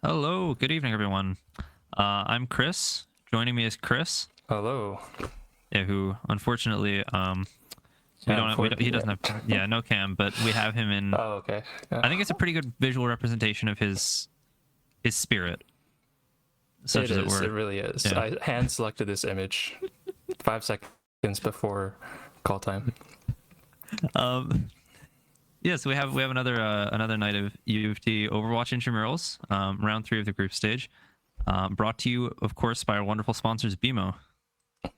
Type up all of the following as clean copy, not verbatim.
Hello, good evening, everyone. I'm Chris. Joining me is Chris. Hello. Yeah, who unfortunately he doesn't have no cam, but we have him in. Oh, okay. Yeah. I think it's a pretty good visual representation of his spirit, such as it were. It really is. Yeah. I hand selected this image 5 seconds before call time. Yes, we have another night of U of T Overwatch Intramurals, round 3 of the group stage, brought to you, of course, by our wonderful sponsors, BMO.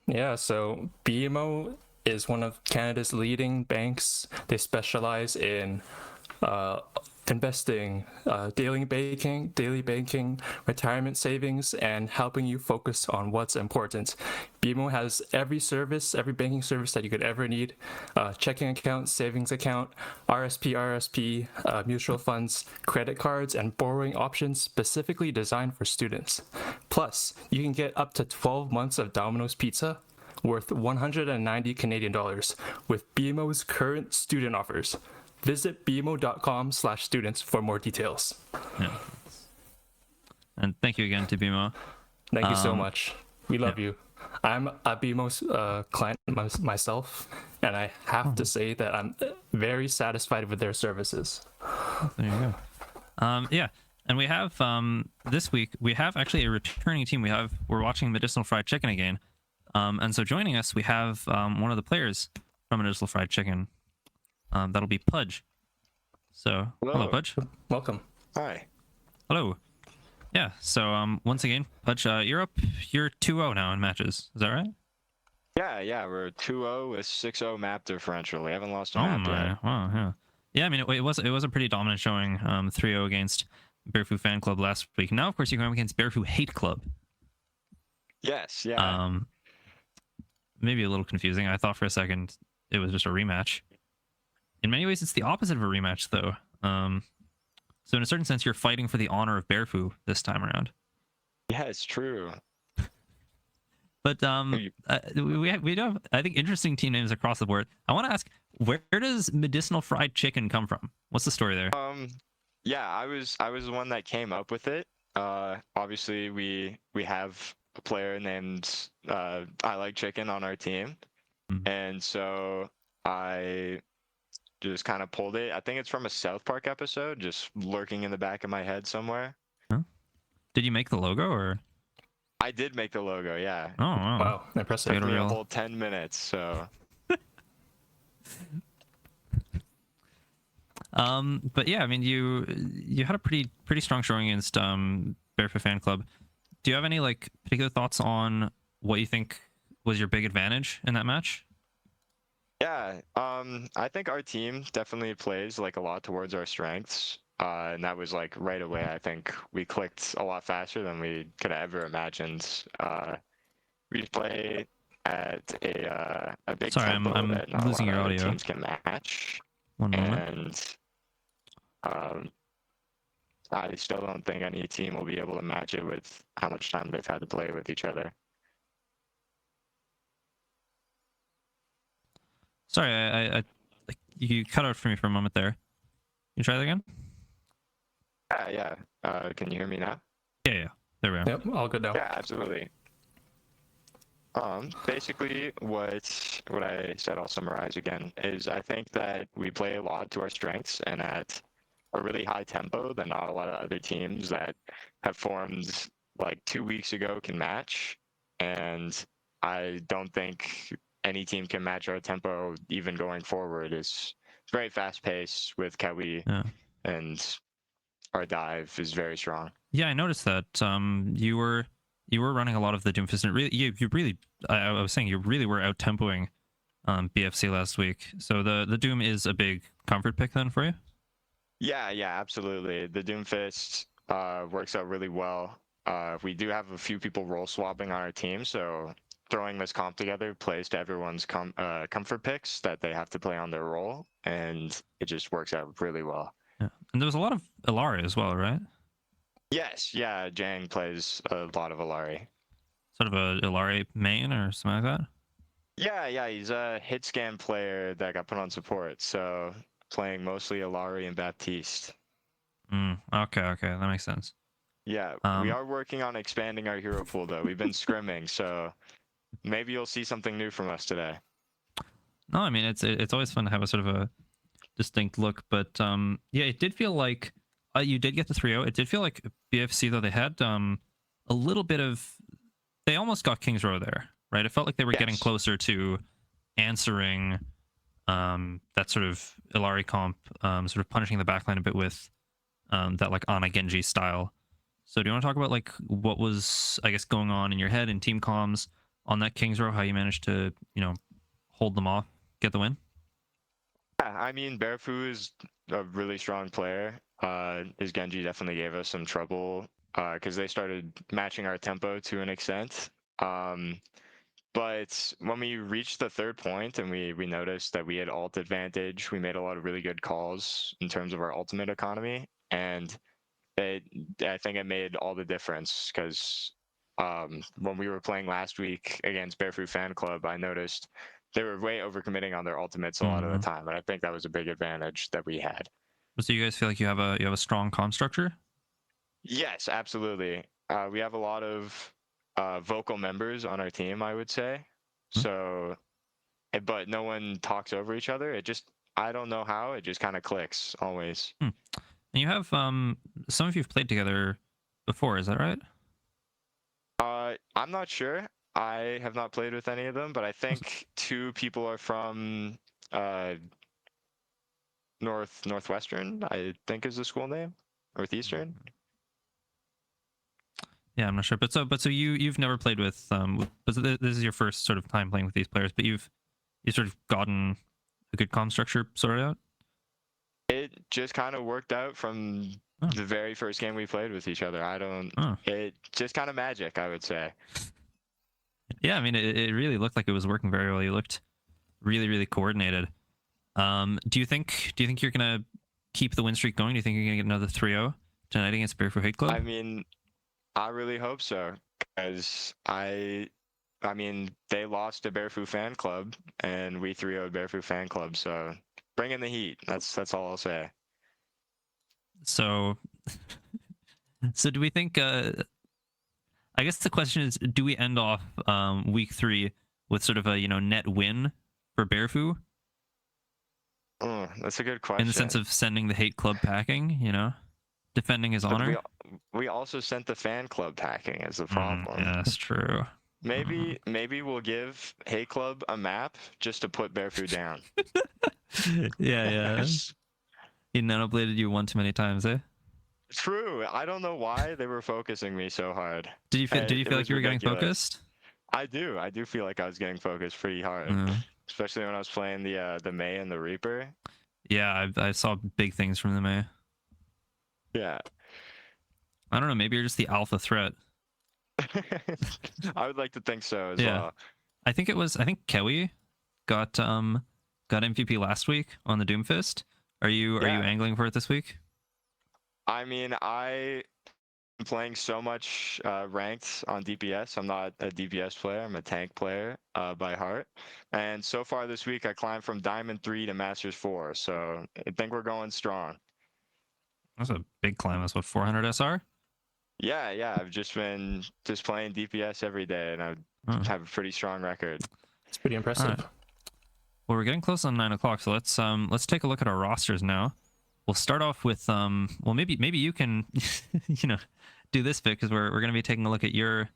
Yeah, so BMO is one of Canada's leading banks. They specialize in investing, daily banking, retirement savings, and helping you focus on what's important. BMO has every banking service that you could ever need: checking account, savings account, RSP, mutual funds, credit cards, and borrowing options specifically designed for students. Plus, you can get up to 12 months of Domino's Pizza worth 190 Canadian dollars with BMO's current student offers. Visit bmo.com/students for more details. Yeah. And thank you again to BMO. Thank you so much. We love you. I'm a BMO's client myself, and I have to say that I'm very satisfied with their services. There you go. Yeah, and we have this week we have actually a returning team. We're watching Medicinal Fried Chicken again, and so joining us we have one of the players from Medicinal Fried Chicken. That'll be Pudge. So, hello Pudge. Welcome. Hi. Hello. Yeah, so once again, Pudge, you're 2-0 now in matches. Is that right? Yeah, we're 2-0 with 6-0 map differential. We haven't lost a map yet. Wow, yeah. Yeah, I mean, it was a pretty dominant showing, 3-0 against Bearfoo Fan Club last week. Now, of course, you're going against Bearfoo Hate Club. Yes, yeah. Maybe a little confusing. I thought for a second it was just a rematch. In many ways, it's the opposite of a rematch, though. So in a certain sense, you're fighting for the honor of Bearfoo this time around. Yeah, it's true. But we do have, I think, interesting team names across the board. I want to ask, where does Medicinal Fried Chicken come from? What's the story there? Yeah, I was the one that came up with it. Obviously, we have a player named I Like Chicken on our team, and so I just kind of pulled it. I think it's from a South Park episode, just lurking in the back of my head somewhere. Huh? Did you make the logo, or? I did make the logo, yeah. Oh, wow. Wow, impressive. It took me a whole 10 minutes, so. But yeah, I mean, you had a pretty strong showing against Bearfoo Fan Club. Do you have any like particular thoughts on what you think was your big advantage in that match? Yeah, I think our team definitely plays like a lot towards our strengths, and that was like right away. I think we clicked a lot faster than we could have ever imagined. We play at a big tempo I'm that not losing a lot your of audio. teams can match. One moment. And I still don't think any team will be able to match it with how much time they've had to play with each other. Sorry, I you cut out for me for a moment there. You try that again? Yeah. Can you hear me now? Yeah. There we are. Yep, all good now. Yeah, absolutely. Basically, what I said, I'll summarize again, is I think that we play a lot to our strengths and at a really high tempo that not a lot of other teams that have formed like 2 weeks ago can match. And I don't think any team can match our tempo even going forward. It's very fast paced with Kawi, and our dive is very strong. Yeah, I noticed that. You were running a lot of the Doomfist, and you really, I was saying you really were out tempoing BFC last week. So the Doom is a big comfort pick then for you. Yeah, absolutely. The Doomfist works out really well. We do have a few people role swapping on our team, so throwing this comp together plays to everyone's comfort picks that they have to play on their role, and it just works out really well. Yeah. And there was a lot of Ilari as well, right? Yes, yeah, Jang plays a lot of Ilari. Sort of a Ilari main or something like that. Yeah, he's a hit scan player that got put on support, so playing mostly Ilari and Baptiste. Okay, that makes sense. Yeah, we are working on expanding our hero pool though. We've been scrimming, so maybe you'll see something new from us today. No, I mean it's always fun to have a sort of a distinct look, but yeah, it did feel like you did get the 3-0. It did feel like BFC though they had a little bit of, they almost got King's Row there, right? It felt like they were getting closer to answering that sort of Ilari comp, sort of punishing the backline a bit with that like Ana Genji style. So do you want to talk about like what was, I guess, going on in your head in team comms on that King's Row, how you managed to, you know, hold them off, get the win? Yeah, I mean, Bearfoo is a really strong player. His Genji definitely gave us some trouble because they started matching our tempo to an extent. But when we reached the third point and we noticed that we had ult advantage, we made a lot of really good calls in terms of our ultimate economy, and I think it made all the difference because when we were playing last week against Bearfoo Fan Club, I noticed they were way overcommitting on their ultimates a lot of the time, and I think that was a big advantage that we had. So you guys feel like you have a strong comm structure? Yes, absolutely. We have a lot of vocal members on our team, I would say. So, but no one talks over each other. It just, I don't know how, it just kind of clicks always. And you have some of you've played together before, is that right? I'm not sure. I have not played with any of them, but I think two people are from Northwestern, I think is the school name. Northeastern. Yeah, I'm not sure, but so you've never played with but this is your first sort of time playing with these players, but you've sort of gotten a good comm structure sorted out. It just kind of worked out from the very first game we played with each other. It just kind of magic, I would say. Yeah, I mean, it really looked like it was working very well. You looked really coordinated. Do you think you're gonna keep the win streak going? Do you think you're gonna get another 3-0 tonight against Bearfoo Hate Club? I mean, I really hope so, because I mean, they lost to Bearfoo Fan Club, and we 3-0'd Bearfoo Fan Club, so bring in the heat. That's all I'll say. So, so do we think? I guess the question is, do we end off week 3 with sort of a net win for Bearfoo? That's a good question. In the sense of sending the Hate Club packing, defending his honor. We also sent the Fan Club packing as the problem. Yeah, that's true. Maybe we'll give Hate Club a map just to put Bearfoo down. yeah. He nanobladed you one too many times, eh? True. I don't know why they were focusing me so hard. Did you feel like you were getting focused? I do feel like I was getting focused pretty hard, especially when I was playing the May and the Reaper. Yeah, I saw big things from the May. Yeah. I don't know. Maybe you're just the alpha threat. I would like to think so as well. I think Kewi got MVP last week on the Doomfist. Are you angling for it this week? I mean, I'm playing so much ranked on DPS. I'm not a DPS player. I'm a tank player by heart. And so far this week, I climbed from Diamond 3 to Masters 4. So I think we're going strong. That's a big climb. That's what, 400 SR? Yeah. I've just been playing DPS every day, and I have a pretty strong record. It's pretty impressive. Right. Well, we're getting close on 9 o'clock, so let's take a look at our rosters now. We'll start off with well, maybe you can do this bit, because we're going to be taking a look at your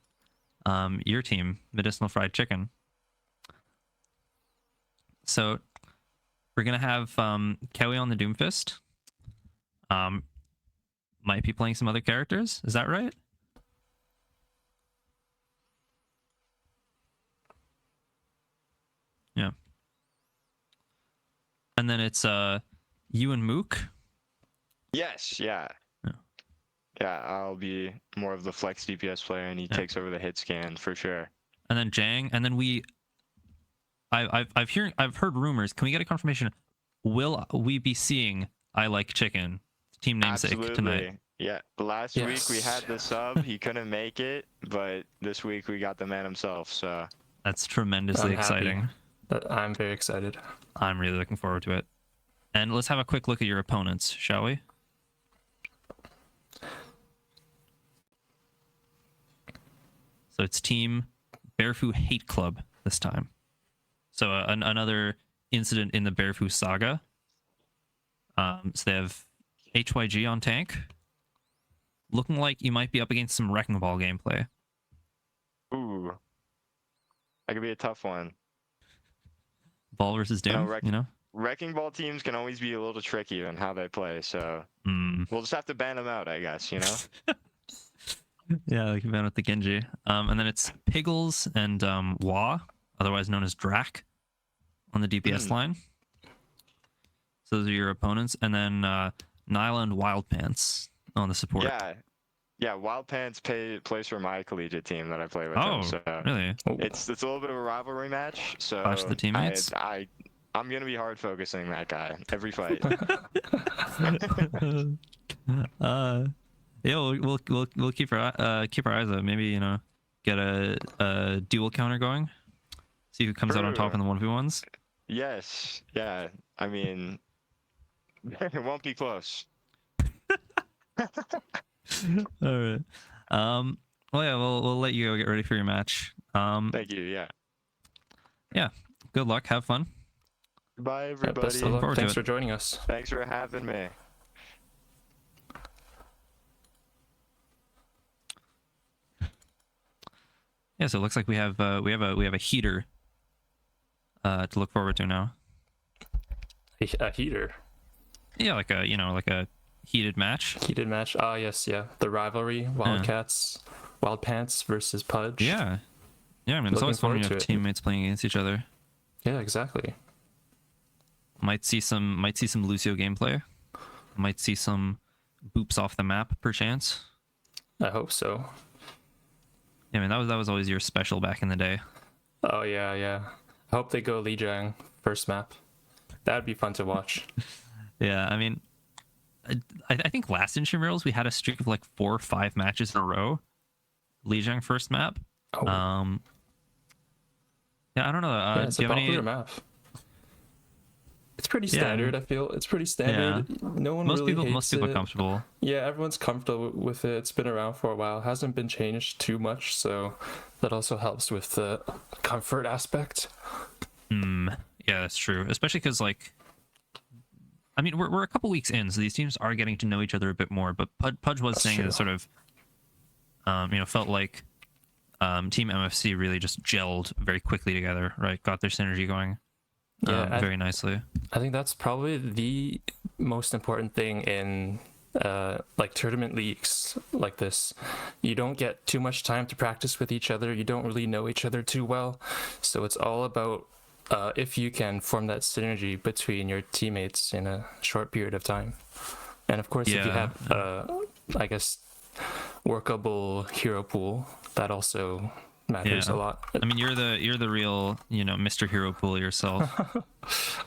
team, Medicinal Fried Chicken. So we're going to have Kelly on the Doomfist. Might be playing some other characters. Is that right? Yeah. And then it's you and Mook. Yes, yeah. Yeah, I'll be more of the flex DPS player, and he takes over the hit scan for sure. And then Jang, and then I've heard rumors. Can we get a confirmation? Will we be seeing I Like Chicken team namesake Absolutely. tonight? Yeah, last week we had the sub. He couldn't make it, but this week we got the man himself. So That's tremendously I'm happy. exciting. I'm very excited. I'm really looking forward to it. And let's have a quick look at your opponents, shall we? So it's Team Bearfoo Hate Club this time. So another incident in the Bearfoo saga. So they have HYG on tank. Looking like you might be up against some Wrecking Ball gameplay. ooh, that could be a tough one. Ball versus Doom, you know? Wrecking Ball teams can always be a little tricky on how they play, so we'll just have to ban them out, I guess, you know? Yeah, like you found with the Genji. And then it's Piggles and Wah, otherwise known as Drac, on the DPS line. So those are your opponents. And then Nyla and Wild Pants on the support. Yeah, Wild Pants plays for my collegiate team that I play with Oh, him, so really? it's a little bit of a rivalry match. So Clash the teammates? I'm gonna be hard focusing that guy every fight. Yeah, we'll keep our eyes out. Maybe, you know, get a dual counter going. See who comes out on top in the 1v1s. Yes, yeah. I mean, it won't be close. All right. Well, yeah, we'll let you go get ready for your match. Thank you. Yeah. Yeah. Good luck. Have fun. Bye, Yeah, everybody. best of luck. Forward to Thanks it. for joining us. Thanks for having me. Yeah. So it looks like we have a heater to look forward to now. A heater. Yeah, like a heated match. Heated match. Ah, yes, yeah. The rivalry, Wildcats, Wild Pants versus Pudge. Yeah. Yeah, I mean, it's Looking always fun when you forward have to it. teammates playing against each other. Yeah, exactly. Might see some Lucio gameplay. Might see some boops off the map, perchance. I hope so. Yeah, I mean, that was always your special back in the day. Oh, yeah, yeah. I hope they go Lijiang first map. That'd be fun to watch. Yeah, I mean, I think last Intramurals we had a streak of like 4 or 5 matches in a row. Lijiang first map. Oh, Yeah, I don't know. yeah, it's do a you have popular any? map. It's pretty Yeah. standard, I feel. It's pretty standard. No one Most really people hates are it. comfortable. Yeah, everyone's comfortable with it. It's been around for a while. It hasn't been changed too much, so that also helps with the comfort aspect. Yeah, that's true. Especially because, like, I mean, we're a couple weeks in, so these teams are getting to know each other a bit more. But Pudge was saying true. that sort of, felt like Team MFC really just gelled very quickly together, right? Got their synergy going very nicely. I think that's probably the most important thing in like tournament leagues like this. You don't get too much time to practice with each other. You don't really know each other too well. So it's all about if you can form that synergy between your teammates in a short period of time. And of course, if you have, I guess, workable hero pool, that also matters a lot. I mean, you're the real, Mr. Hero Pool yourself.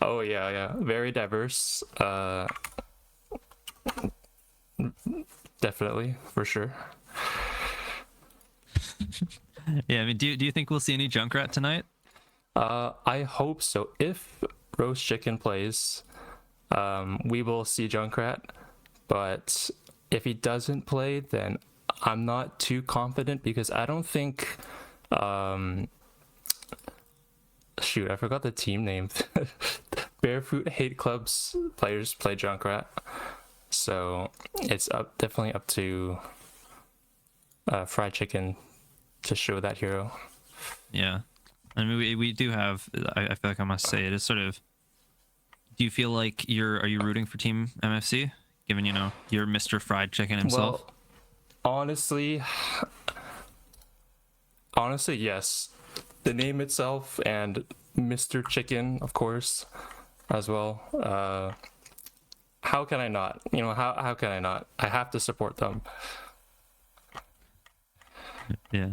Oh yeah, very diverse. Definitely, for sure. Yeah, I mean, do you think we'll see any Junkrat tonight? I hope so. If Roast Chicken plays, we will see Junkrat. But if he doesn't play, then I'm not too confident because I don't think. Shoot, I forgot the team name. Bearfoo Hate Club's players play Junkrat, so it's definitely up to Fried Chicken to show that hero. Yeah, I mean, we do have. I feel like I must say it is sort of. Do you feel like are you rooting for Team MFC, given you're Mr. Fried Chicken himself? Well, honestly, yes. The name itself and Mr. Chicken, of course, as well. How can I not? How can I not? I have to support them. Yeah.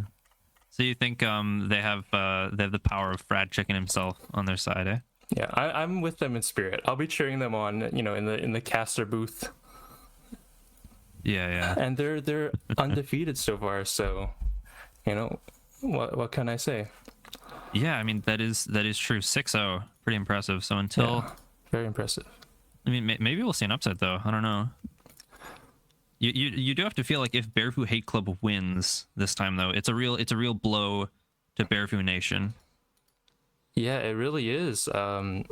So you think they have the power of Frad Chicken himself on their side, eh? Yeah, I'm with them in spirit. I'll be cheering them on, in the caster booth. Yeah, yeah. And they're undefeated so far, so what can I say? Yeah, I mean that is true. 6-0, pretty impressive. So until Very impressive. I mean maybe we'll see an upset though. I don't know. You do have to feel like if Bearfoo Hate Club wins this time though, it's a real blow to Bearfoo Nation. Yeah, it really is. I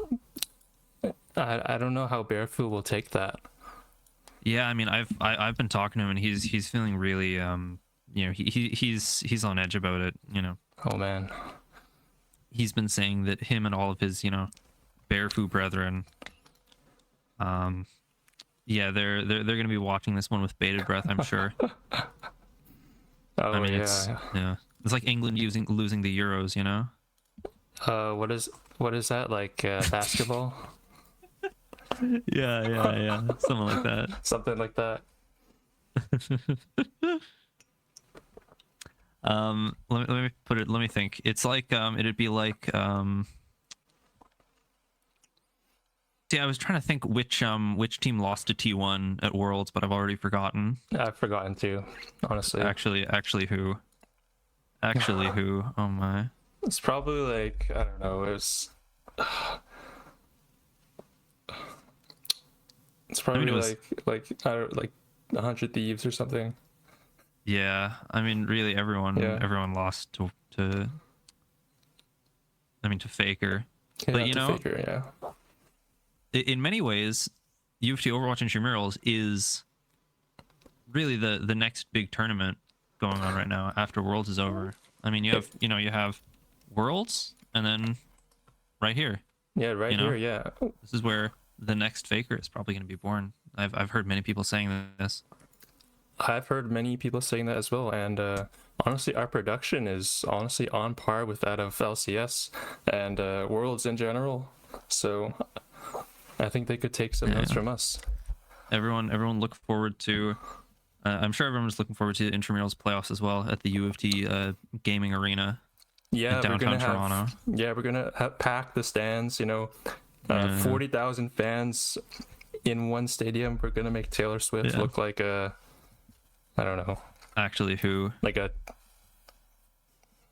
don't know how Bearfoo will take that. Yeah, I mean I've been talking to him and he's feeling really he's on edge about it, Oh man. He's been saying that him and all of his, Bearfoo brethren, yeah, they're going to be watching this one with bated breath, I'm sure. Oh I mean, yeah. it's like England losing the Euros, What is that like? Basketball? Yeah, something like that. Something like that. Let me think. It's like it'd be like see, I was trying to think which team lost to T1 at Worlds, but I've already forgotten. I've forgotten too, honestly. Actually who? Oh my. It's probably like, I don't know, it's probably like 100 Thieves or something. Yeah, I mean, really, everyone lost to Faker. Yeah, But Faker, yeah. In many ways, UFT Overwatch Intramurals is really the next big tournament going on right now after Worlds is over. I mean, you have Worlds, and then right here. Yeah, here, yeah. This is where the next Faker is probably going to be born. I've heard many people saying this. I've heard many people saying that as well, and honestly, our production is honestly on par with that of LCS and Worlds in general. So I think they could take some notes from us. Everyone look forward to. I'm sure everyone's looking forward to the Intramurals playoffs as well at the UFT gaming arena. Yeah, in downtown Toronto. We're gonna pack the stands. 40,000 fans in one stadium. We're gonna make Taylor Swift look like a, I don't know. Actually, who? Like a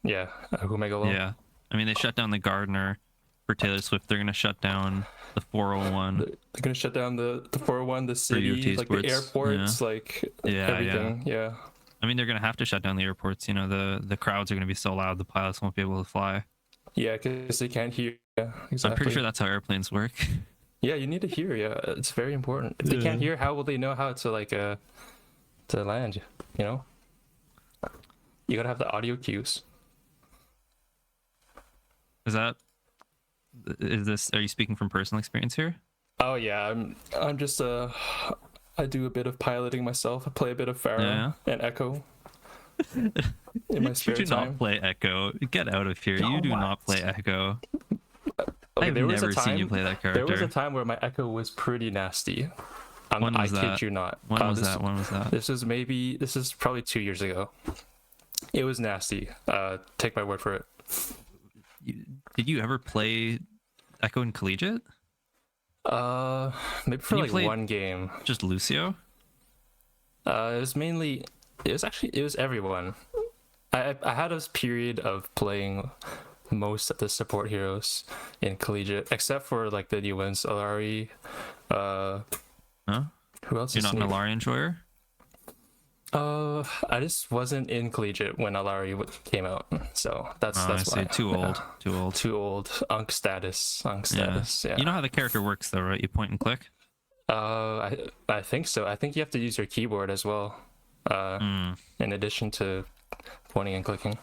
megalo. Yeah, I mean they shut down the Gardner for Taylor Swift. They're gonna shut down the 401. They're gonna shut down the 401, the city, like the airports, everything. Yeah. I mean, they're gonna have to shut down the airports. The crowds are gonna be so loud, the pilots won't be able to fly. Yeah, because they can't hear. Yeah, exactly. I'm pretty sure that's how airplanes work. Yeah, you need to hear. Yeah, it's very important. If they can't hear, how will they know how to to land? You gotta have the audio cues. Are you speaking from personal experience here? Oh yeah, I'm just I do a bit of piloting myself. I play a bit of Pharaoh and Echo in my spare time. You do not play Echo. Get out of here. You do not play Echo. Okay, I've never seen you play that character. There was a time where my Echo was pretty nasty. I kid you not. When was that? This is probably 2 years ago. It was nasty. Take my word for it. Did you ever play Echo in Collegiate? Maybe for one game. Just Lucio? It was everyone. I had a period of playing most of the support heroes in Collegiate, except for like the new ones, Alari. Who else? You're not an Alari enjoyer? I just wasn't in Collegiate when Alari came out, so that's why. Too old. Unk status. Yeah. You know how the character works though, right? You point and click. I think so. I think you have to use your keyboard as well. In addition to pointing and clicking.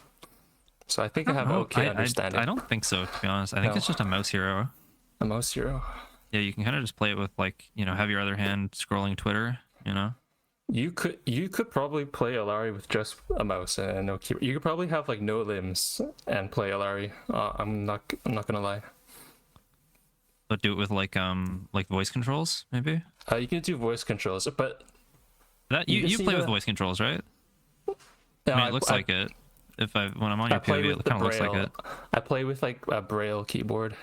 So I think I have understanding. I don't think so, to be honest. I think it's just a mouse hero. A mouse hero. Yeah, you can kind of just play it with have your other hand scrolling Twitter. You could probably play Alari with just a mouse and no keyboard. You could probably have no limbs and play Alari. I'm not gonna lie. But do it with like voice controls, maybe. You can do voice controls, but that you play with voice controls, right? I mean, it looks like it. When I'm on I your play POV, with it the kind of looks like braille. it. I play with like a braille keyboard.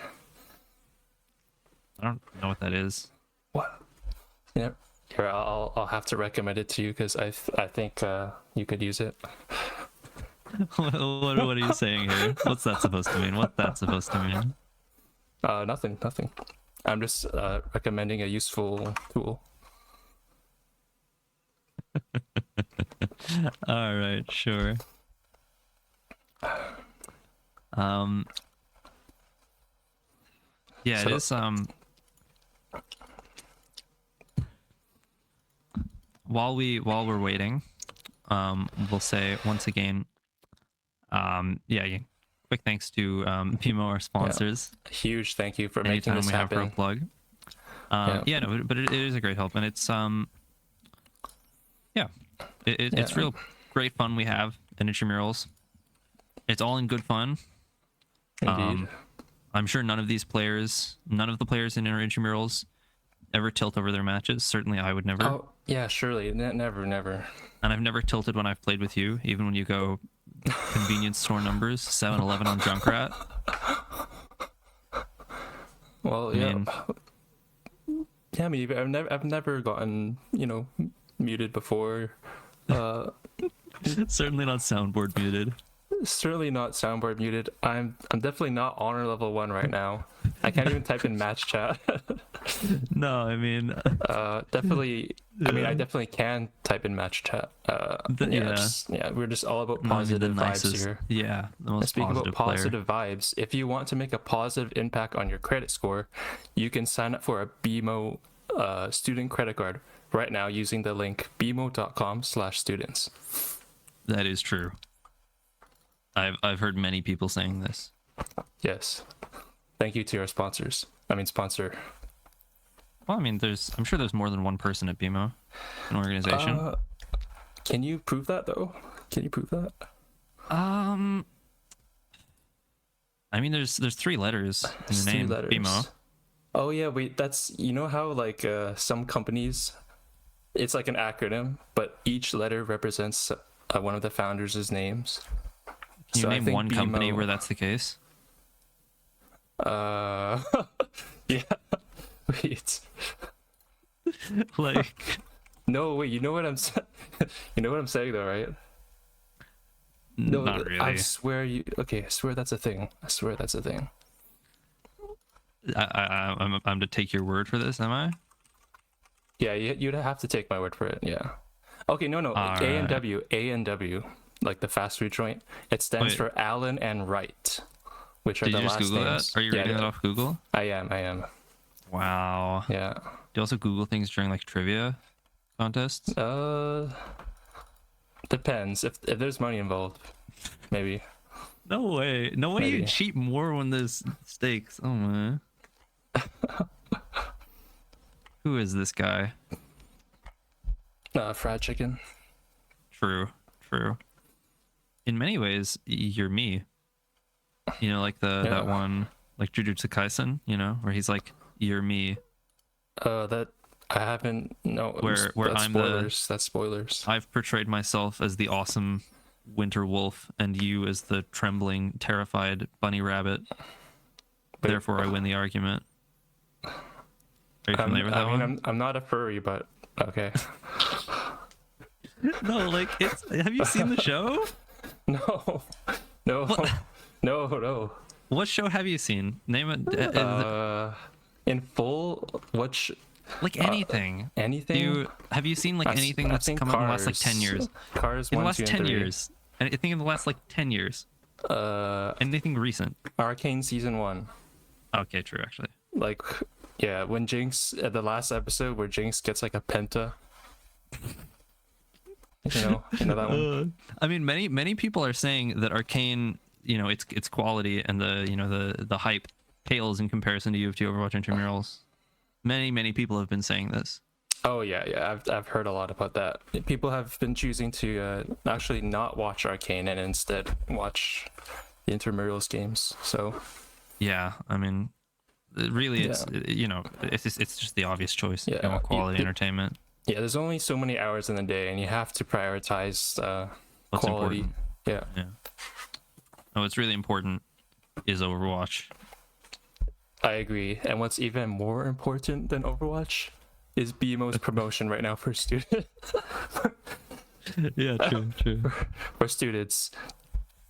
I don't know what that is. What? Yeah. Here, I'll have to recommend it to you because I think you could use it. what are you saying here? What's that supposed to mean? What's that supposed to mean? Nothing. I'm just recommending a useful tool. All right, sure. Yeah, it is while we're waiting, we'll say once again, quick thanks to Pimo, our sponsors. Yeah. Huge thank you for making Anytime this we happen. have for a plug. But it is a great help, and it's it's real great fun we have in Intramurals. It's all in good fun. Indeed. I'm sure none of the players in our Intramurals ever tilt over their matches. Certainly I would never. Oh yeah, surely. Never. And I've never tilted when I've played with you, even when you go convenience store numbers, 7-Eleven on Junkrat. Well, I mean, I've never gotten, muted before. Certainly not soundboard muted. Certainly not soundboard muted. I'm definitely not honor level 1 right now. I can't even type in match chat. No, I mean, definitely. I mean, I definitely can type in match chat. We're just all about positive vibes here. Yeah, the most Speaking positive about positive vibes, if you want to make a positive impact on your credit score, you can sign up for a BMO student credit card right now using the link bmo.com/students. That is true. I've heard many people saying this. Yes. Thank you to our sponsors. Sponsor. Well, I mean, I'm sure there's more than one person at BMO, an organization. Can you prove that though? Can you prove that? I mean, there's 3 letters in the name, BMO. Oh yeah, wait. That's how like some companies, it's like an acronym, but each letter represents one of the founders' names. Can you name one company where that's the case? Yeah. Wait. Like. No, wait. You know what I'm saying though, right? No, not really. I swear I swear that's a thing. I'm to take your word for this, am I? Yeah, you'd have to take my word for it. Yeah. Okay, no. A&W, like the fast food joint. It stands for Allen and Wright, which are the last names. Did you just Google that? Are you reading that off Google? I am. Wow. Yeah. Do you also Google things during like trivia contests? Depends. If there's money involved, maybe. No way. Maybe. You cheat more when there's stakes. Oh man. Who is this guy? Fried chicken. True. In many ways, you're me. Like that one, like Jujutsu Kaisen, where he's like, "You're me." That I haven't. No. Where that's I'm spoilers. That's spoilers. I've portrayed myself as the awesome winter wolf, and you as the trembling, terrified bunny rabbit. Therefore, I win the argument. Are you familiar with that one? I'm not a furry, but okay. No, like have you seen the show? No. What show have you seen? Name it. In full, like anything. Anything? Have you seen like anything that's come out in the last like 10 years? Cars in the 1, last 2, 10 and 3. years. And I think in the last like 10 years. Anything recent? Arcane season 1. Okay, true actually. Like, yeah, when Jinx at the last episode where Jinx gets like a penta. You know that one. I mean, many people are saying that Arcane, its quality and the hype pales in comparison to UFT Overwatch Intramurals. Many people have been saying this. Oh yeah. I've heard a lot about that. People have been choosing to actually not watch Arcane and instead watch the Intramurals games. So. Yeah, I mean, really, it's it's just the obvious choice. Yeah, You want quality entertainment. Yeah, there's only so many hours in the day, and you have to prioritize what's quality. important. Yeah. Yeah. Oh, what's really important is Overwatch. I agree. And what's even more important than Overwatch is BMO's promotion right now for students. Yeah, true. For students.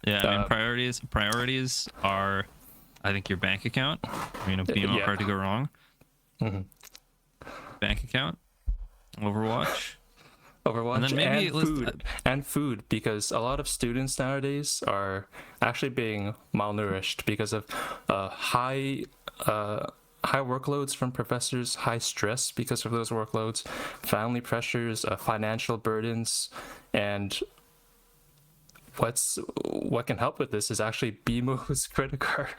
Yeah, I mean priorities are, I think, your bank account. BMO, Yeah. hard to go wrong. Mhm. Bank account, Overwatch. Overwatch And then maybe and food, because a lot of students nowadays are actually being malnourished because of high workloads from professors, high stress because of those workloads, family pressures, financial burdens, and what can help with this is actually BMO's credit card.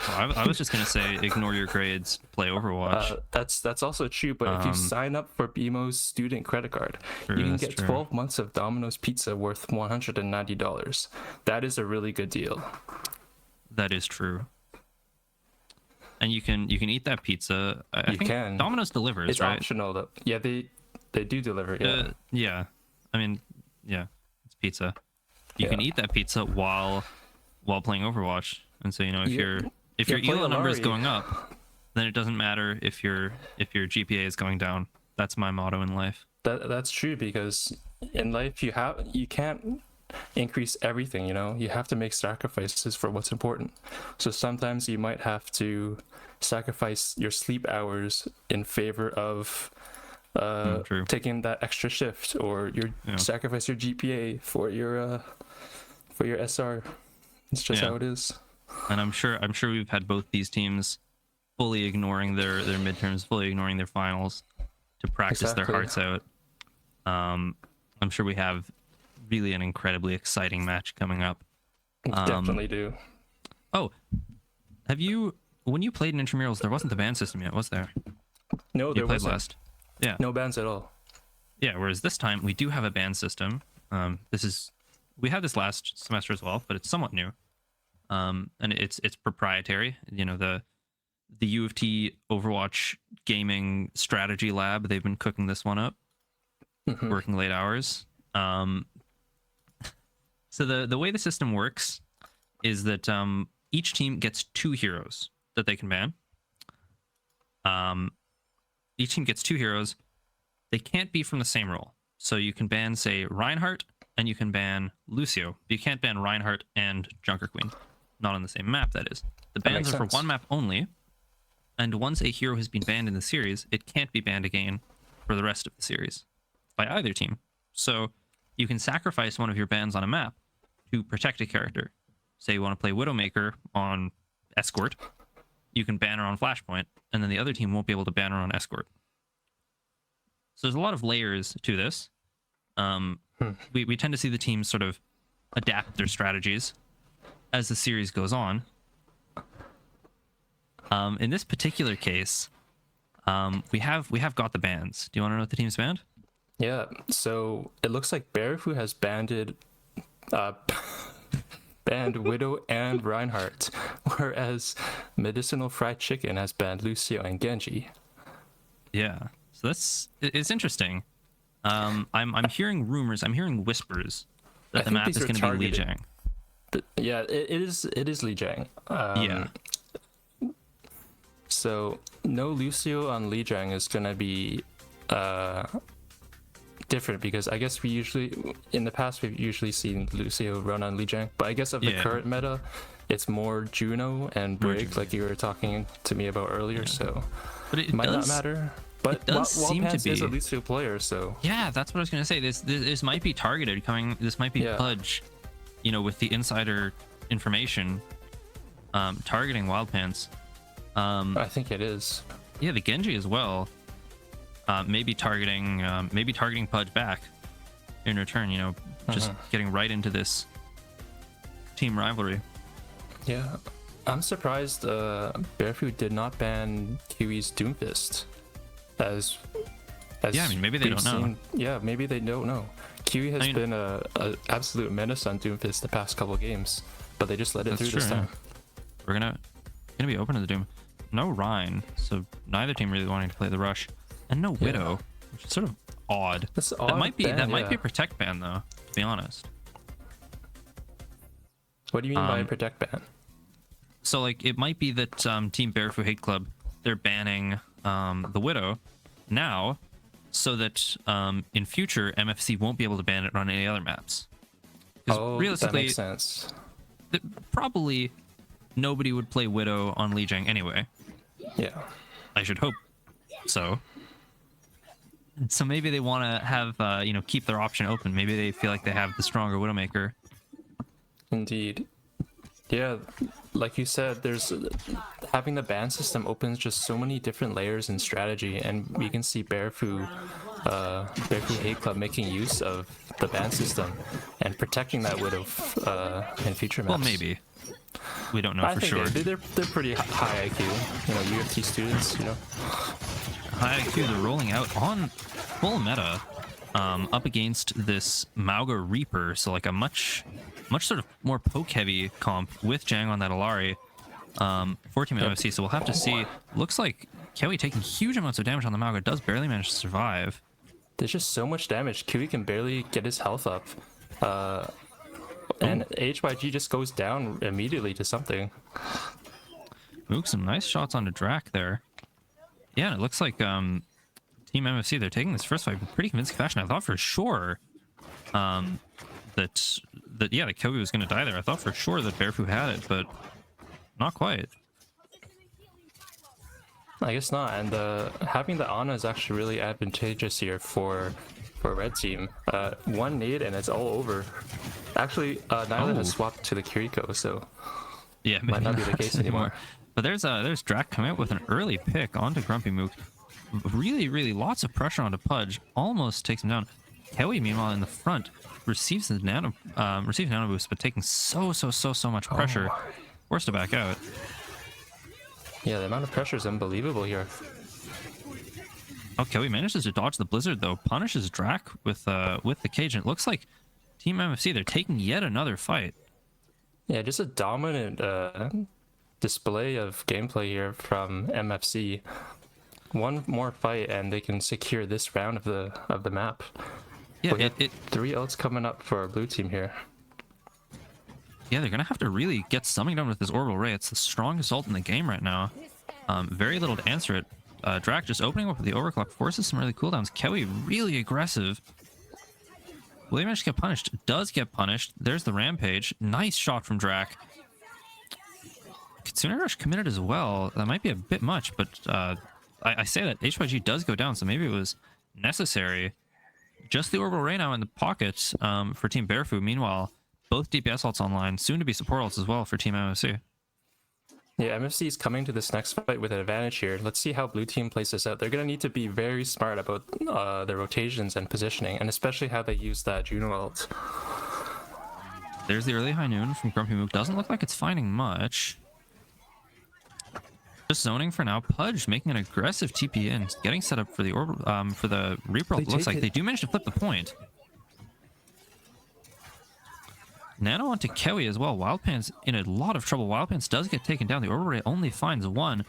Well, I was just gonna say, ignore your grades, play Overwatch. That's also true, but if you sign up for BMO's student credit card, you can that's get true. 12 months of Domino's pizza worth $190. That is a really good deal. That is true. And you can eat that pizza. I think can. Domino's delivers, It's right? optional though. Yeah, they do deliver. Yeah. Yeah. I mean, yeah, it's pizza. You can eat that pizza while playing Overwatch. And so, if your play ELO number is Alari. going up, then it doesn't matter if your GPA is going down. That's my motto in life. That's true, because in life you can't increase everything, you have to make sacrifices for what's important. So sometimes you might have to sacrifice your sleep hours in favor of True. taking that extra shift, or sacrifice your GPA for your SR. It's just how it is. And I'm sure we've had both these teams fully ignoring their midterms, fully ignoring their finals to practice their hearts out. I'm sure we have really an incredibly exciting match coming up. Definitely do. Oh, when you played in Intramurals, there wasn't the ban system yet, was there? No, You there played wasn't. last. Yeah. No bans at all. Yeah, whereas this time we do have a ban system. We had this last semester as well, but it's somewhat new. And it's proprietary. The U of T Overwatch gaming strategy lab, they've been cooking this one up, working late hours. So the way the system works is that each team gets 2 heroes that they can ban. Each team gets 2 heroes. They can't be from the same role. So you can ban, say, Reinhardt, and you can ban Lucio. But you can't ban Reinhardt and Junker Queen. Not on the same map, that is. The bans makes are sense. for one map only. And once a hero has been banned in the series, it can't be banned again for the rest of the series by either team. So you can sacrifice one of your bans on a map to protect a character. Say you want to play Widowmaker on Escort, you can ban her on Flashpoint, and then the other team won't be able to ban her on Escort. So there's a lot of layers to this. We tend to see the teams sort of adapt their strategies as the series goes on. In this particular case, we have got the bans. Do you want to know what the team's banned? Yeah, so it looks like Bearfoo has banned Widow and Reinhardt, whereas Medicinal Fried Chicken has banned Lucio and Genji. Yeah, so it's interesting. I'm hearing rumors. I'm hearing whispers that the think map these is are going to be targeted. Lijiang. But yeah, it is Lijiang. Yeah. So no Lucio on Lijiang is gonna be different, because I guess in the past we've usually seen Lucio run on Lijiang, but I guess of the current meta, it's more Juno and Brig, like you were talking to me about earlier. So But it might not matter. But it does seem to Wildpants is a be. Lucio player, so Yeah, that's what I was going to say. This might be targeted coming. This might be Pudge, with the insider information, targeting Wildpants. I think it is. Yeah, the Genji as well. Maybe targeting Pudge back in return. Just getting right into this team rivalry. Yeah, I'm surprised Bearfoo did not ban Kiwi's Doomfist. As Yeah, I mean, maybe they we've don't know. Yeah, maybe they don't know. Kiwi has been a absolute menace on Doomfist the past couple of games, but they just let it through this time. We're gonna be open to the Doom. No Rhine, so neither team really wanting to play the rush, and no Widow, which is sort of odd. That's That odd might be ban, a protect ban though, to be honest. What do you mean by protect ban? So like it might be that Team Bearfoo Hate Club, they're banning the Widow now, so that in future MFC won't be able to ban it on any other maps. 'Cause Oh, that makes sense. Probably nobody would play Widow on Lijiang anyway. Yeah. I should hope so. So maybe they want to have you know, keep their option open. Maybe they feel like they have the stronger Widowmaker. Indeed. Yeah, like you said, there's having the ban system opens just so many different layers in strategy, and we can see Bearfoo Hate Club making use of the ban system and protecting that Widow in future maps. Well, maybe. We don't know I for think sure. they're pretty high IQ, you know, UFT students, you know. High IQ, they're rolling out on full meta up against this Mauga Reaper, so like a much sort of more poke heavy comp with Jang on that Alari for Team MFC. So we'll have to see. Looks like Kiwi taking huge amounts of damage on the Mauga, does barely manage to survive. There's just so much damage. Kiwi can barely get his health up. And HYG just goes down immediately to something. Mook, some nice shots onto Drac there. Yeah, and it looks like Team MFC, they're taking this first fight in pretty convincing fashion. I thought for sure that Kobe was going to die there. I thought for sure that Bearfoo had it, but not quite. I guess not. And having the Ana is actually really advantageous here for red team. One nade and it's all over. Actually, Nyla has swapped to the Kiriko, so yeah, might not be the case anymore. But there's Drac coming out with an early pick onto Grumpy Mook. Really lots of pressure onto Pudge. Almost takes him down. Kewi, meanwhile, in the front, receives nano boost, but taking so much pressure. Forced to back out. Yeah, the amount of pressure is unbelievable here. Oh, Kewi manages to dodge the blizzard though. Punishes Drac with the cage, and it looks like Team MFC, they're taking yet another fight. Yeah, just a dominant display of gameplay here from MFC. One more fight and they can secure this round of the map. Yeah, we have 3 ults coming up for our blue team here. Yeah, they're gonna have to really get something done with this orbital ray. It's the strongest ult in the game right now. Very little to answer it. Drac just opening up with the overclock forces some early cooldowns. Kewi really aggressive. Will he manage to get punished? Does get punished. There's the rampage. Nice shot from Drac. Kitsune Rush committed as well. That might be a bit much, but I say that HYG does go down, so maybe it was necessary. Just the orbital ray now in the pocket for Team Bearfoo. Meanwhile, both DPS ults online, soon to be support ults as well for Team MFC. Yeah, MFC is coming to this next fight with an advantage here. Let's see how blue team plays this out. They're going to need to be very smart about their rotations and positioning, and especially how they use that Juno ult. There's the early high noon from Grumpy Mook. Doesn't look like it's finding much. Just zoning for now. Pudge making an aggressive TP in, getting set up for the Reaper ult. Looks like they do manage to flip the point. Nano onto Kewi as well. Wildpants in a lot of trouble. Wildpants does get taken down. The orbital ray only finds one.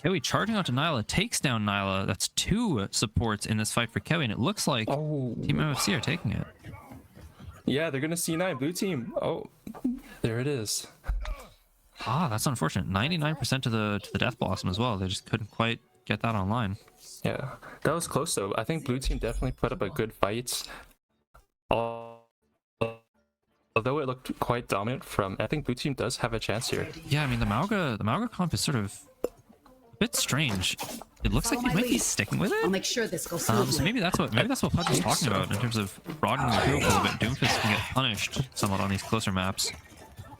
Kewi charging onto Nyla, takes down Nyla. That's 2 supports in this fight for Kewi, and it looks like Team MFC are taking it. Yeah, they're gonna C9 blue team. Oh, there it is. Ah, that's unfortunate. 99% to the Death Blossom as well. They just couldn't quite get that online. Yeah, that was close though. I think blue team definitely put up a good fight. Although it looked quite dominant from, I think blue team does have a chance here. Yeah, I mean the Mauga comp is sort of a bit strange. It looks like he might be sticking with it. I'll make sure this goes smoothly. So maybe that's what Pudge was talking about in terms of broadening the group a little bit. Doomfist can get punished somewhat on these closer maps.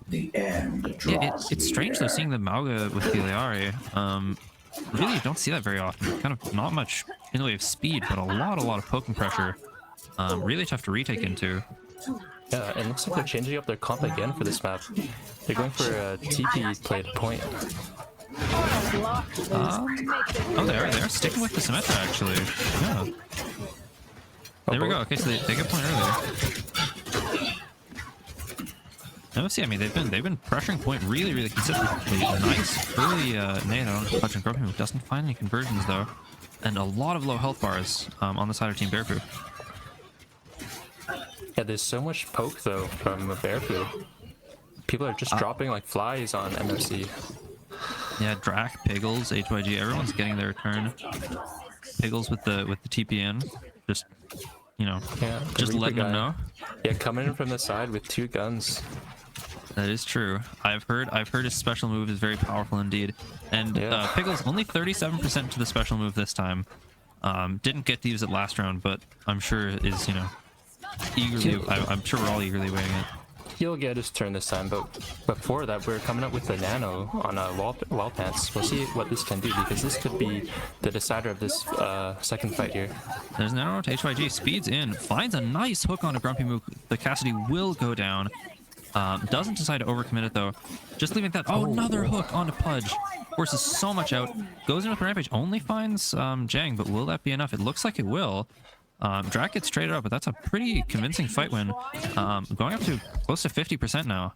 The end Yeah, it's strange though seeing the Mauga with the Leari. Really, you don't see that very often. Kind of not much in the way of speed, but a lot of poking pressure. Really tough to retake into. Yeah, it looks like they're changing up their comp again for this map. They're going for a TP play at point. Oh, they are sticking with the Symmetra actually. Yeah. There we go. Okay, so they get point earlier. MFC, I mean, they've been pressuring point really consistently. Nice early nade on Pudge and Grumpy Mook. Doesn't find any conversions though, and a lot of low health bars on the side of Team Bearfoo. Yeah, there's so much poke though from Bearfoo. People are just dropping like flies on MFC. Yeah, Drac, Piggles, HYG, everyone's getting their turn. Piggles with the TP in, just Yeah, the just Reaper letting them guy. know. Yeah, coming in from the side with 2 guns. That is true. I've heard his special move is very powerful indeed. And Yeah. Piggles only 37% to the special move this time. Didn't get to use it last round, but I'm sure is eagerly. I'm sure we're all eagerly waiting it. He'll get his turn this time, but before that, we're coming up with the nano on wall pants. We'll see what this can do, because this could be the decider of this second fight here. There's nano to HYG, speeds in, finds a nice hook on a Grumpy Mook. The Cassidy will go down. Doesn't decide to overcommit it though. Just leaving that. Oh, another hook onto Pudge. Forces so much out. Goes in with Rampage. Only finds Jang, but will that be enough? It looks like it will. Drac gets traded up, but that's a pretty convincing fight win. Going up to close to 50% now.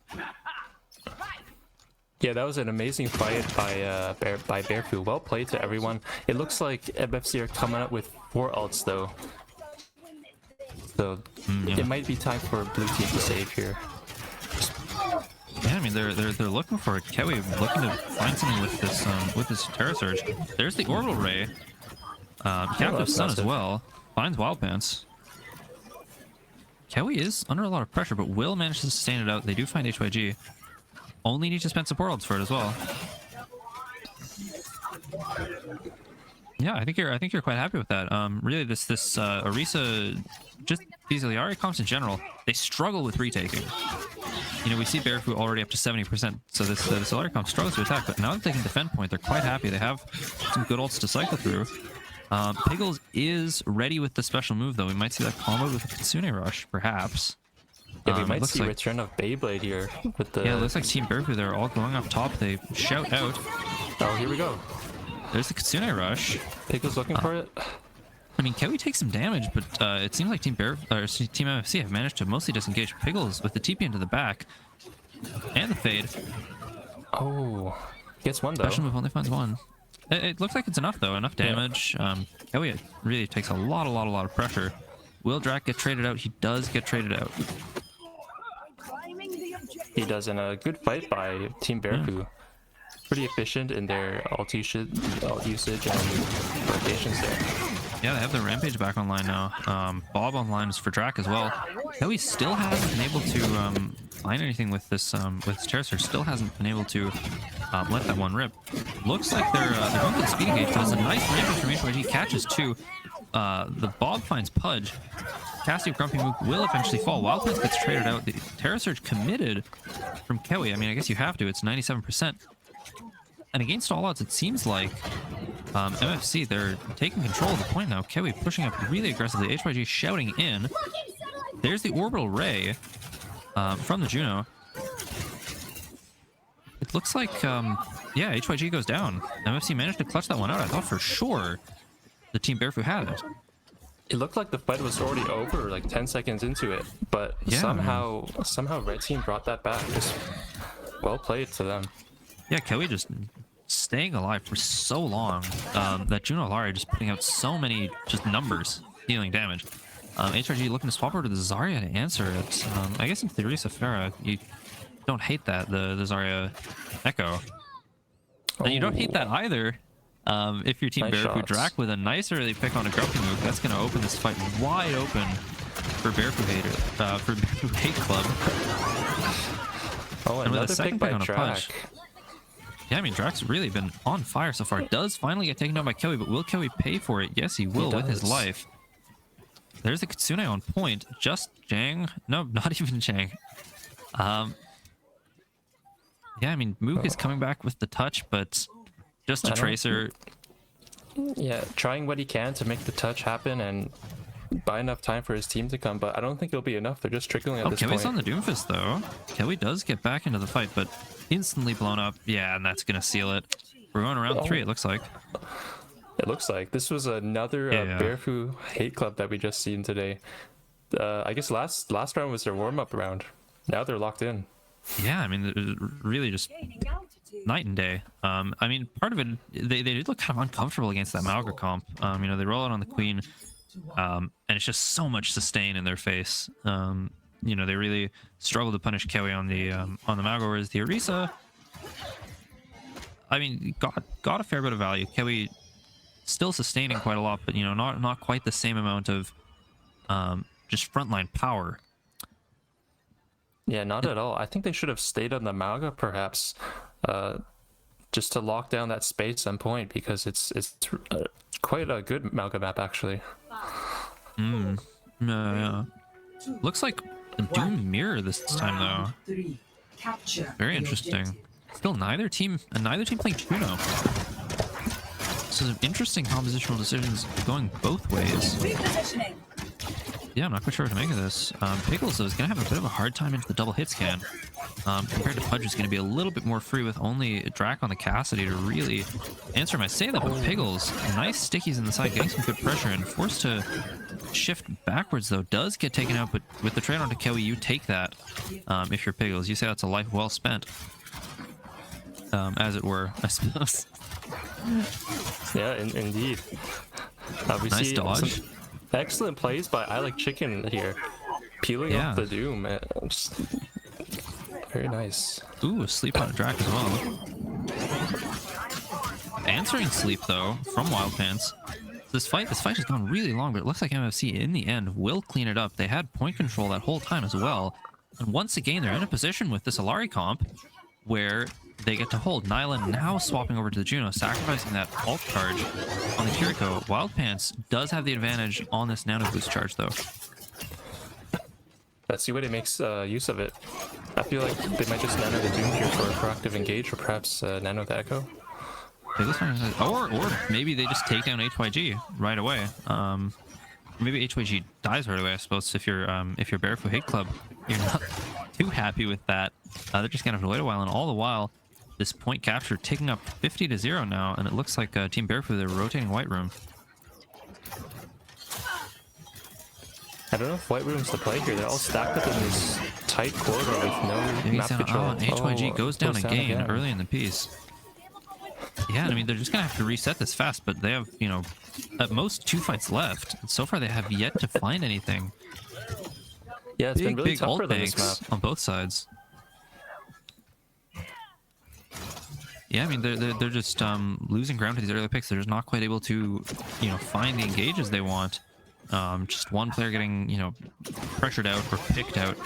Yeah, that was an amazing fight by Bearfoo. Well played to everyone. It looks like MFC are coming up with 4 ults though. So Yeah. it might be time for blue team to save here. Yeah, I mean they're looking for it. Kewi looking to find something with this Terra Surge. There's the Orbital Ray. Captive that's Sun as massive. well. Finds Wild Pants. Kewi is under a lot of pressure, but will manage to sustain it out. They do find HYG. Only need to spend support ults for it as well. Yeah, I think you're quite happy with that. Really, this Orisa, just these Illari comps in general, they struggle with retaking. We see Bearfoo already up to 70%, so this Illari comp struggles to attack. But now that they can defend point, they're quite happy. They have some good ults to cycle through. Piggles is ready with the special move, though. We might see that combo with the Kitsune Rush, perhaps. Yeah, we might looks see like- return of Beyblade here with the. Yeah, it looks like Team Bearfoo, they're all going up top. They shout out. Oh, here we go. There's the Kitsune Rush. Pickle's looking for it. I mean, Kewi takes some damage, but it seems like Team MFC have managed to mostly disengage Piggles with the TP into the back. And the fade. Oh, gets one though. Special move only finds one. It looks like it's enough though, enough damage. Kewi really takes a lot of pressure. Will Drac get traded out? He does get traded out. He does in a good fight by Team Bearfoo. Pretty efficient in their ult usage and rotations there. Yeah, they have their Rampage back online now. Bob online is for Drac as well. Kewi still hasn't been able to find anything with this Terra Surge. Still hasn't been able to let that one rip. Looks like they're going for the speed engage. Does a nice Rampage from HYG, catches 2. The Bob finds Pudge. Cassie Grumpy Mook will eventually fall. Wildpants gets traded out. The Terra Surge committed from Kewi. I mean, I guess you have to. It's 97%. And against all odds, it seems like MFC, they're taking control of the point now. Kewi pushing up really aggressively. HYG shouting in. There's the Orbital Ray from the Juno. It looks like, yeah, HYG goes down. MFC managed to clutch that one out. I thought for sure the Team Bearfoo had it. It looked like the fight was already over, like 10 seconds into it, but Yeah, somehow Red Team brought that back. Just well played to them. Yeah, Kewi just staying alive for so long. That Juno Illari just putting out so many just numbers, dealing damage. HRG looking to swap over to the Zarya to answer it. I guess in theory, Safira, you don't hate that, the Zarya Echo. And you don't hate that either. If your Team Nice Bearfoo shots. Drac with a nice early pick on a Grumpy Mook, that's going to open this fight wide open for Bearfoo for Bearfoo Hate Club. Oh, And with a another second pick by pick on a Drac. Pudge. Yeah, I mean, Drac's really been on fire so far. Does finally get taken down by Kewi, but will Kewi pay for it? Yes, he will with his does. life. There's the Kitsune on point. Just Jang. No, not even Jang. Yeah, I mean, Mook is coming back with the touch, but just a I don't- Tracer. Yeah, trying what he can to make the touch happen and buy enough time for his team to come, but I don't think it'll be enough. They're just trickling at Oh, this Kewi's point. on the Doomfist, though. Kewi does get back into the fight, but instantly blown up. Yeah, and that's going to seal it. We're going around 3, it looks like. It looks like this was another Yeah. Bearfoo Hate Club that we just seen today. I guess last round was their warm-up round. Now they're locked in. Yeah, I mean, it was really just night and day. I mean, part of it, they did look kind of uncomfortable against that Malga comp. They roll out on the Queen, and it's just so much sustain in their face. you know, they really struggled to punish Kewi on the Mago, whereas the Orisa, I mean, got a fair bit of value. Kewi still sustaining quite a lot, but you know, not quite the same amount of just frontline power. Yeah, not at all. I think they should have stayed on the Malga, perhaps, just to lock down that space and point, because it's quite a good Malga map, actually. Yeah. Looks like a Doom mirror this time, though. Very interesting. Still neither team playing Juno. So some interesting compositional decisions going both ways. Yeah, I'm not quite sure what to make of this. Pickles, though, is going to have a bit of a hard time into the double hit scan. Compared to Pudge, is going to be a little bit more free with only Drac on the Cassidy to really answer him. I say that, but Pickles, nice stickies in the side, getting some good pressure, and forced to shift backwards, though, does get taken out, but with the trade on to Kewi, you take that if you're Pickles. You say that's a life well spent, as it were, I suppose. Yeah, indeed. We Nice see dodge. some excellent plays by I Like Chicken here. Peeling off the Doom. Just very nice. Ooh, sleep on a Drac as well. Answering sleep, though, from Wild Pants. This fight has gone really long, but it looks like MFC, in the end, will clean it up. They had point control that whole time as well. And once again, they're in a position with this Alari comp where they get to hold. Nyla now swapping over to the Juno, sacrificing that ult charge on the Kiriko. Wild Pants does have the advantage on this nano boost charge, though. Let's see what it makes use of it. I feel like they might just nano the Doom here for a proactive engage, or perhaps nano the Echo. Or maybe they just take down HYG right away. Maybe HYG dies right away, I suppose. If you're Bearfoo Hate Club, you're not too happy with that. They're just gonna have to wait a while, and all the while, this point capture ticking up 50-0 now, and it looks like Team Bearfoo, they're rotating White Room. I don't know if White Room's the play here. They're all stacked up in this tight corridor with no map control. And HYG goes down again again. early in the piece. Yeah, I mean, they're just gonna have to reset this fast, but they have, you know, at most 2 fights left. So far, they have yet to find anything. Yeah, it's been really Big tough for ult them this banks map. on both sides. Yeah, I mean, they're just losing ground to these early picks. They're just not quite able to, you know, find the engages they want. Just one player getting, you know, pressured out or picked out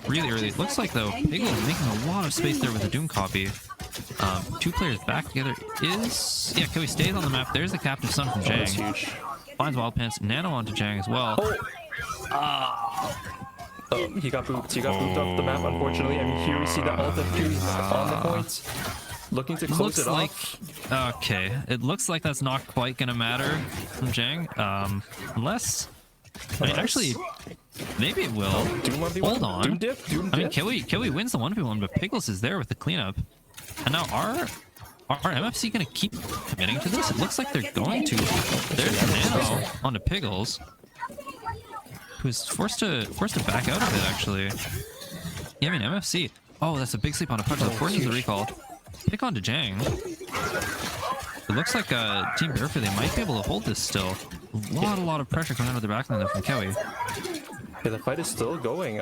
really early. It looks like, though, Piglet is making a lot of space there with the Doom copy. 2 players back together is... Yeah, Kewi stays on the map. There's the captive stun from That's Jang. huge. Finds Wild Pants. Nano onto Jang as well. He got booped. He got booped off the map, unfortunately. I mean, here we see the ult of Kewi on the points. Looking to close Looks it like... off. Okay, it looks like that's not quite gonna matter from Jang. Unless... I mean, actually, maybe it will. Doom 1v1. Hold on. Doom dip. Doom I mean, dip. Kewi wins the 1v1, but Pickles is there with the cleanup. And now are MFC going to keep committing to this? It looks like they're going to. There's Nano onto Pickles, who's forced to back out of it, actually. Yeah, I mean, MFC. Oh, that's a big sleep on a punch. That forces the recall. Pick onto Jang. It looks like Team Bearfoo, they might be able to hold this still. A lot of pressure coming out of the backline though from Kewi. Yeah, the fight is still going.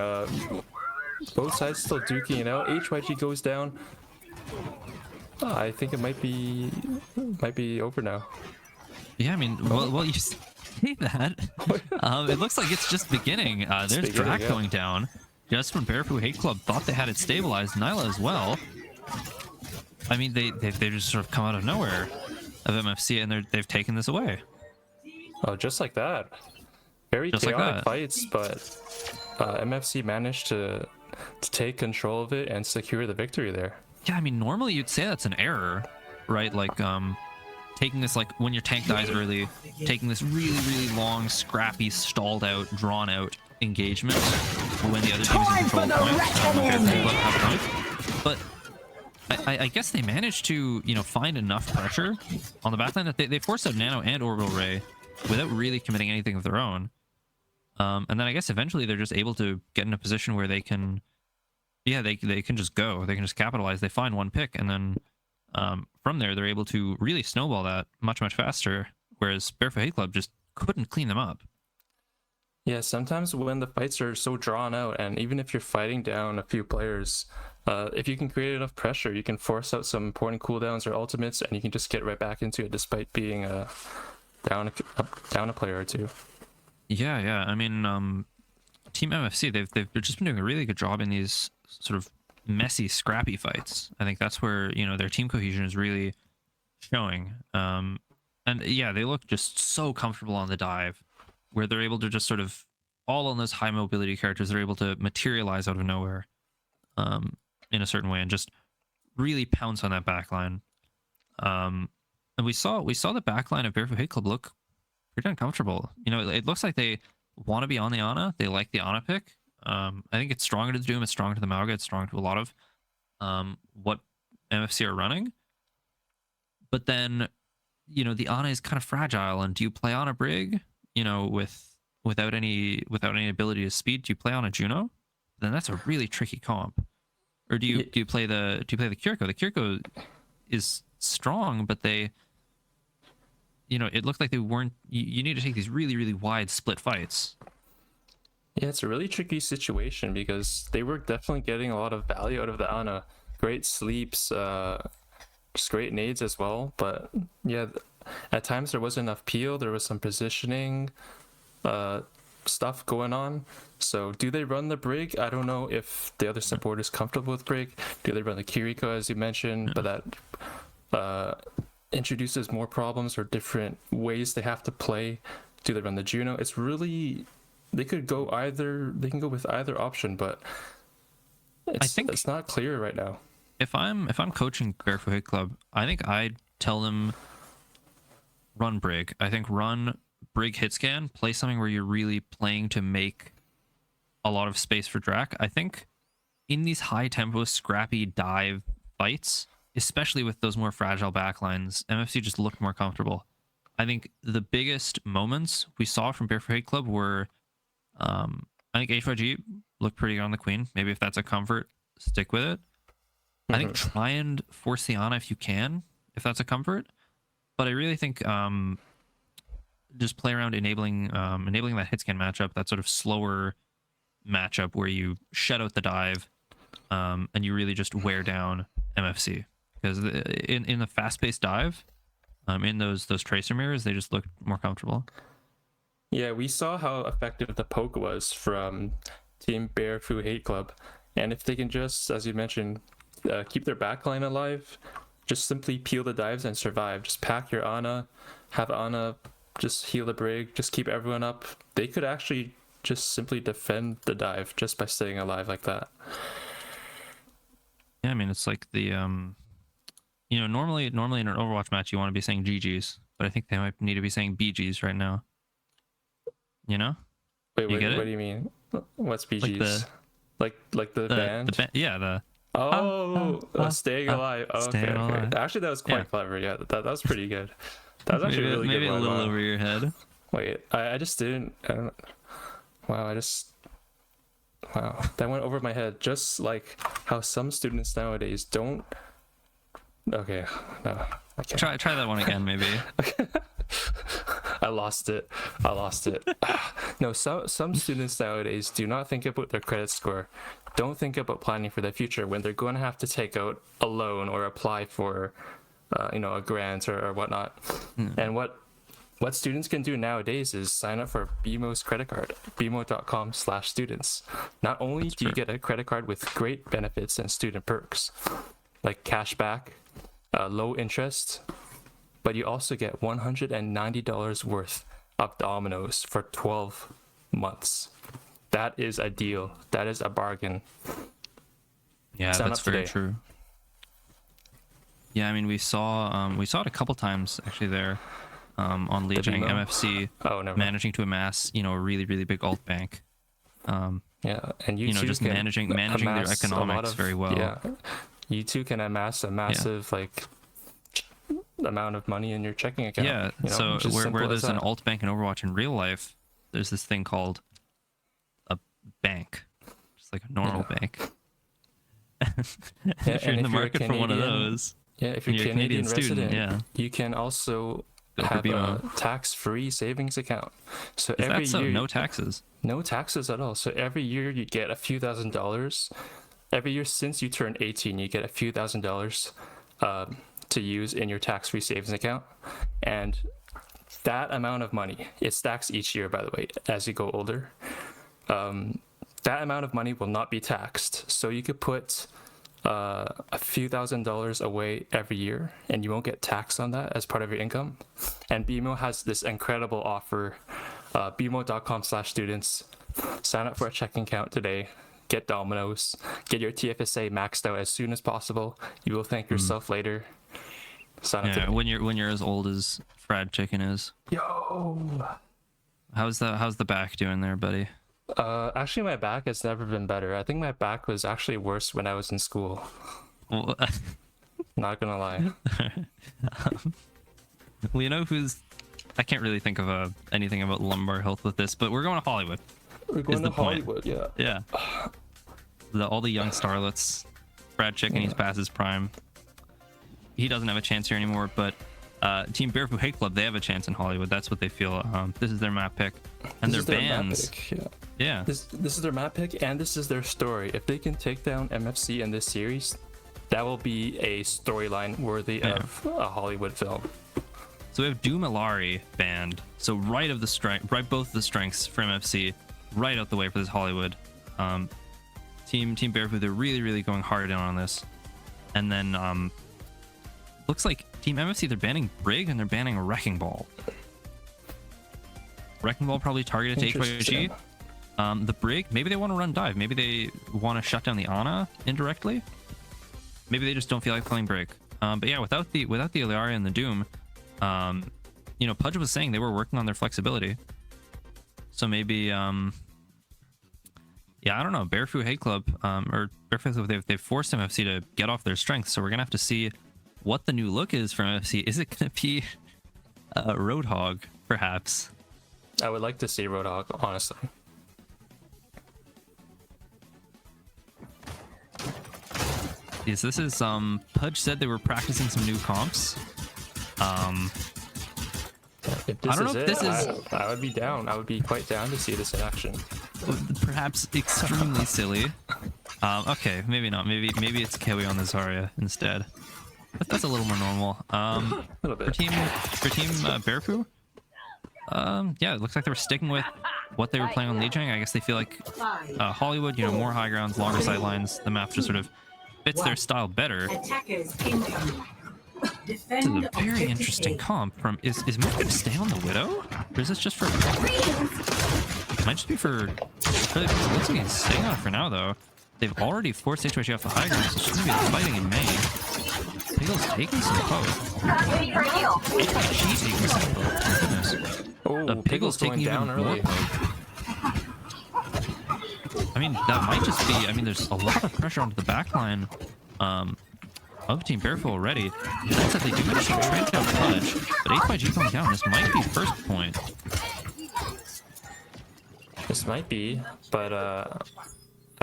Both sides still duking it out. HYG goes down. I think it might be over now. Yeah, I mean, well, you say that. It looks like it's just beginning. There's beginning, Drac yeah. going down. Just when Bearfoo Hate Club thought they had it stabilized, Nyla as well. I mean, they just sort of come out of nowhere of MFC, and they've taken this away. Oh, just like that. Very Just like chaotic that. fights, but MFC managed to take control of it and secure the victory there. Yeah, I mean, normally you'd say that's an error, right? Like, taking this, like, when your tank dies early, taking this really long, scrappy, stalled out, drawn out engagement when the other team is in control of the point. But I guess they managed to, you know, find enough pressure on the backline that they forced out Nano and Orbital Ray without really committing anything of their own. And then I guess eventually they're just able to get in a position where they can, yeah, they can just go. They can just capitalize. They find one pick, and then from there they're able to really snowball that much faster. Whereas Bearfoo Hate Club just couldn't clean them up. Yeah, sometimes when the fights are so drawn out, and even if you're fighting down a few players, if you can create enough pressure, you can force out some important cooldowns or ultimates, and you can just get right back into it despite being down a player or two. Yeah, yeah. I mean, Team MFC, they've just been doing a really good job in these sort of messy, scrappy fights. I think that's where, you know, their team cohesion is really showing. And yeah, they look just so comfortable on the dive, where they're able to just sort of, all on those high mobility characters, they're able to materialize out of nowhere, in a certain way, and just really pounce on that backline. And we saw the backline of Bearfoo Hate Club look pretty uncomfortable. You know, it looks like they want to be on the Ana. They like the Ana pick. I think it's stronger to the Doom, it's stronger to the Mauga, it's strong to a lot of what MFC are running. But then, you know, the Ana is kind of fragile, and do you play on a Brig, you know, without any ability to speed? Do you play on a Juno? Then that's a really tricky comp. Or do you play the Kiriko? The Kiriko is strong, but they, you know, it looked like they weren't. You need to take these really, really wide split fights. Yeah, it's a really tricky situation because they were definitely getting a lot of value out of the Ana. Great sleeps, just great nades as well. But yeah, at times there wasn't enough peel. There was some positioning stuff going on. So do they run the Brig? I don't know if the other support is comfortable with Brig. Do they run the Kiriko, as you mentioned? But that introduces more problems or different ways they have to play. Do they run the Juno? It's really, they can go with either option, but it's not clear right now. If I'm coaching Bearfoo Hate Club, I think I'd tell them run Brig. I think run Brig hit scan, play something where you're really playing to make a lot of space for Drac. I think in these high tempo, scrappy dive fights, especially with those more fragile backlines, MFC just looked more comfortable. I think the biggest moments we saw from Bearfoo Hate Club were, I think HYG looked pretty good on the Queen. Maybe if that's a comfort, stick with it. I think try and force the Ana if you can, if that's a comfort. But I really think just play around enabling that hit scan matchup, that sort of slower matchup where you shut out the dive, and you really just wear down MFC. Because in the fast-paced dive, in those tracer mirrors, they just looked more comfortable. Yeah, we saw how effective the poke was from Team Bearfoo Hate Club, and if they can just, as you mentioned, keep their backline alive, just simply peel the dives and survive. Just pack your Ana, have Ana just heal the Brig, just keep everyone up. They could actually just simply defend the dive just by staying alive like that. Yeah, I mean, it's like the you know, normally in an Overwatch match you want to be saying GGs, but I think they might need to be saying BGs right now. You know? Wait, you get what it? do you mean? What's BGs? Like the band? Yeah, the staying alive. Oh, staying alive. Okay. Actually, that was quite clever. Yeah, that was pretty good. That was actually a really maybe good one. Maybe a little wow. over your head. Wait, I just didn't. I don't. Wow, wow, that went over my head. Just like how some students nowadays don't. Okay, no, I can't. Try that one again, maybe. I lost it. No, some students nowadays do not think about their credit score, don't think about planning for their future when they're going to have to take out a loan or apply for, a grant or whatnot. And what students can do nowadays is sign up for BMO's credit card, bmo.com/students. Not only do you get a credit card with great benefits and student perks, like cashback, low interest, but you also get $190 worth of Dominoes for 12 months. That is a deal. That is a bargain. Yeah, Sign that's up very today. true. Yeah, I mean, we saw it a couple times actually there, on Lijiang MFC managing to amass, you know, a really, really big alt bank. Yeah, and you just managing their economics very well. Yeah, you too can amass a massive amount of money in your checking account. Yeah, so where there's an alt bank in Overwatch in real life, there's this thing called a bank, just like a normal bank. If you're in the market for one of those, if you're a Canadian student, resident, you can also for have a BMO. tax-free savings account. So Is every that so? year, No taxes. no taxes at all. So every year you get a few $1,000s. Every year since you turn 18, you get a few $1,000s to use in your tax-free savings account. And that amount of money, it stacks each year, by the way, as you go older. That amount of money will not be taxed. So you could put a few $1,000s away every year, and you won't get taxed on that as part of your income. And BMO has this incredible offer, bmo.com/students. Sign up for a checking account today. Get Dominoes. Get your TFSA maxed out as soon as possible. You will thank yourself later. Sign up Yeah, today. when you're as old as Fried Chicken is. Yo. How's the back doing there, buddy? Actually, my back has never been better. I think my back was actually worse when I was in school. Well, Not gonna lie. well, you know who's? I can't really think of anything about lumbar health with this, but we're going to Hollywood. We're going Is to the point. Hollywood, yeah. Yeah. All the young starlets. Fried Chicken, he's past his prime. He doesn't have a chance here anymore, but Team Bearfoo Hate Club, they have a chance in Hollywood. That's what they feel. This is their map pick. And This their is map bands. pick, yeah. Yeah. This is their map pick, and this is their story. If they can take down MFC in this series, that will be a storyline worthy of a Hollywood film. So we have Doomilari banned. So right both of the strengths for MFC, right out the way for this Hollywood. Team Bearfoo, they're really going hard in on this. And then looks like Team MFC, they're banning Brig and they're banning Wrecking Ball. Wrecking Ball probably targeted to Interesting. HYG. The Brig, maybe they want to run dive. Maybe they want to shut down the Ana indirectly. Maybe they just don't feel like playing Brig. But yeah, without the Ilaria and the Doom, Pudge was saying they were working on their flexibility. So maybe, I don't know. Bearfoo Hate Club, or Bearfoo Hate Club, they've forced MFC to get off their strength. So we're gonna have to see what the new look is for MFC. Is it gonna be Roadhog, perhaps? I would like to see Roadhog, honestly. Yes, this is Pudge said they were practicing some new comps. If this I don't know is if it, this is- I would be down. I would be quite down to see this in action. Perhaps extremely silly. Okay, maybe not. Maybe it's Kewi on the Zarya instead. But that's a little more normal. A little For bit. team Bearfoo, yeah, it looks like they were sticking with what they were playing on Lijiang. I guess they feel like Hollywood, more high grounds, longer sight lines. The map just sort of fits their style better. Attackers incoming. This is Defend a very objective interesting A. comp from is Mook going to stay on the Widow? Or is this just for might just be for it looks like he's staying on it for now though. They've already forced HYG off the high ground, so it's just gonna be fighting in main. Piggle's taking some poke. HYG taking some poke. My goodness. Oh, Piggle's taking going even down more early. poke. I mean, that might just be. I mean, there's a lot of pressure onto the backline of Team Bearfoo already. That said, they do manage to trade down Pudge, but HYG going down. This might be first point. This might be, but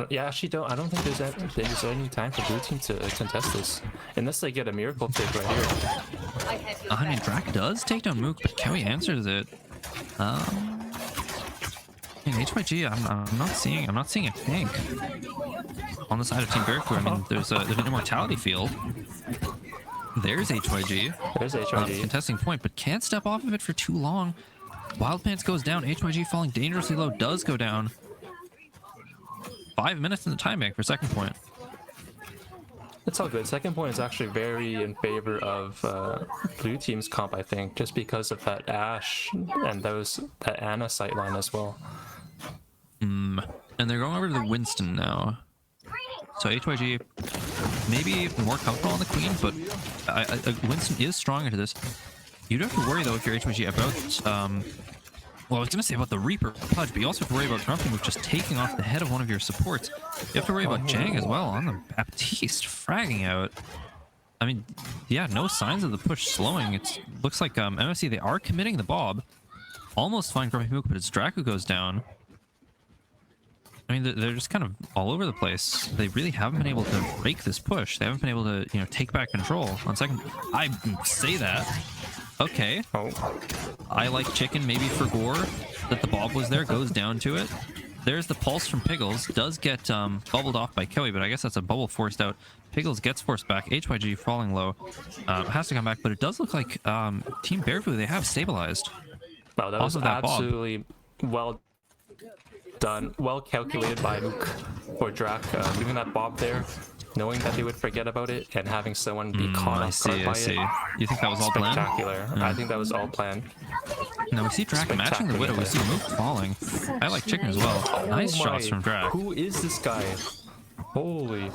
yeah, actually I don't think there's any time for blue team to contest this, unless they get a miracle pick right here. I mean, Drac does take down Mook, but Kewi answers it. I mean, HYG, I'm not seeing a tank on the side of Team Bearfoo. I mean, there's an immortality field. There's HYG. There's HYG. Contesting point, but can't step off of it for too long. Wild Pants goes down. HYG falling dangerously low does go down. 5 minutes in the time bank for second point. It's all good. Second point is actually very in favor of blue team's comp, I think, just because of that Ashe and that Ana sightline as well. And they're going over to the Winston now. So HYG maybe more comfortable on the Queen, but Winston is strong into this. You don't have to worry though if you're HYG about well, I was gonna say about the Reaper Pudge, but you also have to worry about Grumpy Move just taking off the head of one of your supports. You have to worry about Jang as well on the Baptiste fragging out. I mean, yeah, no signs of the push slowing. It looks like MSC, they are committing the Bob. Almost find Grumpy Mook, but it's Drac who goes down. I mean, they're just kind of all over the place. They really haven't been able to break this push. They haven't been able to, take back control. On second, I say that. Okay. Oh, I like chicken, maybe for gore. That the Bob was there, goes down to it. There's the pulse from Piggles. Does get bubbled off by Kelly, but I guess that's a bubble forced out. Piggles gets forced back. HYG falling low. Has to come back, but it does look like Team Bearfoo, they have stabilized. wow, that Off was of that Bob. absolutely well done, well calculated by Luke or Drac, leaving that Bob there, knowing that they would forget about it, and having someone be caught I off see, guard I by see. it. You think that was all planned? Spectacular. I think that was all planned. Now we see Drac matching the Widow. We see Mook falling. I like chicken as well. Nice Oh shots my, from Drac. Who is this guy? Holy.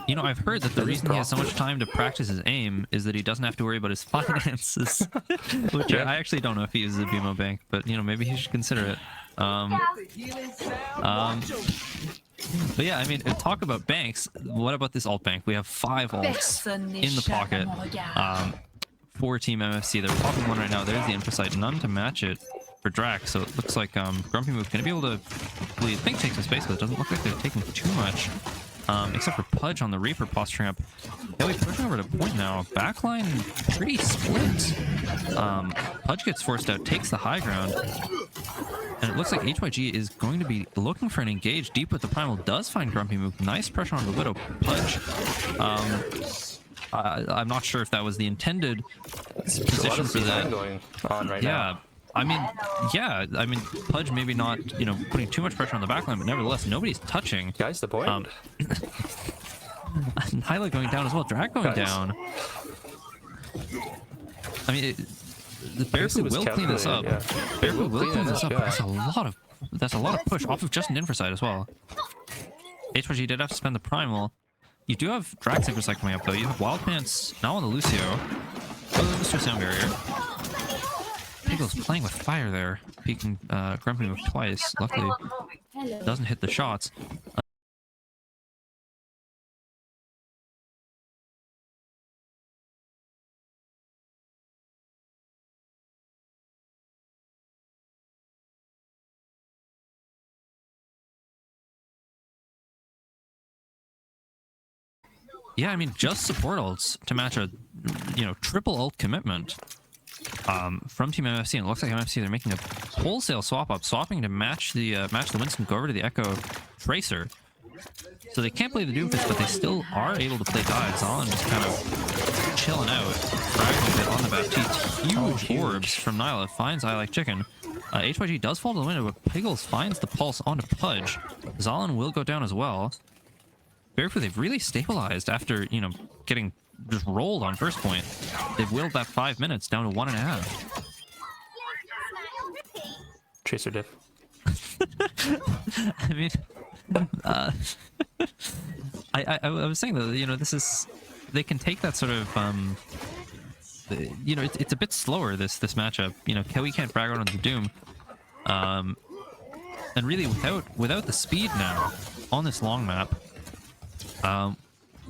You know, I've heard that the That is reason he has so much profit. time to practice his aim is that he doesn't have to worry about his finances. Which Yeah. I actually don't know if he uses a BMO bank, but you know, maybe he should consider it. But yeah, I mean, talk about banks. What about this alt bank? We have 5 alts in the pocket for Team MFC. They're popping one right now. There's the Infrasight. None to match it for Drac. So it looks like Grumpy Move going to be able to, well, you think, take some space, but it doesn't look like they're taking too much. Except for Pudge on the Reaper posturing up. Kelly pushing over to point now. Backline pretty split. Pudge gets forced out, takes the high ground. And it looks like HYG is going to be looking for an engage deep with the Primal. Does find Grumpy Move. Nice pressure on the Widow. Pudge. I'm not sure if that was the intended There's a lot position of for C9 that. going on right now. Yeah. I mean, Pudge maybe not, you know, putting too much pressure on the backline, but nevertheless, nobody's touching. Guys, the point. Hyla going down as well. Drac going Guys. down. I mean, the guess it Bearfoo was will clean this up. calculated, yeah. Bearfoo will clean this up. yeah. That's a lot of push off of just an Infrasight as well. HYG did have to spend the Primal. You do have Drac Synchro coming up though. You have Wild Pants now on the Lucio. Oh, Mr. Sound Barrier. Piggle's playing with fire there, peeking Grumpy Move twice. Luckily, doesn't hit the shots. Yeah, I mean, just support ults to match a, you know, triple ult commitment from Team MFC. And it looks like MFC, they're making a wholesale swap up, swapping to match the Winston, go over to the Echo Tracer. So they can't play the Doomfist, but they still are able to play dives. Zalin just kind of chilling out, fragging a bit on the Baptiste. Huge orbs from Nyla, finds I Like Chicken. HYG does fall to the window, but Piggles finds the pulse onto Pudge. Zalin will go down as well. Bearfoo, they've really stabilized after, you know, getting just rolled on first point. They've willed that 5 minutes down to 1.5. Tracer diff. I mean, I was saying though, you know, this is, they can take that sort of, you know, it's a bit slower this matchup. You know, Kelly can't frag out on the Doom, and really without the speed now on this long map.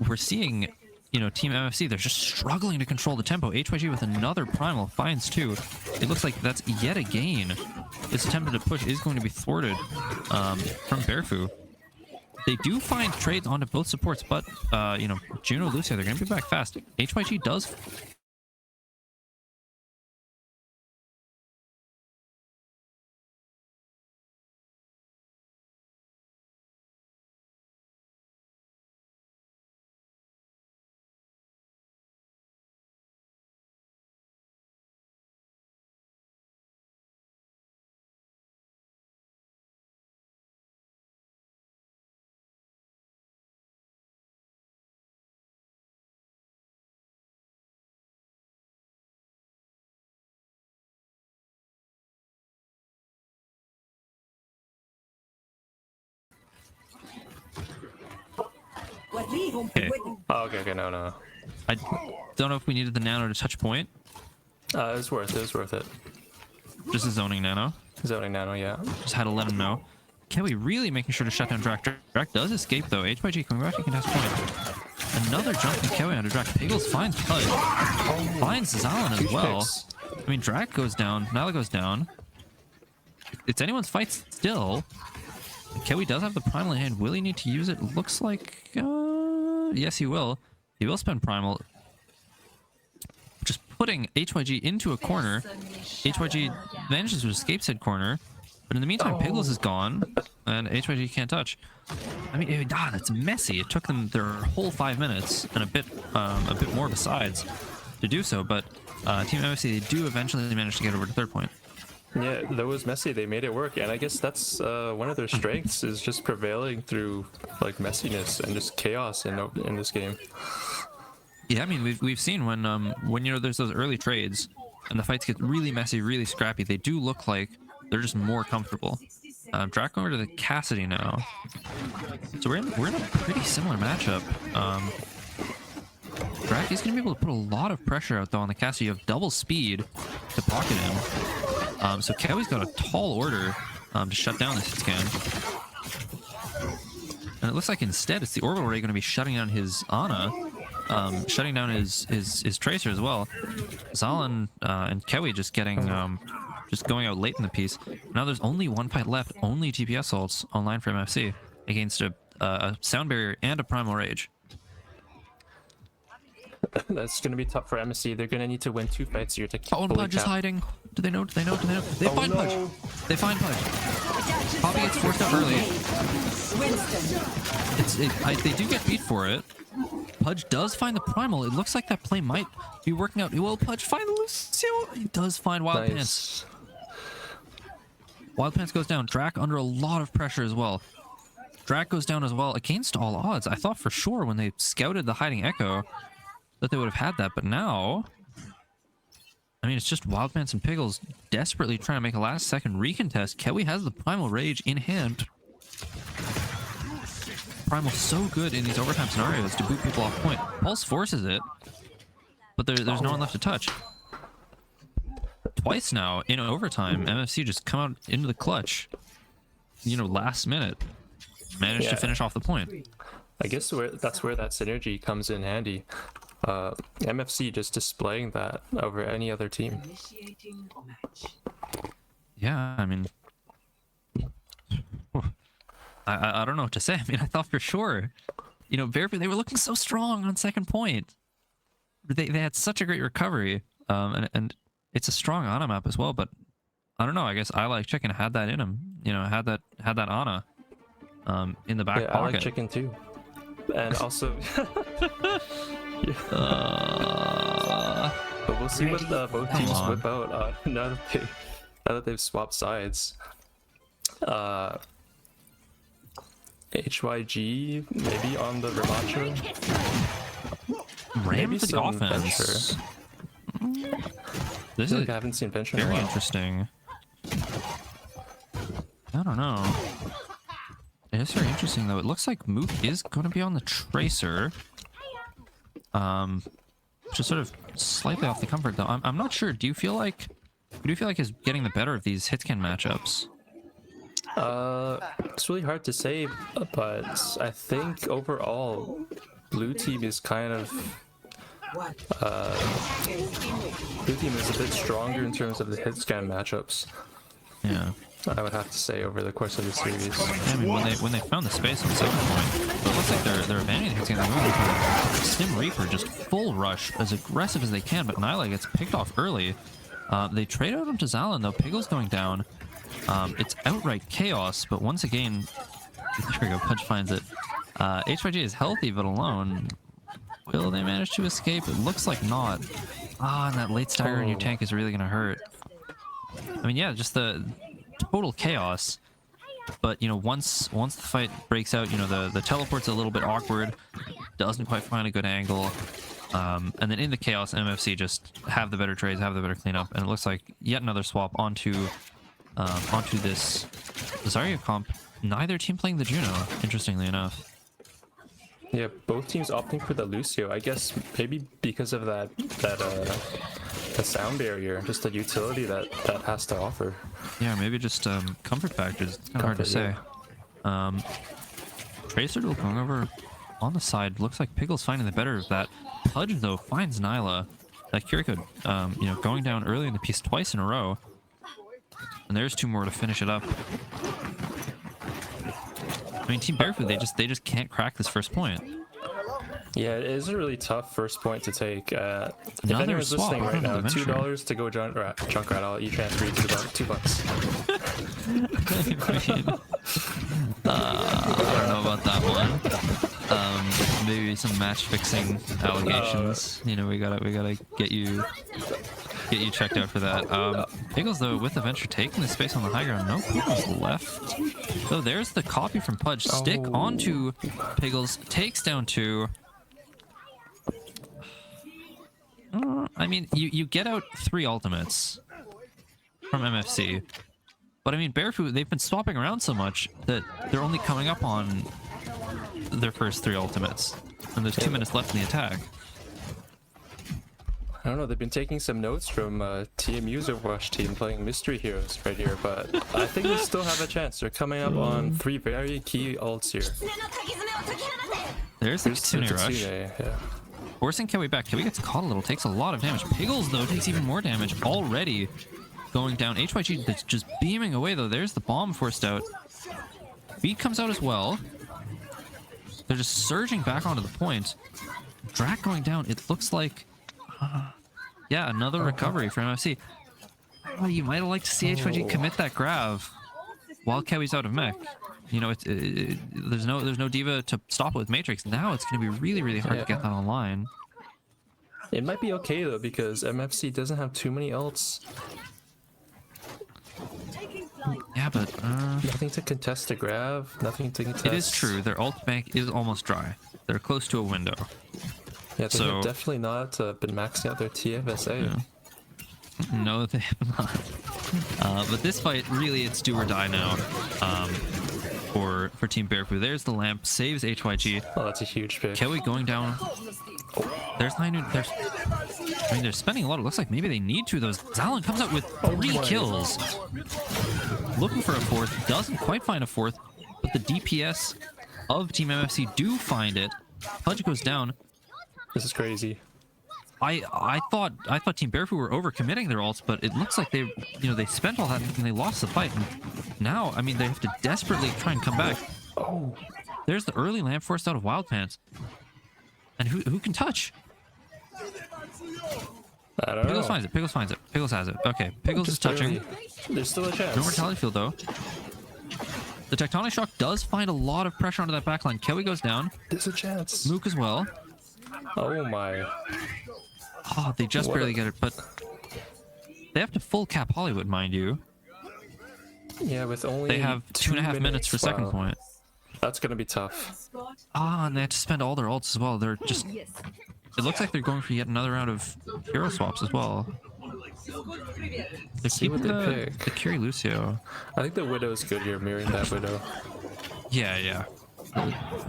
We're seeing, you know, Team MFC, they're just struggling to control the tempo. HYG with another Primal finds 2. It looks like that's yet again. This attempt to push is going to be thwarted from Bearfoo. They do find trades onto both supports, but, you know, Juno, Lucia, they're going to be back fast. HYG does... Okay. Oh, okay, no. I don't know if we needed the nano to touch point. It was worth it. Just a zoning nano. Zoning nano, yeah. Just had to let him know. Kelly really making sure to shut down Drac. Drac does escape though. HYG coming back to contest point. Another jump from Kelly onto Drac. Piggles finds Pudge. Finds Zalin as Huge well. picks. I mean, Drac goes down. Nyla goes down. It's anyone's fight still. Kelly does have the Primal in hand. Will he need to use it? Looks like... yes, he will. He will spend Primal. Just putting HYG into a corner. HYG manages to escape said corner, but in the meantime, Piggles is gone, and HYG can't touch. I mean, that's messy. It took them their whole 5 minutes and a bit more besides to do so, but Team MFC, they do eventually manage to get over to third point. Yeah, that was messy. They made it work, and I guess that's one of their strengths is just prevailing through like messiness and just chaos in this game. Yeah, I mean, we've seen when there's those early trades and the fights get really messy, really scrappy. They do look like they're just more comfortable. Drac over to the Cassidy now. So we're in a pretty similar matchup. Drac is going to be able to put a lot of pressure out though on the Cassidy. You have double speed to pocket him. So Kewi's got a tall order to shut down this scan. And it looks like instead it's the Orbital Ray going to be shutting down his Ana, shutting down his Tracer as well. Zalan and Kewi just getting just going out late in the piece. Now there's only one fight left, only TPS ults online for MFC against a Sound Barrier and a Primal Rage. That's going to be tough for MSC. They're going to need to win 2 fights here to keep Oh, and Pudge is hiding. Do they know? They find no. Pudge. They find Pudge. Poppy gets forced out early. They do get beat for it. Pudge does find the Primal. It looks like that play might be working out. Will Pudge find Lucio? He does find Wild Pants. Wild Pants goes down. Drac under a lot of pressure as well. Drac goes down as well against all odds. I thought for sure when they scouted the hiding Echo that they would have had that, but now, I mean, it's just Wild Pants and Piggles desperately trying to make a last-second recontest. Kewi has the Primal Rage in hand. Primal's so good in these overtime scenarios to boot people off point. Pulse forces it, but there's no one left to touch. Twice now in overtime, MFC just come out into the clutch. Last minute, managed to finish off the point. I guess that's where that synergy comes in handy. MFC just displaying that over any other team. Yeah, I mean, I don't know what to say. I mean, I thought for sure, Bearfoo, they were looking so strong on second point. They had such a great recovery, and it's a strong Ana map as well. But I don't know. I guess I Like Chicken had that in him. Had that Ana in the back pocket. I like Chicken too, and also. But we'll see what both teams whip out now that they've swapped sides. HYG maybe on the Ramacho. Ram for the offense. This is I haven't seen Venture in a very while. interesting. I don't know. It is very interesting though. It looks like Mook is going to be on the Tracer. Just sort of slightly off the comfort though. I'm not sure. Do you feel like he's getting the better of these hitscan matchups? It's really hard to say, but I think overall, blue team is kind of blue team is a bit stronger in terms of the hitscan matchups. Yeah. I would have to say over the course of the series. Yeah, I mean, when they found the space on the second point, it looks like they're abandoning hitscan. They're moving for Stim Reaper, just full rush, as aggressive as they can, but Nyla gets picked off early. They trade out him to Zalan though. Piggle's going down. It's outright chaos, but once again, there we go, Pudge finds it. HYG is healthy but alone. Will they manage to escape? It looks like not. And that late stagger in your tank is really gonna hurt. I mean, yeah, just the total chaos. But once the fight breaks out, the teleport's a little bit awkward, doesn't quite find a good angle. And then in the chaos, MFC just have the better trades, have the better cleanup, and it looks like yet another swap onto this Zarya comp. Neither team playing the Juno, interestingly enough. Yeah, both teams opting for the Lucio. I guess maybe because of the sound barrier, just the utility that has to offer. Yeah, maybe just comfort factors. It's kind of hard to say. Tracer going over on the side. Looks like Piggle's finding the better of that. Pudge though finds Nyla. That Kiriko, going down early in the piece twice in a row. And there's 2 more to finish it up. I mean, Team Bearfoo, they just can't crack this first point. Yeah, it is a really tough first point to take. If Another anyone's swap. listening right now, Adventure. $2 to go Junkrat. I'll e-transfer you $2. I don't know about that one. Maybe some match fixing allegations. You know, we gotta get you checked out for that. Pickles though with Adventure taking the space on the high ground. No Pickles left. So there's the copy from Pudge. Stick onto Pickles. Takes down 2. I mean, you get out 3 ultimates from MFC. But I mean, Bearfoo, they've been swapping around so much that they're only coming up on their first 3 ultimates. And there's 2 minutes left in the attack. I don't know, they've been taking some notes from TMU's Overwatch team playing Mystery Heroes right here, but I think they still have a chance. They're coming up on 3 very key ults here. There's the Kitsune Rush. Yeah. Forcing Kewi back. Kewi gets caught a little, takes a lot of damage. Pickles, though, takes even more damage already. Going down. HYG that's just beaming away, though. There's the bomb forced out. Beat comes out as well. They're just surging back onto the point. Drac going down. It looks like... yeah, another recovery for MFC. Oh, you might have liked to see HYG commit that grab while Kewi's out of mech. You know, there's no diva to stop it with Matrix. Now it's going to be really, really hard to get that online. It might be okay though because MFC doesn't have too many ults. Yeah, but Nothing to contest the grab. Nothing to contest. it is true. Their ult bank is almost dry. They're close to a window. Yeah, they So- have definitely not been maxing out their TFSA. Yeah. No, they have not. But this fight, really, it's do or die now for Team Bearfoo. There's the lamp, saves HYG. Oh, that's a huge pick. Kewi going down. There's 9. They're spending a lot. It looks like maybe they need to. Those Zalan comes out with 3 kills. Looking for a 4th. Doesn't quite find a 4th. But the DPS of Team MFC do find it. Pudge goes down. This is crazy. I thought Team Bearfoo were overcommitting their ults, but it looks like they spent all that and they lost the fight. And now, I mean, they have to desperately try and come back. Oh, There's the early lamp forced out of Wild Pants. And who can touch? I don't Pickles know. finds it. Pickles finds it. Pickles has it. Okay, Pickles is Just touching. barely. There's still a chance. No mortality field though. The Tectonic Shock does find a lot of pressure onto that backline. Kewi goes down. There's a chance. Mook as well. Oh my. Oh, they just What barely a- get it, but they have to full cap Hollywood, mind you. Yeah, with only They have 2.5 minutes for second Wow. point. That's gonna be tough. Ah, and they have to spend all their ults as well. They're just... It looks like they're going for yet another round of hero swaps as well. They're See what keeping they the pick. Curie Lucio. I think the Widow is good here, mirroring that Widow. Yeah.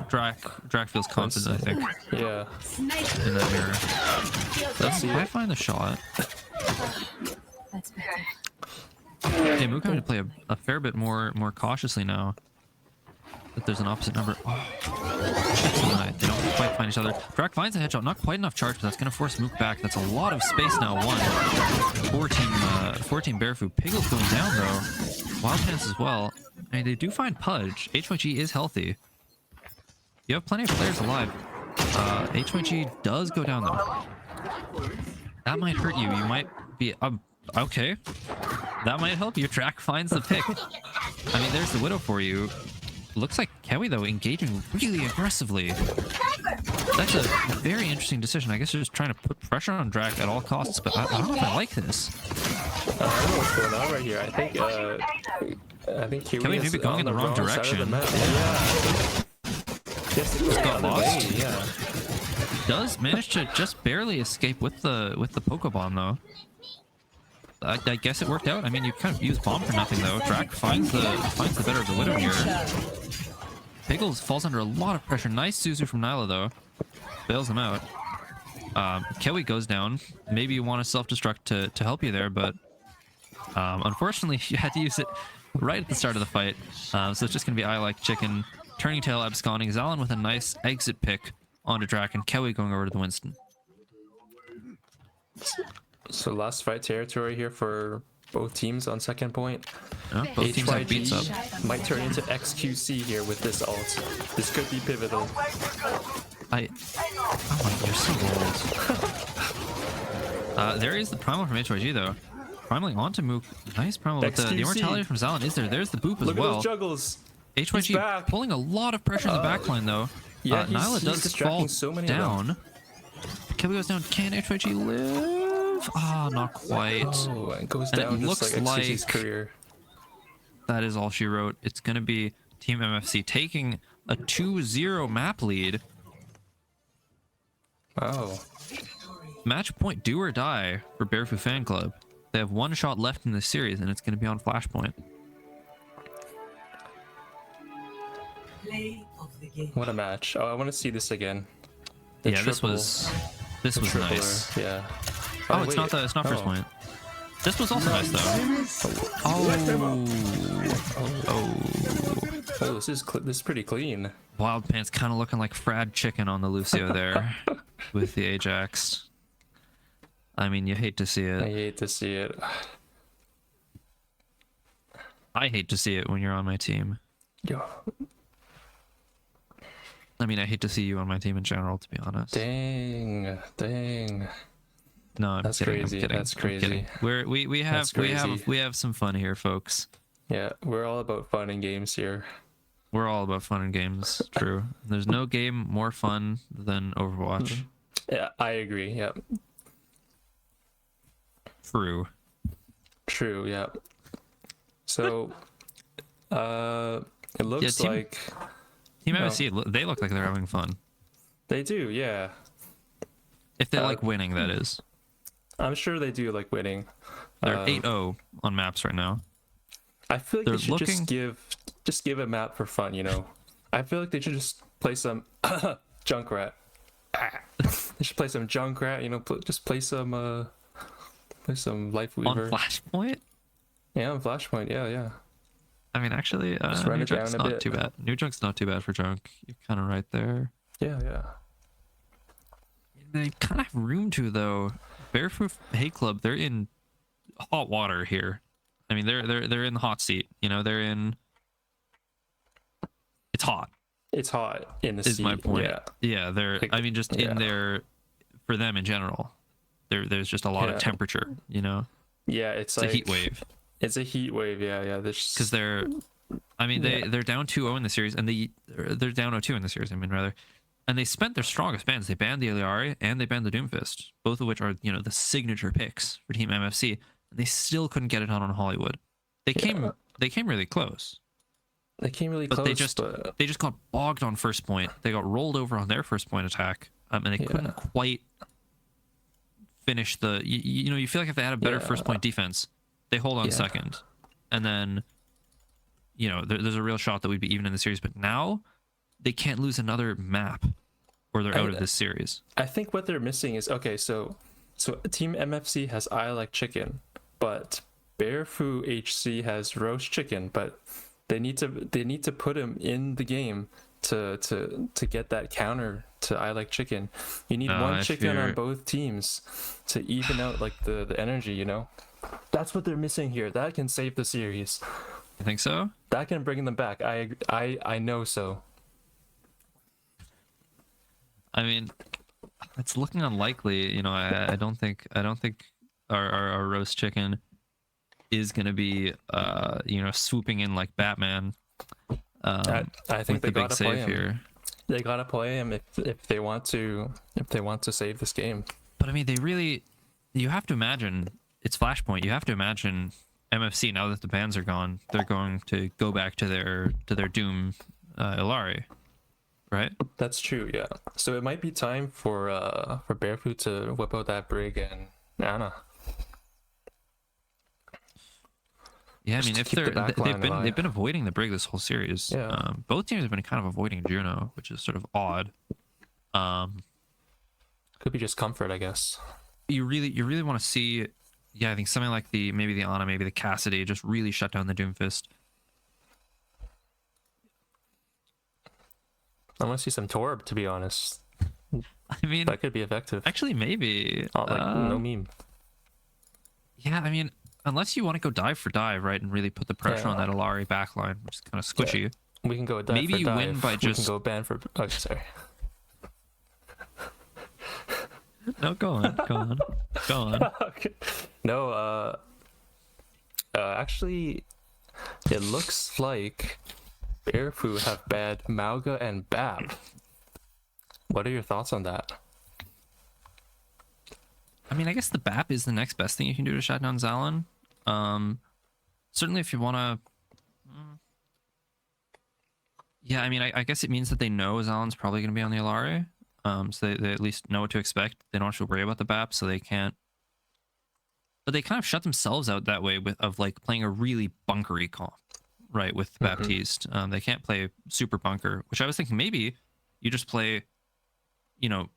Drac feels confident, I think, Yeah. in that mirror. Let's see. I find the shot. Okay, Mook having to play a fair bit more cautiously now. That there's an opposite number. Oh. They don't quite find each other. Drac finds a headshot, not quite enough charge, but that's going to force Mook back. That's a lot of space now. For Team Bearfoo. Piggle's going down though. Wild Pants as well. I mean, they do find Pudge. HYG is healthy. You have plenty of players alive. HYG does go down though. That might hurt you. You might be okay. That might help you. Drac finds the pick. I mean, there's the Widow for you. Looks like Kewi, though, engaging really aggressively. That's a very interesting decision. I guess they're just trying to put pressure on Drac at all costs, but I don't know if I like this. I don't know what's going on right here. I think Kiwi Kewi is maybe going on in the wrong side of the direction. map. Yeah. Yes, it got lost. Yeah. Does manage to just barely escape with the Pokebomb, though. I guess it worked out. I mean, you kind of used bomb for nothing, though. Drac finds the better of the Widow here. Pickles falls under a lot of pressure. Nice Suzu from Nyla, though. Bails him out. Kewi goes down. Maybe you want to self-destruct to help you there, but unfortunately, you had to use it right at the start of the fight. So it's just going to be I Like Chicken. Turning tail, absconding. Zalan with a nice exit pick onto Drac, and Kewi going over to the Winston. So last fight territory here for both teams on second point. Yeah, both teams have beats up. might turn into XQC here with this ult. This could be pivotal. Oh my, you're so old. There is the primal from HYG though. Primaling onto Mook. Nice primal with the XQC. immortality from Zalin is there. There's the boop as Look at well. those juggles. HYG back. pulling a lot of pressure in the backline though. Yeah, Nyla he's does distracting fall so many of them. down. Kill goes down. Can HYG live? Ah, not quite. Oh, it goes And down it just looks like XQC's like- career. That is all she wrote. It's going to be Team MFC taking a 2-0 map lead. Oh. Match point do or die for Bearfoo Fan Club. They have one shot left in this series, and it's going to be on Flashpoint. Play of the game. What a match. Oh, I want to see this again. The Yeah, this triple- was the nice. tripler, Yeah. Oh, it's wait. not first Oh. point. This was also nice though. Oh, Oh, this is pretty clean. Wild Pants kind of looking like fried chicken on the Lucio there with the Ajax. I mean, you hate to see I it. hate to see it. I hate to see it when you're on my team. Yo, I mean, I hate to see you on my team in general, to be honest. dang. No, I'm That's kidding. crazy, I'm kidding. that's I'm kidding. crazy. We have That's crazy. we have some fun here, folks. Yeah, we're all about fun and games here. We're all about fun and games. True. There's no game more fun than Overwatch. Yeah, I agree. Yeah, True. true. Yeah. So, it looks Team- like Team No. MSC, they look like they're having fun. they do. Yeah, If they like winning, that is. I'm sure they do like winning. They're 8-0 on maps right now. I feel like They're they should looking- just give a map for fun, you know. I feel like they should just play some Junkrat. They should play some Junkrat, you know. Just play some Life On Weaver. Flashpoint? Yeah, on Flashpoint. Yeah. I mean, actually, Just run New it down Junk's a not bit. too bad. New Junk's not too bad for Junk. You're kind of right there. Yeah. They kind of have room to, though. Bearfoo Hate Club, they're in hot water here. I mean, they're in the hot seat. You know, they're in. It's hot. It's hot in the Is sea. my point. Yeah. Yeah, they're. I mean, just in Yeah. their, for them in general, there's just a lot Yeah. of temperature. You know, Yeah, it's it's like a heat wave. It's a heat wave. Yeah. Because they're, I mean, they're down 2-0 in the series, and they're down 0-2 in the series. I mean, rather, and they spent their strongest bans. They banned the Eliari and they banned the Doomfist, both of which are the signature picks for Team MFC. And they still couldn't get it on Hollywood. They came really close, they came really but close. they just got bogged on first point. They got rolled over on their first point attack, and they couldn't quite finish the. You feel like if they had a better first point defense, they hold on second, and then there's a real shot that we'd be even in the series. But now they can't lose another map, or they're out of this series. I think what they're missing is so Team MFC has I Like Chicken, but Bearfoo HC has Roast Chicken, but they need to put him in the game to get that counter to I Like Chicken. You need one chicken on both teams to even out like the energy, you know. That's what they're missing here. That can save the series. You think so? That can bring them back. I know so. I mean, it's looking unlikely. I don't think our roast chicken is gonna be swooping in like Batman. I think with they the big gotta play save him. here. They gotta play him if they want to save this game. But I mean, you have to imagine it's Flashpoint. You have to imagine MFC, now that the bans are gone, they're going to go back to their Doom Ilari, right? That's true, yeah. So it might be time for Bearfoo to whip out that Brig and Anna. Yeah, I Just mean, to if keep the back line alive. they've been avoiding the Brig this whole series. Yeah. Both teams have been kind of avoiding Juno, which is sort of odd. Could be just comfort, I guess. You really want to see, I think something like maybe the Ana, maybe the Cassidy, just really shut down the Doomfist. I want to see some Torb, to be honest. I mean, That could be effective. actually, maybe. Not like no meme. Yeah, I mean, unless you want to go dive for dive, right, and really put the pressure on Yeah. that Ilari backline, which is kind of squishy. We can go dive Maybe for you dive. win by We just- can go ban for. Oh, sorry. No, go on, go on, go on. Okay. No, actually, it looks like Bearfoo have banned Mauga and Bab. What are your thoughts on that? I mean, I guess the BAP is the next best thing you can do to shut down Zalon. Certainly if you want to... Yeah, I mean, I guess it means that they know Zalon's probably going to be on the Alari. So they at least know what to expect. They don't have to worry about the BAP, so they can't... But they kind of shut themselves out that way of like playing a really bunkery comp, right, with Baptiste. They can't play super bunker, which I was thinking maybe you just play, you know,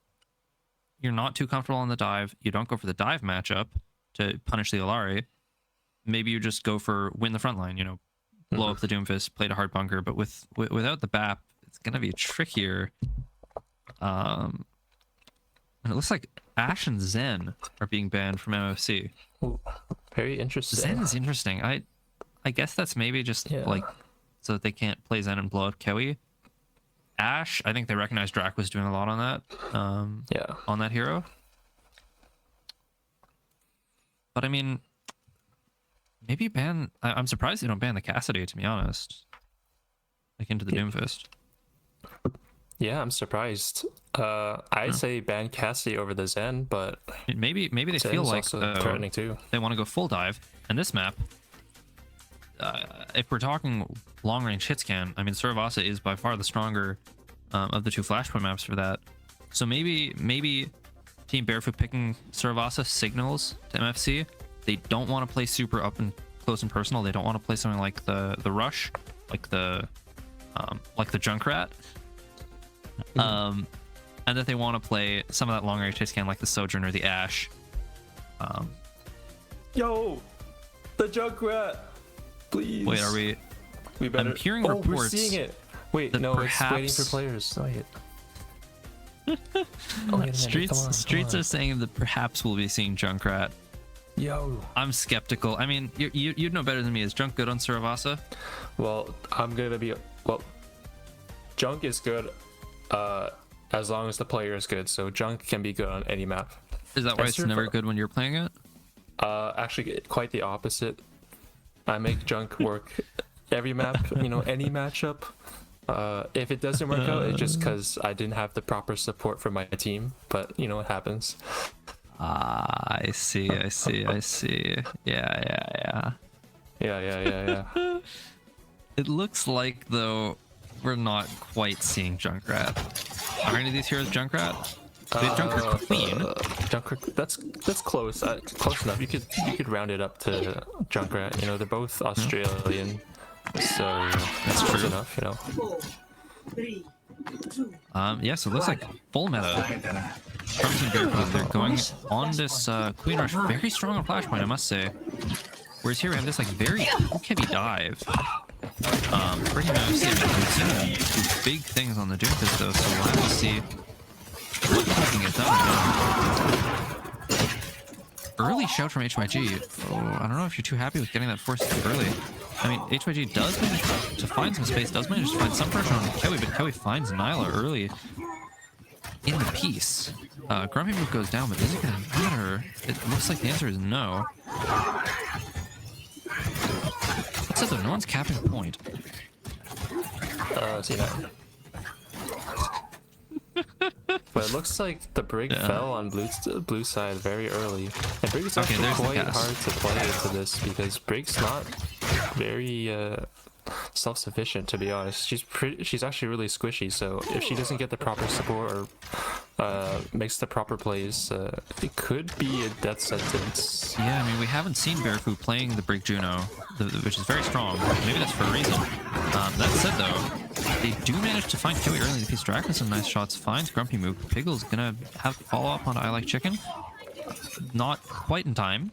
you're not too comfortable on the dive. You don't go for the dive matchup to punish the Alari. Maybe you just go for win the front line, you know, blow up the Doomfist, play a hard bunker. But without the BAP, it's going to be trickier. And it looks like Ash and Zen are being banned from MFC. Ooh, very interesting. Zen is interesting. I guess that's maybe just like so that they can't play Zen and blow up Kewi. Ash, I think they recognize Drac was doing a lot on that. On that hero. But I mean, maybe ban. I'm surprised they don't ban the Cassidy, to be honest. Like into the Doomfist. Yeah, I'm surprised. I'd say ban Cassidy over the Zen, but maybe they feel like threatening too. They want to go full dive. And this map, if we're talking long range hit scan, I mean Suravasa is by far the stronger of the two Flashpoint maps for that. So maybe Team Bearfoo picking Suravasa signals to MFC. They don't want to play super up and close and personal. They don't want to play something like the Rush, like the Junkrat. And that they want to play some of that long range hit scan like the Sojourner, the Ash. Yo, the Junkrat, please. Wait, are we? We better. I'm hearing reports. We're seeing it. Wait, no, perhaps... it's waiting for players. Streets are saying that perhaps we'll be seeing Junkrat. Yo, I'm skeptical. I mean, you'd know better than me. Is Junk good on Suravasa? Well, Junk is good as long as the player is good. So Junk can be good on any map. Is that why it's never good when you're playing it? Actually, quite the opposite. I make Junk work every map, any matchup. If it doesn't work out, it's just because I didn't have the proper support from my team. But it happens. I see. Yeah. It looks like though we're not quite seeing Junkrat. Are any of these heroes Junkrat? Junkrat Queen. Junkrat, that's close. Close enough. You could round it up to Junkrat. They're both Australian, so that's close enough. 4, 3, 2. Yeah. So it looks like full meta from Team Bearfoo. They're going on this Queen Rush, very strong on Flashpoint, I must say. Whereas here we have this like very heavy dive. Pretty much, we've seen them do big things on the Doomfist though, so we'll have to see what he can get done. Early shout from HYG. Oh, I don't know if you're too happy with getting that force too early. I mean, HYG does manage to find some space, does manage to find some pressure on Kewi, but Kewi finds Nyla early in the piece. Grumpy move goes down, but is it going to matter? It looks like the answer is no. That said though, no one's capping point. See that. But it looks like the Brig fell on blue side very early. And Brig is actually quite hard to play into this because Brig's not very self-sufficient, to be honest. She's actually really squishy, so if she doesn't get the proper support or makes the proper plays, it could be a death sentence. Yeah, I mean, we haven't seen Bearfoo playing the Brig Juno, which is very strong. Maybe that's for a reason. That said, though, they do manage to find Kewi early in the piece. Drac with some nice shots, finds Grumpy move. Piggle's gonna have follow up on I Like Chicken. Not quite in time.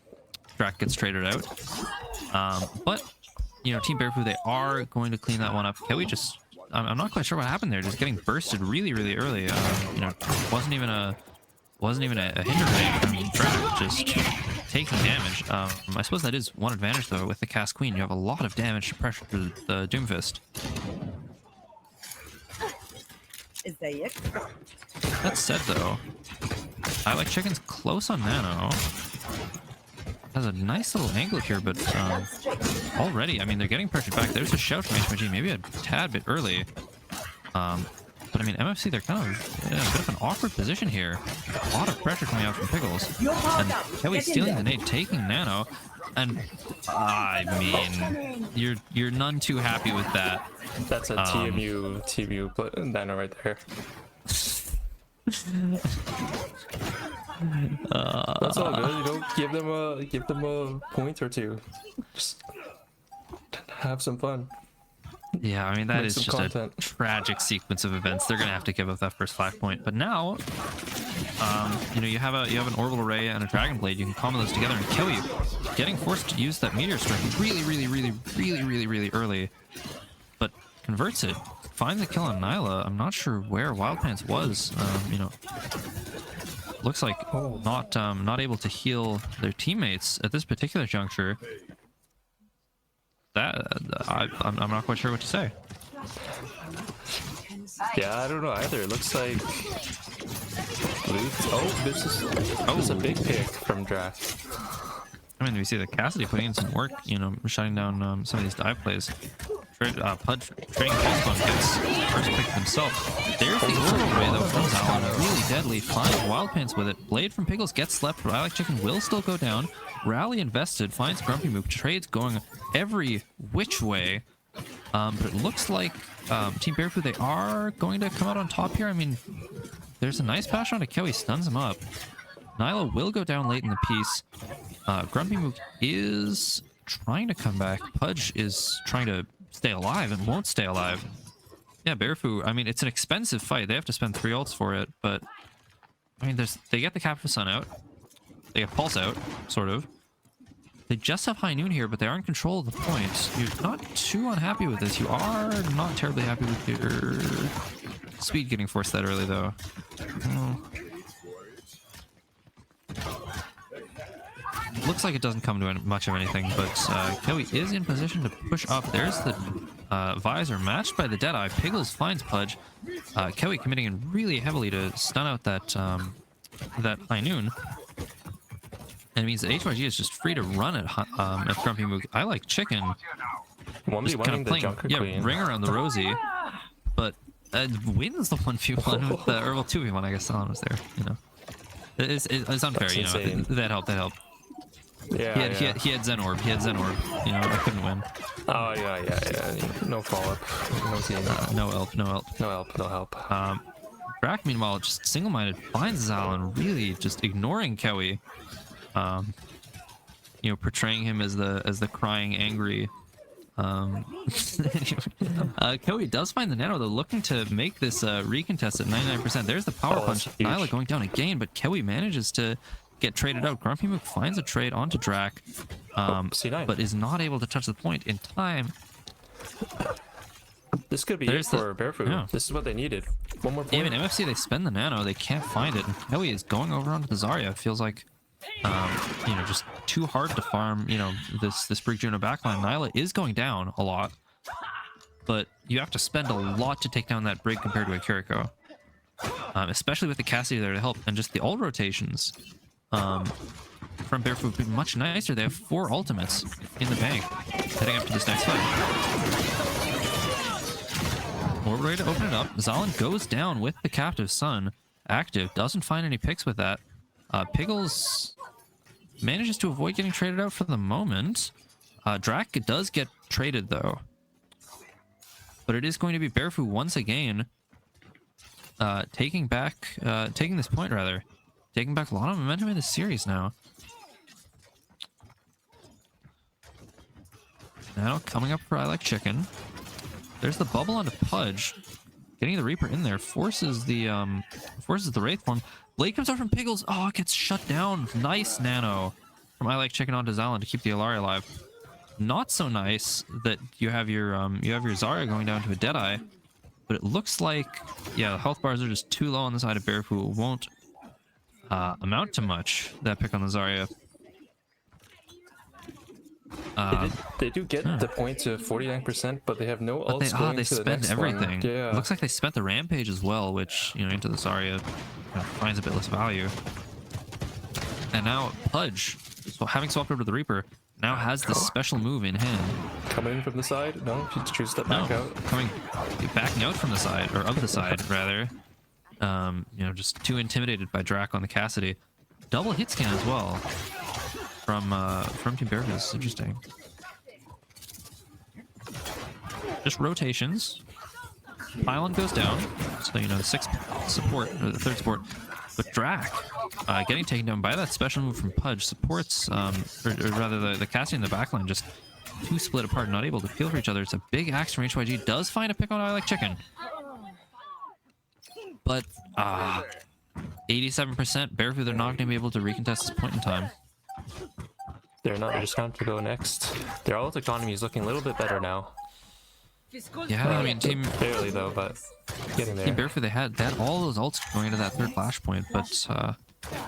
Drac gets traded out. But, Team Bearfoo, they are going to clean that one up. Kewi just... I'm not quite sure what happened there. Just getting bursted really, really early. Wasn't even a hinder grenade from Drac, just taking damage. I suppose that is one advantage though. With the Cast Queen, you have a lot of damage to pressure the Doomfist. That said though, I Like Chicken's close on Nano. Has a nice little angle here, but already, I mean, they're getting pressured back. There's a shout from HMG, maybe a tad bit early. But I mean, MFC, they're kind of in a bit of an awkward position here. A lot of pressure coming out from Pickles. And Kelly stealing the nade, taking Nano. And I mean, you're none too happy with that. That's a TMU Nano right there. That's all good. You don't give them a point or two. Just have some fun. Yeah, I mean, that Make is some just content. a tragic sequence of events. They're gonna have to give up that first flag point. But now, you know, you have an orbital array and a dragon blade. You can combo those together and kill you. Getting forced to use that meteor strike really early, but converts it. Finds the kill on Nyla. I'm not sure where Wild Pants was. You know, looks like not able to heal their teammates at this particular juncture. That I'm not quite sure what to say. Yeah, I don't know either. It looks like this is a big pick from Draft. I mean, we see that Cassidy putting in some work, you know, shutting down some of these dive plays. Pudge trading Pulse gets first pick himself. There's the orbital ray though from Zalon, really deadly. Finds Wild Pants with it. Blade from Pickles gets slept, but I Like Chicken will still go down. Rally invested, finds Grumpy Mook. Trades going every which way. But it looks like Team Bearfoo, they are going to come out on top here. I mean, there's a nice bash onto Kelly, stuns him up. Nyla will go down late in the piece. Grumpy Mook is trying to come back. Pudge is trying to stay alive and won't stay alive. Yeah, Bearfoo, I mean, it's an expensive fight. They have to spend 3 ults for it, but I mean, they get the Captive Sun out. They get Pulse out, sort of. They just have High Noon here, but they are in control of the points. You're not too unhappy with this. You are not terribly happy with your speed getting forced that early, though. Looks like it doesn't come to much of anything, but Kelly is in position to push up. There's the visor matched by the Deadeye. Piggles finds Pudge. Kelly committing in really heavily to stun out that High Noon. And it means that HYG is just free to run at Grumpy Mook. I Like Chicken. Just kind of playing, ring around the Rosie, but wins the 1v1 with the Herbal 2v1. I guess Salon was there. You know, it's unfair. That's you know, insane. that helped. Yeah, he had Zen Orb. You know, I couldn't win. Oh yeah. No follow up. No team. No help. No help. Brack, meanwhile, just single-minded finds Zalon, really just ignoring Kelly. You know, portraying him as the crying, angry. Kelly does find the Nano though, looking to make this recontest at 99%. There's the power punch. Nyla going down again, but Kelly manages to get traded out. Grumpy Mook finds a trade onto Drac, but is not able to touch the point in time. This could be it for Bearfoo. Yeah. This is what they needed. One more point. Even MFC, they spend the Nano, they can't find it, and Kelly is going over onto the Zarya. It feels like, you know, just too hard to farm, you know, this Brig Juno backline. Nyla is going down a lot, but you have to spend a lot to take down that Brig compared to a Kiriko. Especially with the Cassidy there to help, and just the ult rotations from Bearfoo would be much nicer. They have 4 ultimates in the bank heading up to this next fight. We're ready to open it up. Zalon goes down with the Captive Sun active, doesn't find any picks with that. Piggles manages to avoid getting traded out for the moment. Drac does get traded though, but it is going to be Bearfoo once again taking this point rather. Taking back a lot of momentum in the series now. Now coming up for I Like Chicken. There's the bubble onto Pudge. Getting the Reaper in there forces the Wraith form. Blade comes out from Piggles. Oh, it gets shut down. Nice Nano from I Like Chicken onto Zalon to keep the Illari alive. Not so nice that you have your Zarya going down to a Deadeye. But it looks like, yeah, the health bars are just too low on the side of Bearfoo. It won't amount to much, that pick on the Zarya. They do get the point to 49%, but they have no ults going they to the spent next everything. one. Yeah. Looks like they spent the Rampage as well, which, you know, into the Zarya kind of finds a bit less value. And now Pudge, so having swapped over to the Reaper, now has this special move in hand. Coming in from the side? No, he chooses to step back out. Backing out from the side, or of the side, rather. You know, just too intimidated by Drac on the Cassidy. Double hit scan as well from Team Bearfoo. This is interesting. Just rotations. Pylon goes down, so you know the sixth support or the third support. But Drac getting taken down by that special move from Pudge supports, or rather the Cassidy in the backline just too split apart, not able to feel for each other. It's a big axe from HYG. Does find a pick on I Like Chicken, but 87% Bearfoo. They're not going to be able to recontest this point in time. They're not. They're just going to go next. Their ult economy is looking a little bit better now. Yeah, I mean, Barely though, but getting there. Team Bearfoo, they had all those ults going into that third flashpoint, but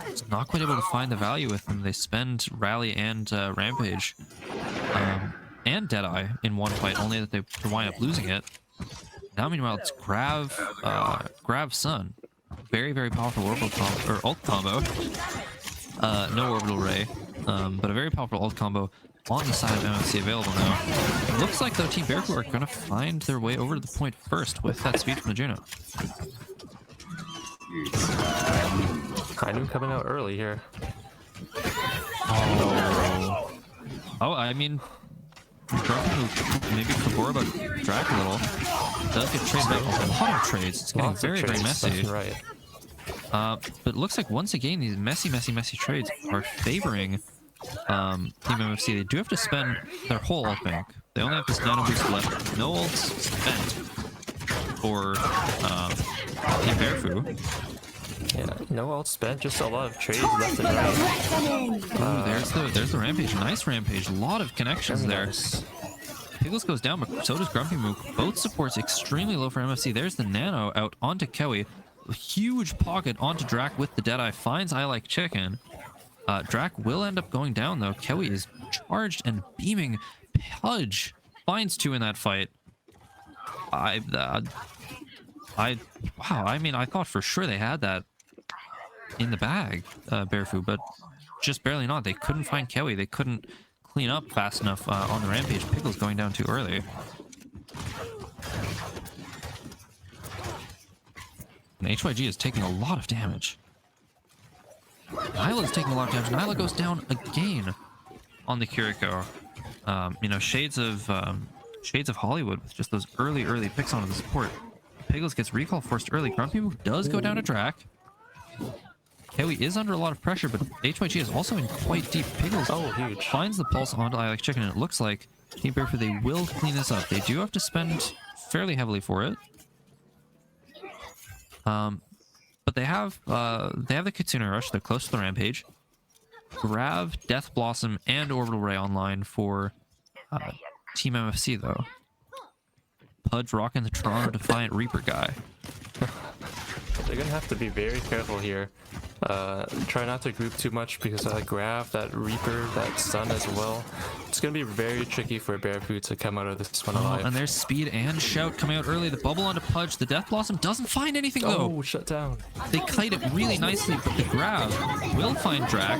it's not quite able to find the value with them. They spend Rally and Rampage and Deadeye in one fight, only that they wind up losing it. Now, meanwhile, it's Grab Sun. Very, very powerful ult combo. No orbital ray, but a very powerful ult combo on the side of MFC available now. It looks like, though, Team Bearfoo are going to find their way over to the point first with that speed from the Juno. Kainu coming out early here. Oh, I mean, maybe Kagura about Drac a little. Does get traded out. A lot of trades. It's getting very, very messy. Right. But it looks like, once again, these messy trades are favoring Team MFC. They do have to spend their whole ult bank. They only have this nano boost left. No ults spent for Team Bearfoo. Yeah, no ult spent, just a lot of trades left and right. Ooh, there's the Rampage. Nice Rampage. A lot of connections there. Nice. Pickles goes down, but so does Grumpy Mook. Both supports extremely low for MFC. There's the nano out onto Kewi. A huge pocket onto Drac with the Deadeye. Finds I Like Chicken. Drac will end up going down, though. Kewi is charged and beaming. Pudge finds two in that fight. Wow, I mean, I thought for sure they had that in the bag, Bearfoo, but just barely not. They couldn't find Kewi. They couldn't clean up fast enough on the Rampage. Pickle's going down too early. And HYG is taking a lot of damage. Nyla's taking a lot of damage. Nyla goes down again on the Kiriko. You know, shades of Hollywood with just those early picks onto the support. Piggles gets recall forced early. Grumpy Mook does go down to Drac. Kewi is under a lot of pressure, but HYG is also in quite deep. Piggles huge. Finds the pulse onto I Like Chicken, and it looks like Team Bearfoo, they will clean this up. They do have to spend fairly heavily for it. But they have the Kitsune Rush. They're close to the Rampage. Grav, Death Blossom, and Orbital Ray online for Team MFC, though. Pudge rocking the Toronto Defiant Reaper guy. They're gonna have to be very careful here. Try not to group too much because that Grav, that Reaper, that Sun as well. It's gonna be very tricky for Bearfoo to come out of this one alive. And there's Speed and Shout coming out early. The bubble onto Pudge. The Death Blossom doesn't find anything, though. Oh, shut down. They kite it really nicely, but the Grav will find Drac.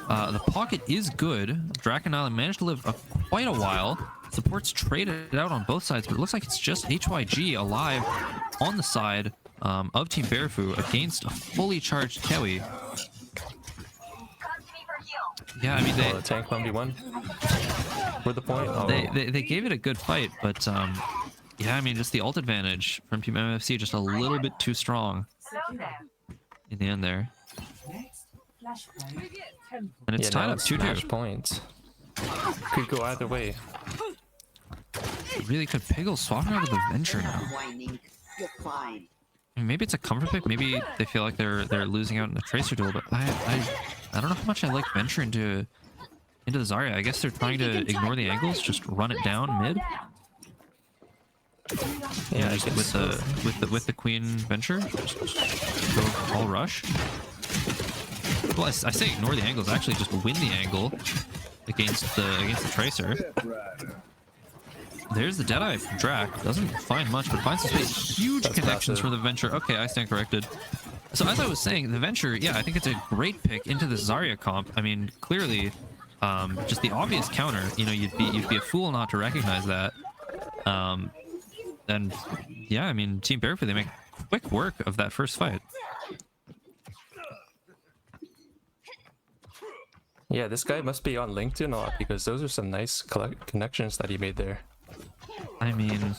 The pocket is good. Drac and Island managed to live quite a while. Supports traded out on both sides, but it looks like it's just HYG alive on the side of Team Bearfoo against a fully charged Kewi. Yeah, I mean, the tank 1v1 for the point. Oh. They gave it a good fight, but yeah, I mean, just the ult advantage from Team MFC just a little bit too strong in the end there. And it's tied up 2-2. Points. Could go either way. It really could. Piggle swapping out of the Venture now. I mean, maybe it's a comfort pick. Maybe they feel like they're losing out in the Tracer duel, but I don't know how much I like Venture into the Zarya. I guess they're trying to ignore the angles, just run it down mid. Yeah, just with the Queen Venture, just go all rush. Well, I say ignore the angles. Actually, just win the angle against the Tracer. There's the Deadeye from Drac. Doesn't find much, but finds some space. Huge connections for the Venture. Okay, I stand corrected. So as I was saying, the Venture, yeah, I think it's a great pick into the Zarya comp. I mean, clearly, just the obvious counter. You know, you'd be a fool not to recognize that. And yeah, I mean, Team Bearfoo, they make quick work of that first fight. Yeah, this guy must be on LinkedIn a lot because those are some nice connections that he made there. I mean,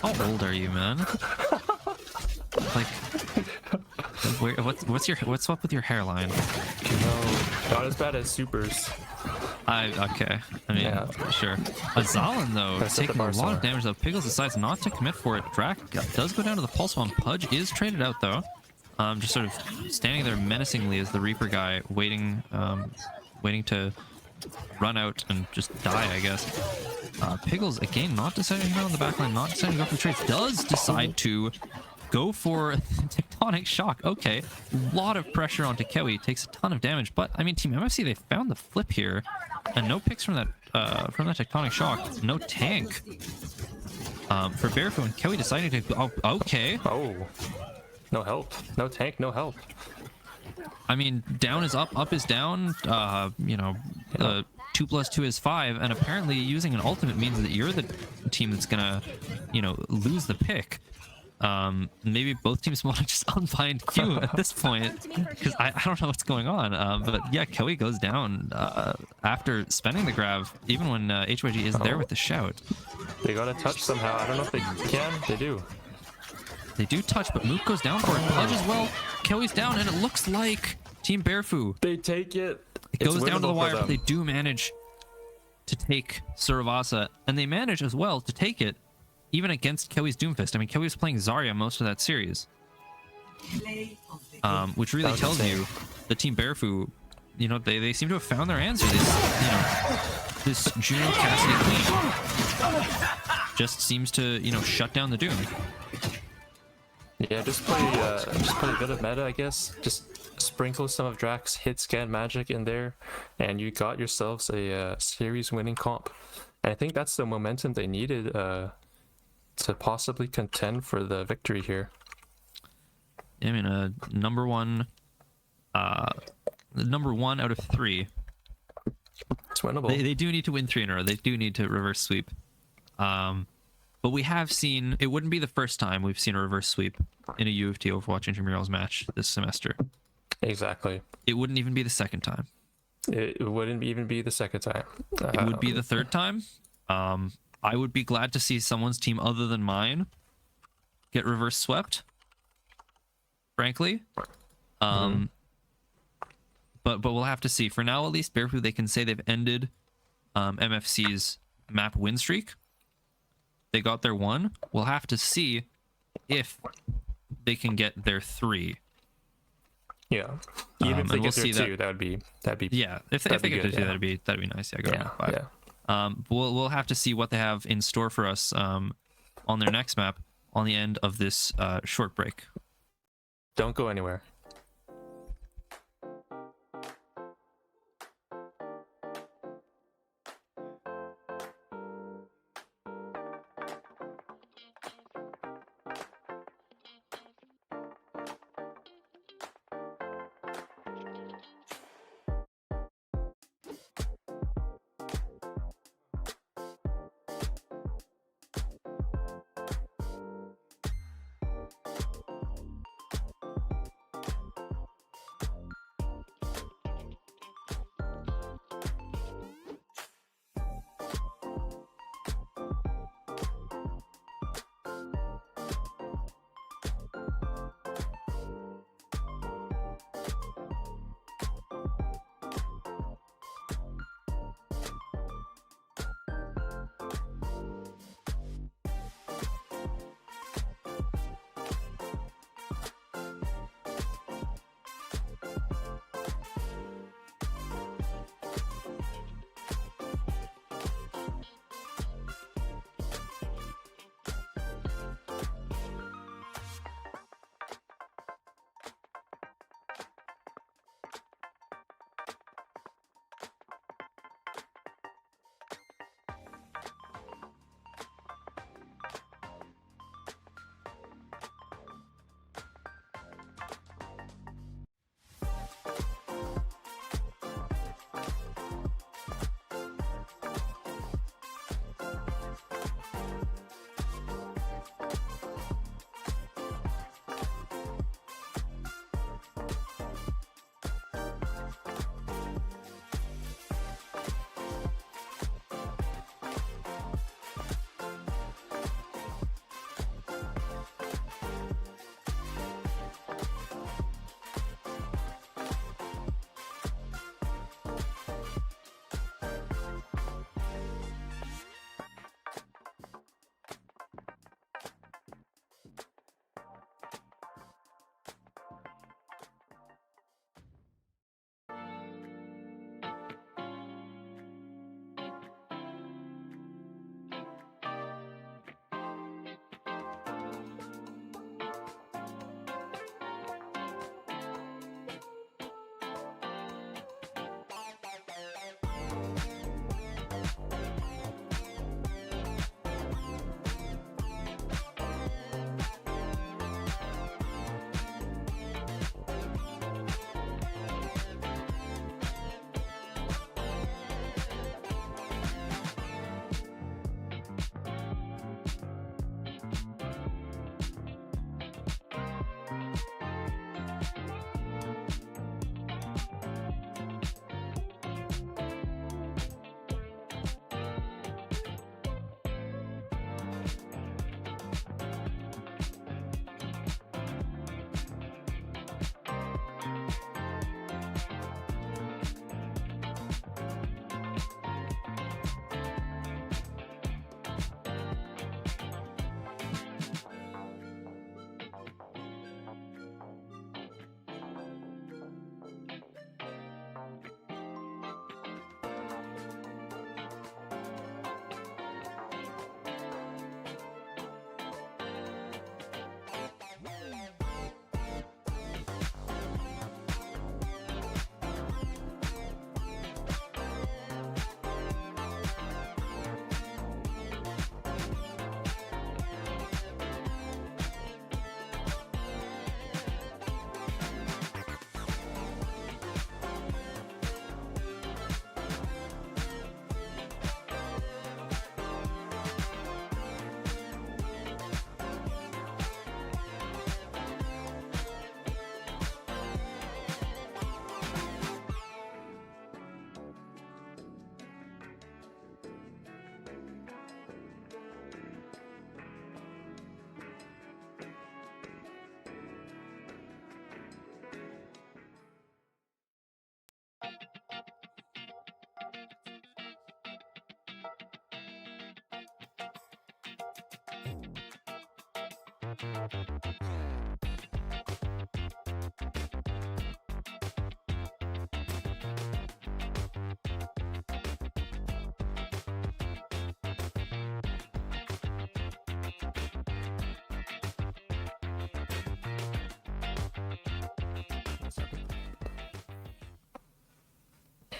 how old are you, man? Like, what's up with your hairline? No, not as bad as Super's. Okay. I mean, Yeah. sure. Azalin though, That's what taking the a bars lot are. of damage though. Pickles decides not to commit for it. Drac does go down to the pulse bomb. Pudge is traded out though. Just sort of standing there menacingly as the Reaper guy, waiting to run out and just die, I guess. Pickles again not deciding to go on the backline, not deciding to go for the trades. Does decide to go for tectonic shock. Okay, a lot of pressure onto Kewi, takes a ton of damage, but I mean, Team MFC, they found the flip here, and no picks from that tectonic shock, no tank for Bearfoo, and Kewi deciding to. Oh, okay. Oh, no help, no tank, no help. I mean, down is up, up is down. You know, 2 + 2 is 5, and apparently using an ultimate means that you're the team that's gonna, you know, lose the pick. Maybe both teams want to just unbind Q at this point, because I don't know what's going on. But yeah, Kewi goes down after spending the grab, even when HYG is there with the shout. They got a touch somehow. I don't know if they can. They do. They do touch, but Mook goes down for it. Pudge as well. Kewi's down, and it looks like Team Bearfoo. They take it. It goes down to the wire, but they do manage to take Suravasa, and they manage as well to take it, even against Kewi's Doomfist. I mean, Kewi was playing Zarya most of that series, which really That was tells insane. you the Team Bearfoo, you know, they seem to have found their answer. This Juno Cassidy Queen just seems to, you know, shut down the Doom. Yeah, just play a bit of meta, I guess. Just sprinkle some of Drac's hit scan magic in there, and you got yourselves a series-winning comp. And I think that's the momentum they needed to possibly contend for the victory here. I mean, number one out of 3. It's winnable. They do need to win 3 in a row. They do need to reverse sweep. But we have seen, it wouldn't be the first time we've seen a reverse sweep in a UFT Overwatch Intramurals match this semester. Exactly. It wouldn't even be the second time. It wouldn't even be the second time. It would be the third time. I would be glad to see someone's team other than mine get reverse swept, frankly. But we'll have to see. For now, at least, Bearfoo, they can say they've ended MFC's map win streak. They got their 1. We'll have to see if they can get their 3. Yeah. Even if they and we'll get their see 2, that'd be Yeah, if they that'd be get good, their 2, yeah. that'd be nice. Yeah, go yeah, 5. yeah. We'll have to see what they have in store for us on their next map on the end of this short break. Don't go anywhere.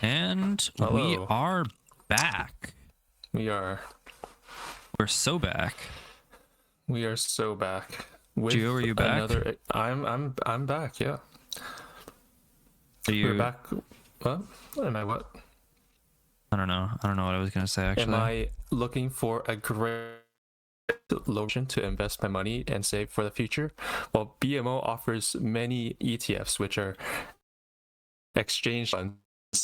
And we Hello. are back. We are So back. so back. With Gio, are you back? Another, I'm back. Yeah, Are you? we're back. What? Am I what? I don't know. I don't know what I was gonna say actually. Am I looking for a great location to invest my money and save for the future? Well, BMO offers many ETFs, which are exchange funds,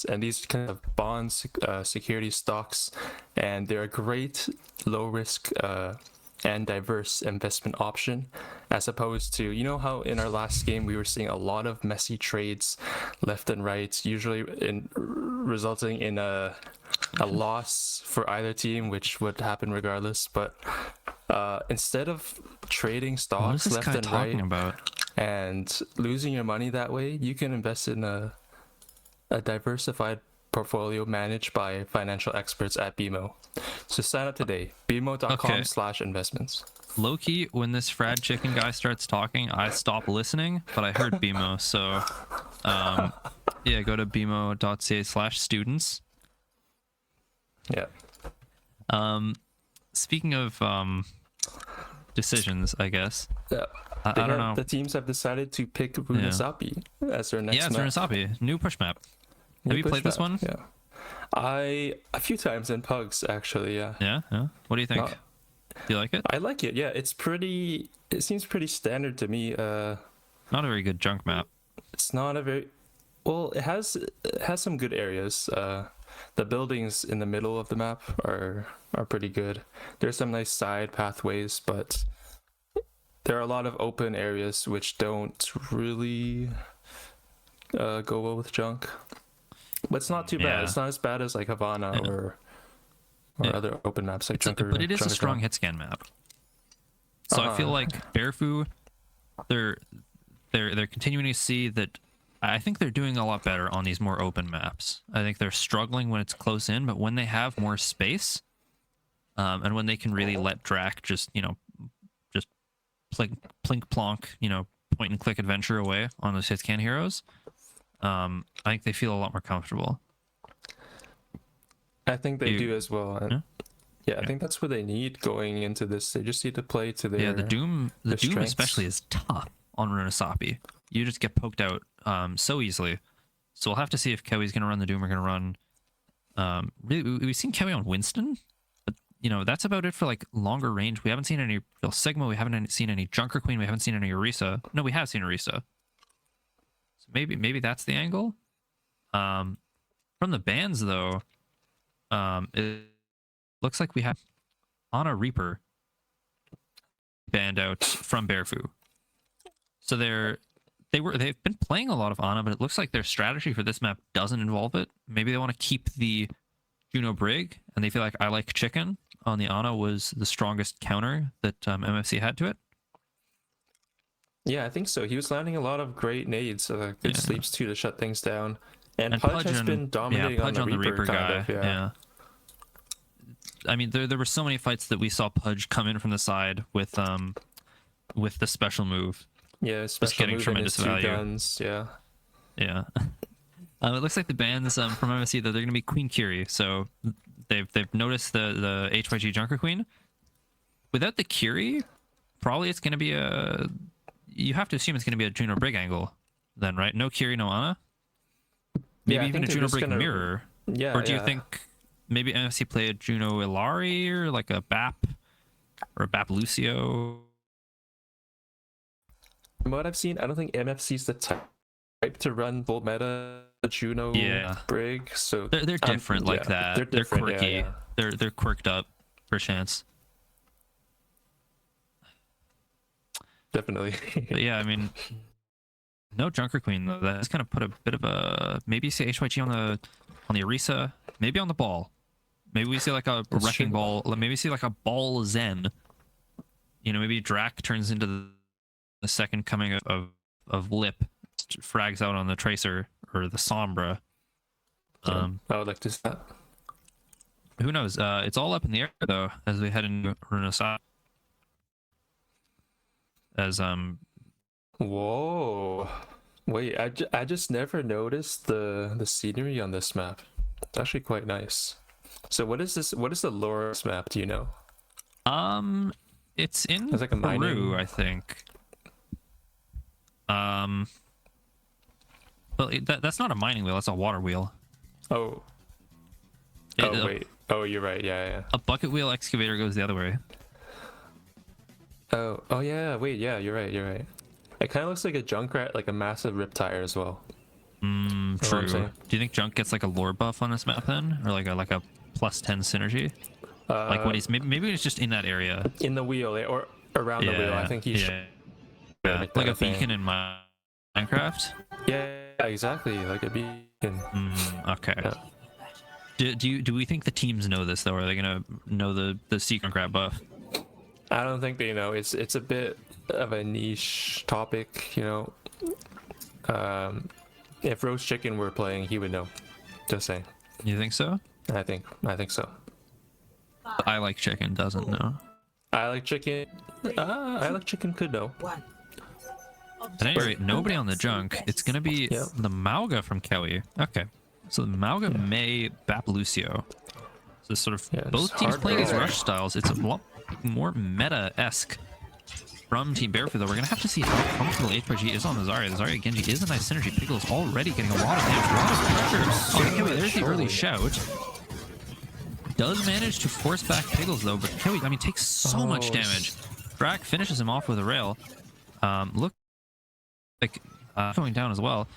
and these kind of bonds, security stocks, and they're a great low risk and diverse investment option, as opposed to, you know how in our last game we were seeing a lot of messy trades left and right, usually resulting in a loss for either team, which would happen regardless. But instead of trading What is stocks this left guy and talking right about? and losing your money that way, you can invest in a diversified portfolio managed by financial experts at BMO. So sign up today, bmo.com/investments. Low-key, when this fried chicken guy starts talking, I stop listening, but I heard BMO, so yeah, go to bmo.ca/students. Yeah. Speaking of decisions, I guess. Yeah. I don't know. The teams have decided to pick Runasapi as their next Yeah, it's map. Runasapi, new push map. New Have you push played this map, one? Yeah. A few times in Pugs, actually, yeah. Yeah. What do you think? Not- Do you like it? I like it, yeah. It seems pretty standard to me. Not a very good junk map. It's not a very, well, it has some good areas. The buildings in the middle of the map are pretty good. There's some nice side pathways, but there are a lot of open areas which don't really go well with junk. But it's not too bad. Yeah. It's not as bad as like Havana or Yeah. other open maps like But it is a strong Junkertown. hit scan map. So I feel like Bearfoo, they're continuing to see that. I think they're doing a lot better on these more open maps. I think they're struggling when it's close in, but when they have more space, and when they can really let Drac just plink plonk, point and click adventure away on those hit scan heroes, I think they feel a lot more comfortable. I think they You- do as well. And yeah, I think that's what they need going into this. They just need to play to their The Doom strengths. especially is tough on Runasapi. You just get poked out so easily. So we'll have to see if Kewi's going to run the Doom or going to run. Really, we've seen Kewi on Winston, but that's about it for like longer range. We haven't seen any real Sigma. We haven't seen any Junker Queen. We haven't seen any Orisa. No, we have seen Orisa. So maybe that's the angle. From the bans though, it looks like we have Ana Reaper banned out from Bearfoo. So they've been playing a lot of Ana, but it looks like their strategy for this map doesn't involve it. Maybe they want to keep the Juno Brig, and they feel like I Like Chicken on the Ana was the strongest counter that MFC had to it. Yeah, I think so. He was landing a lot of great nades, good sleeps too to shut things down. And Pudge has been dominating Pudge on the Reaper guy. kind of, yeah. I mean, there were so many fights that we saw Pudge come in from the side with the special move. Yeah, special getting move and tremendous his two value. guns, yeah. Yeah. It looks like the bans from MSC that they're going to be Queen Kiri. So they've noticed the HYG Junker Queen. Without the Kiri, probably it's going to be you have to assume it's going to be a Juno Brig angle then, right? No Kiri, no Ana? Maybe Yeah, I even a think they're Juno just Brig gonna- mirror. Yeah, Or do you yeah. think maybe MFC play a Juno Ilari or like a BAP or a BAP Lucio? From what I've seen, I don't think MFC's the type to run full meta Juno Yeah. Brig. So They're different like yeah, that. They're different, yeah, quirky. yeah. They're quirked up for chance. Definitely. But yeah, I mean, no Junker Queen though. That's kind of put a bit of a maybe you see HYG on the Orisa, maybe on the ball. Maybe we see like a That's wrecking true. ball. Maybe see like a ball Zen. you know, maybe Drac turns into the second coming of Lip, frags out on the Tracer or the Sombra. I would like to see that. Who knows? It's all up in the air though as we head into Renaissance. As Whoa. Wait, I just never noticed the scenery on this map. It's actually quite nice. So what is this? What is the lore of this map? Do you know? it's in It's like a Peru, mining- I think. Well, that's not a mining wheel. That's a water wheel. Oh. Oh wait. Oh, you're right. Yeah. A bucket wheel excavator goes the other way. Oh yeah. Wait. Yeah, you're right. You're right. It kind of looks like a Junkrat, like a massive rip tire as well. Know what I'm True. saying? Do you think Junk gets like a lore buff on this map then, or like a plus 10 synergy? Like when he's maybe it's just in that area. In the wheel or around the wheel. I think he should. Yeah, like like that a thing. beacon in Minecraft. Yeah, exactly. Like a beacon. Okay. Yeah. Do we think the teams know this though? Are they gonna know the secret crab buff? I don't think they know. It's a bit of a niche topic, you know. If Roast Chicken were playing, he would know. Just saying. You think so? I think so. I like chicken doesn't know. I like chicken. I like chicken could know. One. At any rate, nobody on the Junk. It's gonna be Yep. the Mauga from Kelly. Okay. So the Mauga May Bap Lucio. So sort of Yeah, both just teams hard playing these roll. rush styles. It's a lot more meta-esque from Team Bearfoo, though. We're gonna have to see how comfortable HPG is on the Zarya. The Zarya Genji is a nice synergy. Pickle's already getting a lot of damage, a lot of pressure on Kelly. There's the early shout. Does manage to force back Pickles though, but Kelly, I mean, takes so much damage. Drac finishes him off with a rail. Look like going down as well.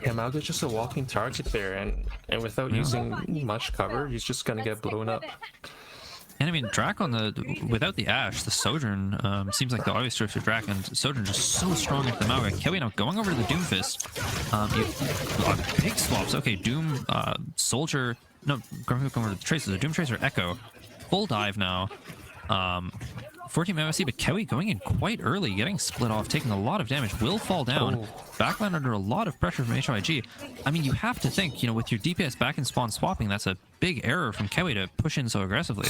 Yeah, Mauga's just a walking target there, and without using much cover, he's just gonna get blown up. And I mean, Drac on without the Ash, the Sojourn seems like the obvious choice for Drac, and Sojourn just so strong into the Mauga. Kelly now going over to the Doomfist. Big swaps. Okay, Doom, Soldier. No, going over to the Tracer. The Doom Tracer Echo. Full dive now. 14 MSC, but Kelly going in quite early, getting split off, taking a lot of damage, will fall down. Backline under a lot of pressure from HYG. I mean, you have to think, you know, with your DPS back and spawn swapping, that's a big error from Kelly to push in so aggressively.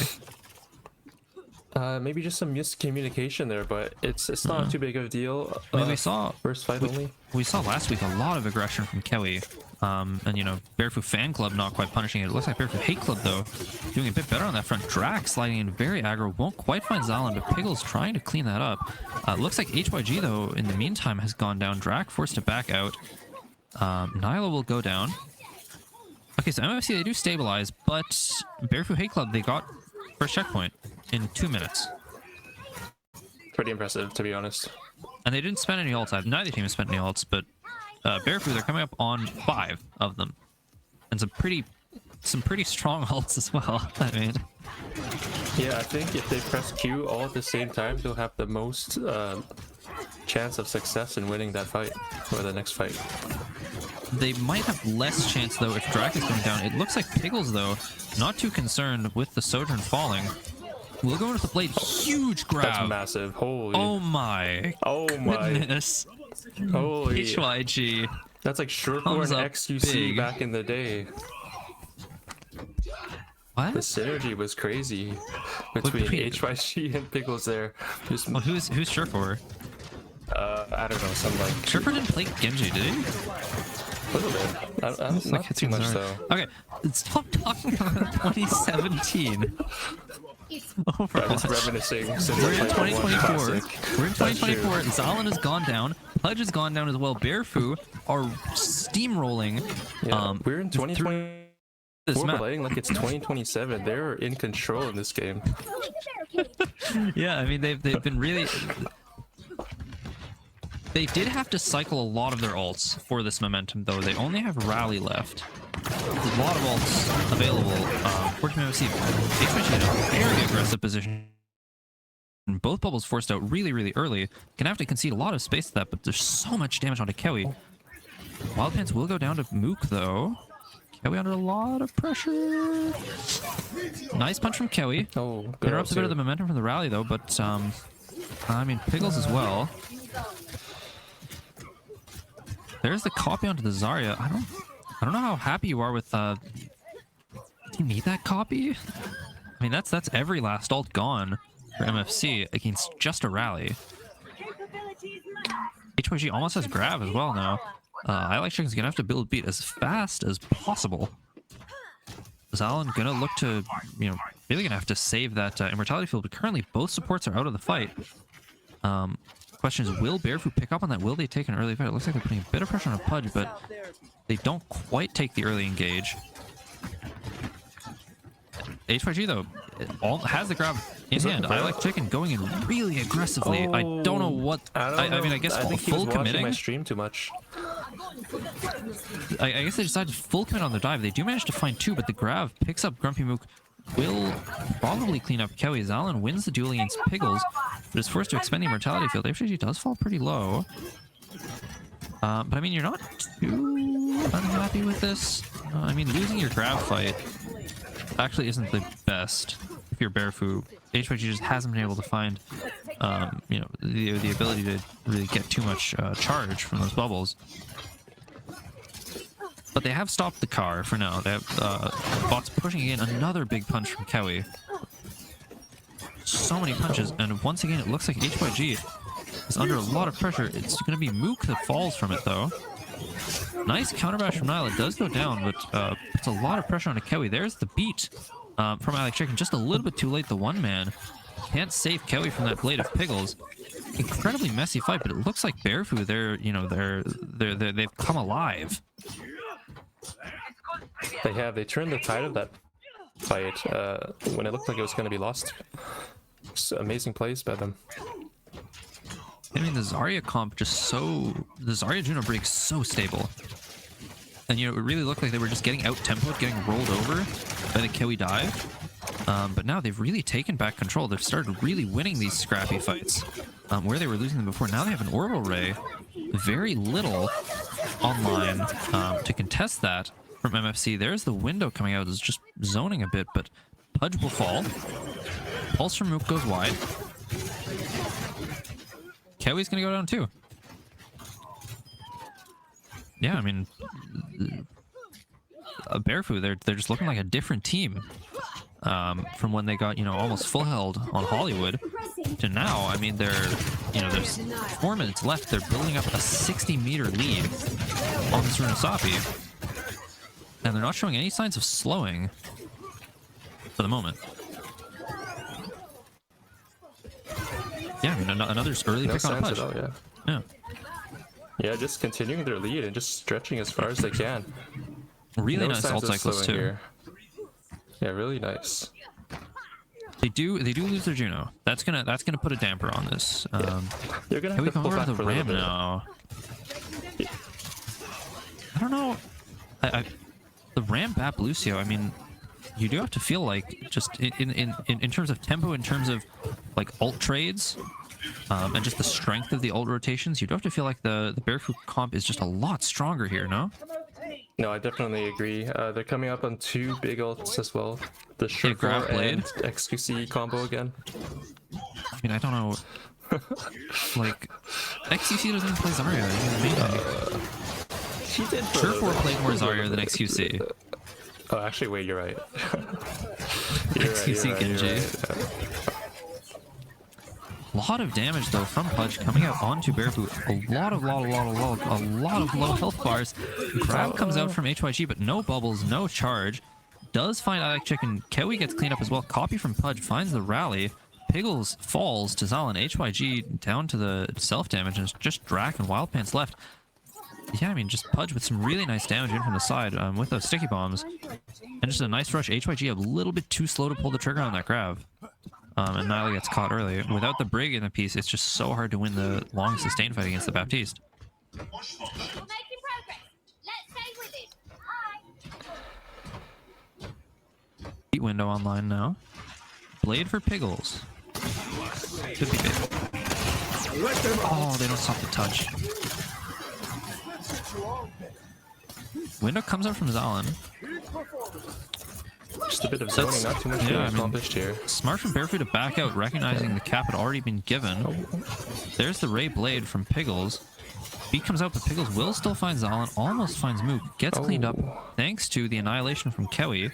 Maybe just some miscommunication there, but it's not too big of a deal. I mean, we saw first fight only. We saw last week a lot of aggression from Kelly. And you know, Bearfoo Fan Club not quite punishing it. It looks like Bearfoo Hate Club though doing a bit better on that front. Drac sliding in very aggro, won't quite find Zalan, but Piggle's trying to clean that up. Looks like HYG though in the meantime has gone down. Drac forced to back out. Nyla will go down. Okay, so MFC they do stabilize, but Bearfoo Hate Club they got first checkpoint in 2 minutes. Pretty impressive, to be honest. And they didn't spend any ults. Neither team has spent any ults, but Bearfoo, they're coming up on 5 of them. And some pretty strong ults as well. I mean, Yeah, I think if they press Q all at the same time, they'll have the most chance of success in winning that fight, or the next fight. they might have less chance though if Drac is going down. It looks like Piggles though, not too concerned with the Sojourn falling. We'll go into the blade. Huge grab. That's massive. Holy. Oh my. Oh my. Goodness. Holy. HYG. That's like Thumbs Shortborn up XQC big. back in the day. What? The synergy was crazy between between- HYG and Pickles there. Just, Well, who's Surfer? I don't know, some like Surfer didn't play Genji, did he? a little bit. Like, Not it's too much bizarre. though. Okay, stop talking about 2017. Just Overwatch. reminiscing. Since We're in I played one 2024. classic. We're in That's true. 2024. Zalan has gone down. Pudge has gone down as well. Bearfoo are steamrolling. Yeah, we're in 2020. This We're map. playing like it's 2027. They're in control in this game. Yeah, I mean they've been really. They did have to cycle a lot of their ults for this momentum, though. They only have Rally left. There's a lot of ults available. 14 MFC. HMH in a very aggressive position. Both bubbles forced out really, really early. Gonna have to concede a lot of space to that, but there's so much damage onto Kelly. Wild Pants will go down to Mook, though. Kewi under a lot of pressure. Nice punch from Kewi. Oh, good Interrupts a bit of the too. momentum from the rally though, but I mean Pickles as well. There's the copy onto the Zarya. I don't know how happy you are with do you need that copy? I mean that's every last ult gone for MFC against just a rally. HYG almost has grab as well now. I Like Chicken's gonna have to build beat as fast as possible. Zalin gonna look to, you know, really gonna have to save that immortality field, but currently both supports are out of the fight. Question is, will Bearfoo pick up on that? Will they take an early fight? It looks like they're putting a bit of pressure on a Pudge, but they don't quite take the early engage. HYG though, has the grab in hand. I Like Chicken going in really aggressively. I don't know what. I mean, I guess I think he was full watching committing. my stream too much. I guess they decided full commit on the dive. They do manage to find two, but the grab picks up Grumpy Mook. Will probably clean up Kewi. Zalin wins the duel against Piggles, but is forced to expend the immortality field. HYG does fall pretty low. But I mean, you're not too unhappy with this. I mean, losing your grab fight actually isn't the best if you're Bearfoo. HYG just hasn't been able to find, you know, the ability to really get too much charge from those bubbles. But they have stopped the car for now. They have bots pushing again. Another big punch from Kewi. So many punches, and once again, it looks like HYG is under a lot of pressure. It's going to be Mook that falls from it, though. Nice counterbash from Nile. It does go down, but puts a lot of pressure onto Kewi. There's the beat from Alex Chicken. Just a little bit too late. The one man can't save Kewi from that blade of Piggles. Incredibly messy fight, but it looks like Bearfoo, they've come alive. They turned the tide of that fight when it looked like it was going to be lost. Just amazing plays by them. I mean, the Zarya comp the Zarya Juno breaks so stable. And, you know, it really looked like they were just getting out-tempoed, getting rolled over by the Kewi dive. But now they've really taken back control. They've started really winning these scrappy fights where they were losing them before. Now they have an Orbital Ray. Very little online to contest that from MFC. There's the window coming out. It's just zoning a bit, but Pudge will fall. Pulse from Mook goes wide. Kewi's gonna go down too. Yeah, I mean, Bearfoo, they're just looking like a different team from when they got, you know, almost full held on Hollywood to now. I mean, there's 4 minutes left. They're building up a 60-meter lead on this Runasapi, and they're not showing any signs of slowing for the moment. Yeah, I mean, another early No pick on a signs Pudge. at all, Yeah. Yeah, just continuing their lead and just stretching as far as they can. Really No nice signs ult of cycles slowing too. here. Yeah, really nice. They do lose their Juno. That's gonna put a damper on this. You're gonna Can have we to come pull over back to the for a little Ram bit. now? I don't know. The Ram Bap Lucio, I mean, you do have to feel like just in terms of tempo, in terms of like ult trades, and just the strength of the ult rotations, you do have to feel like the Bearfoo comp is just a lot stronger here, no? No, I definitely agree. They're coming up on 2 big ults as well. The Yeah, grab Shurfo blade. and XQC combo again. I mean, I don't know. Like, XQC doesn't even play Zarya. She did. Surefire played more Zarya than XQC. Oh, actually, wait, you're right. XQC Genji. A lot of damage though from Pudge coming out onto Bearfoo. A lot of low health bars. Grab comes out from HYG, but no bubbles, no charge. Does find I Like Chicken. Kewi gets cleaned up as well. Copy from Pudge finds the rally. Piggles falls to Zalin. HYG down to the self damage, and it's just Drac and Wild Pants left. Yeah, I mean, just Pudge with some really nice damage in from the side with those sticky bombs. And just a nice rush. HYG a little bit too slow to pull the trigger on that grab. And Nyla gets caught early. Without the Brig in the piece, it's just so hard to win the long sustained fight against the Baptiste. We're making progress. Let's stay with it. Aye. Heat window online now. Blade for Piggles. Could be big. Oh, they don't stop the touch. Window comes out from Zalin. Just a bit of That's- zoning, not too much yeah, being I mean- accomplished here. Smart from Bearfoo to back out, recognizing the cap had already been given. There's the Ray Blade from Piggles. Beat comes out, but Piggles will still find Zalin, almost finds Mook, gets cleaned up thanks to the annihilation from Kewi.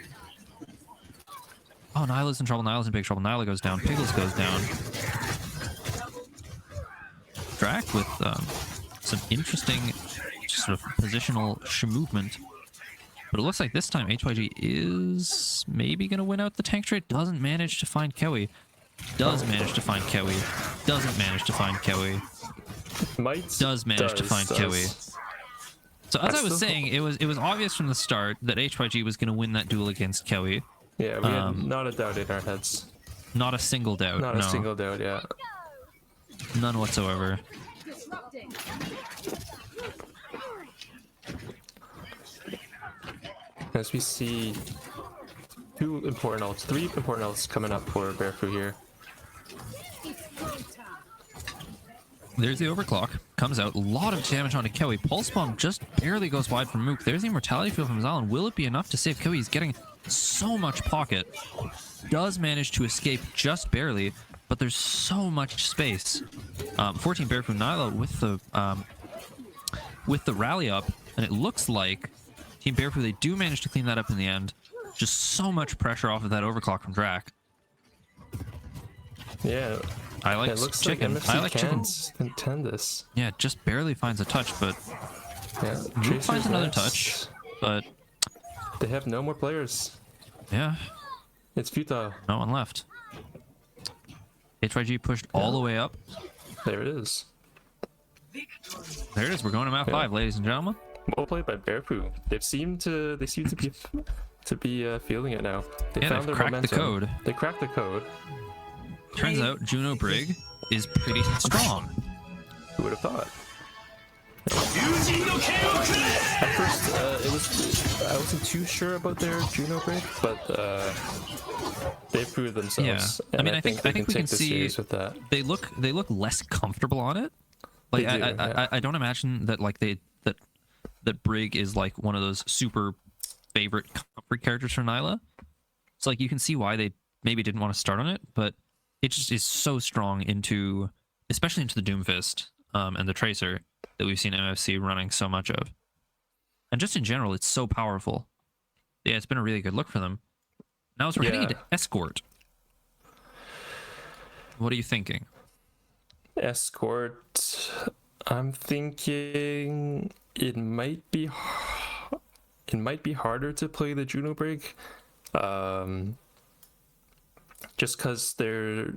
Oh, Nyla's in trouble, Nyla's in big trouble, Nyla goes down, Piggles goes down. Drac with some interesting sort of positional movement. But it looks like this time HYG is maybe going to win out the tank trade. Doesn't manage to find Kewi. Does manage to find Kewi. Doesn't manage to find Kewi. Does manage to find Kewi. So as I was saying, it was obvious from the start that HYG was going to win that duel against Kewi. Yeah, we had not a doubt in our heads. Not a single doubt. Not no. a single doubt, yeah. None whatsoever. Disrupting. As we see three important ults coming up for Bearfoo here. There's the overclock. Comes out. A lot of damage onto Kewi. Pulse Bomb just barely goes wide from Mook. There's the Immortality Field from Zalin. Will it be enough to save Kewi? He's getting so much pocket. Does manage to escape just barely, but there's so much space. 14 Bearfoo Nyla with the rally up, and it looks like Team Bearfoo, they do manage to clean that up in the end. Just so much pressure off of that overclock from Drac. Yeah, I like it looks chicken. like MFC I like chicken. can't contend this. Yeah, just barely finds a touch, but Yeah, Mook finds Tracer's another next. touch. But They have no more players. yeah, It's futile. no one left. HYG pushed all the way up. There it is. There it is. We're going to map 5, ladies and gentlemen. Well played by Bearfoo. They seem to be feeling it now. They Yeah, found they've their cracked the momentum. code. They cracked the code. Turns out Juno Brig is pretty strong. Who would have thought? At first, I wasn't too sure about their Juno Brig, but they proved themselves. Yeah. I and mean, I think we take can this see series with that. they look less comfortable on it. Like They do, I don't imagine that like that Brig is like one of those super favorite comfort characters for Nyla. So like you can see why they maybe didn't want to start on it, but it just is so strong into, especially into the Doomfist and the Tracer that we've seen MFC running so much of. And just in general, it's so powerful. Yeah, it's been a really good look for them. Now as we're heading Yeah. into Escort, what are you thinking? Escort, I'm thinking it might be harder to play the Juno Brig, just because there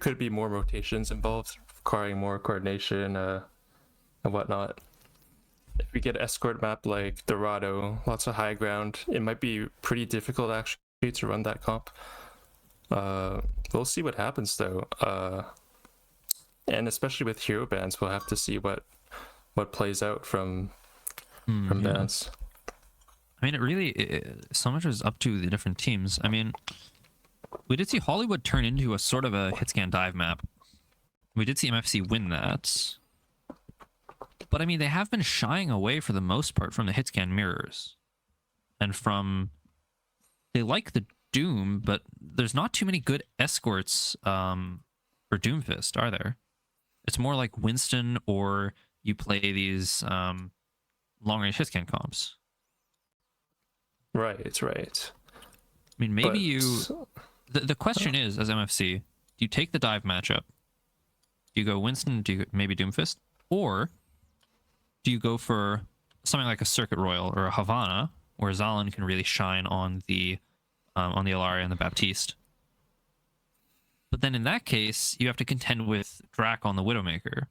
could be more rotations involved, requiring more coordination and whatnot. If we get an escort map like Dorado, lots of high ground, it might be pretty difficult actually to run that comp. We'll see what happens though. And especially with hero bans, we'll have to see what plays out from bans. I mean, it really, so much is up to the different teams. I mean, we did see Hollywood turn into a sort of a hitscan dive map. We did see MFC win that. But I mean, they have been shying away for the most part from the hitscan mirrors. And from, they like the Doom, but there's not too many good escorts for Doomfist, are there? It's more like Winston, or you play these long-range hitscan comps. Right, it's right. I mean, maybe the question is, as MFC, do you take the dive matchup? Do you go Winston? Do you maybe Doomfist? Or do you go for something like a Circuit Royal or a Havana, where Zalin can really shine on the Alaria and the Baptiste? But then in that case, you have to contend with Drac on the Widowmaker,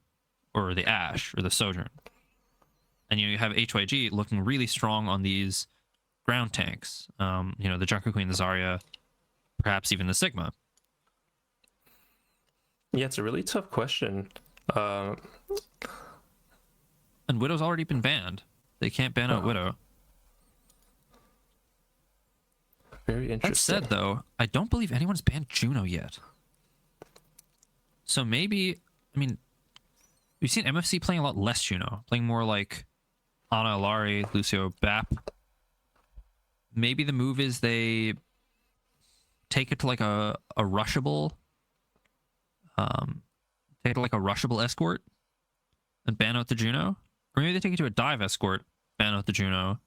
or the Ash, or the Sojourn. And you have HYG looking really strong on these ground tanks. The Junker Queen, the Zarya, perhaps even the Sigma. Yeah, it's a really tough question. And Widow's already been banned. They can't ban out Widow. Very That interesting. said, though, I don't believe anyone's banned Juno yet. So maybe, I mean, we've seen MFC playing a lot less Juno, playing more like Ana Alari, Lucio Bap. Maybe the move is they take it to like a rushable, take it to like a rushable escort and ban out the Juno. Or maybe they take it to a dive escort, ban out the Juno,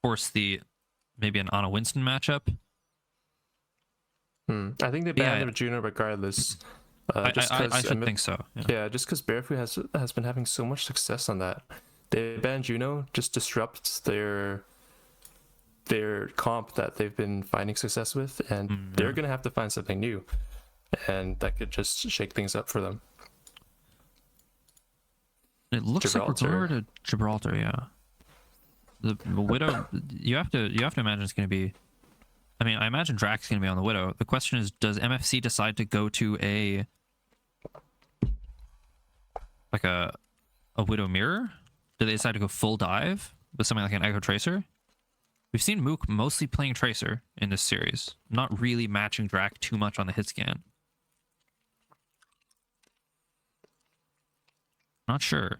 force maybe an Ana Winston matchup. I think they banned the Juno regardless. I should think so. Yeah, just because Bearfoo has been having so much success on that. They banned Juno, just disrupts their comp that they've been finding success with, and they're gonna have to find something new, and that could just shake things up for them. It looks like we're going over to Gibraltar, yeah. The Widow, you have to imagine it's going to be. I mean, I imagine Drax is going to be on the Widow. The question is, does MFC decide to go to a Widow mirror? Do they decide to go full dive with something like an Echo Tracer? We've seen Mook mostly playing Tracer in this series, not really matching Drax too much on the hit scan. Not sure.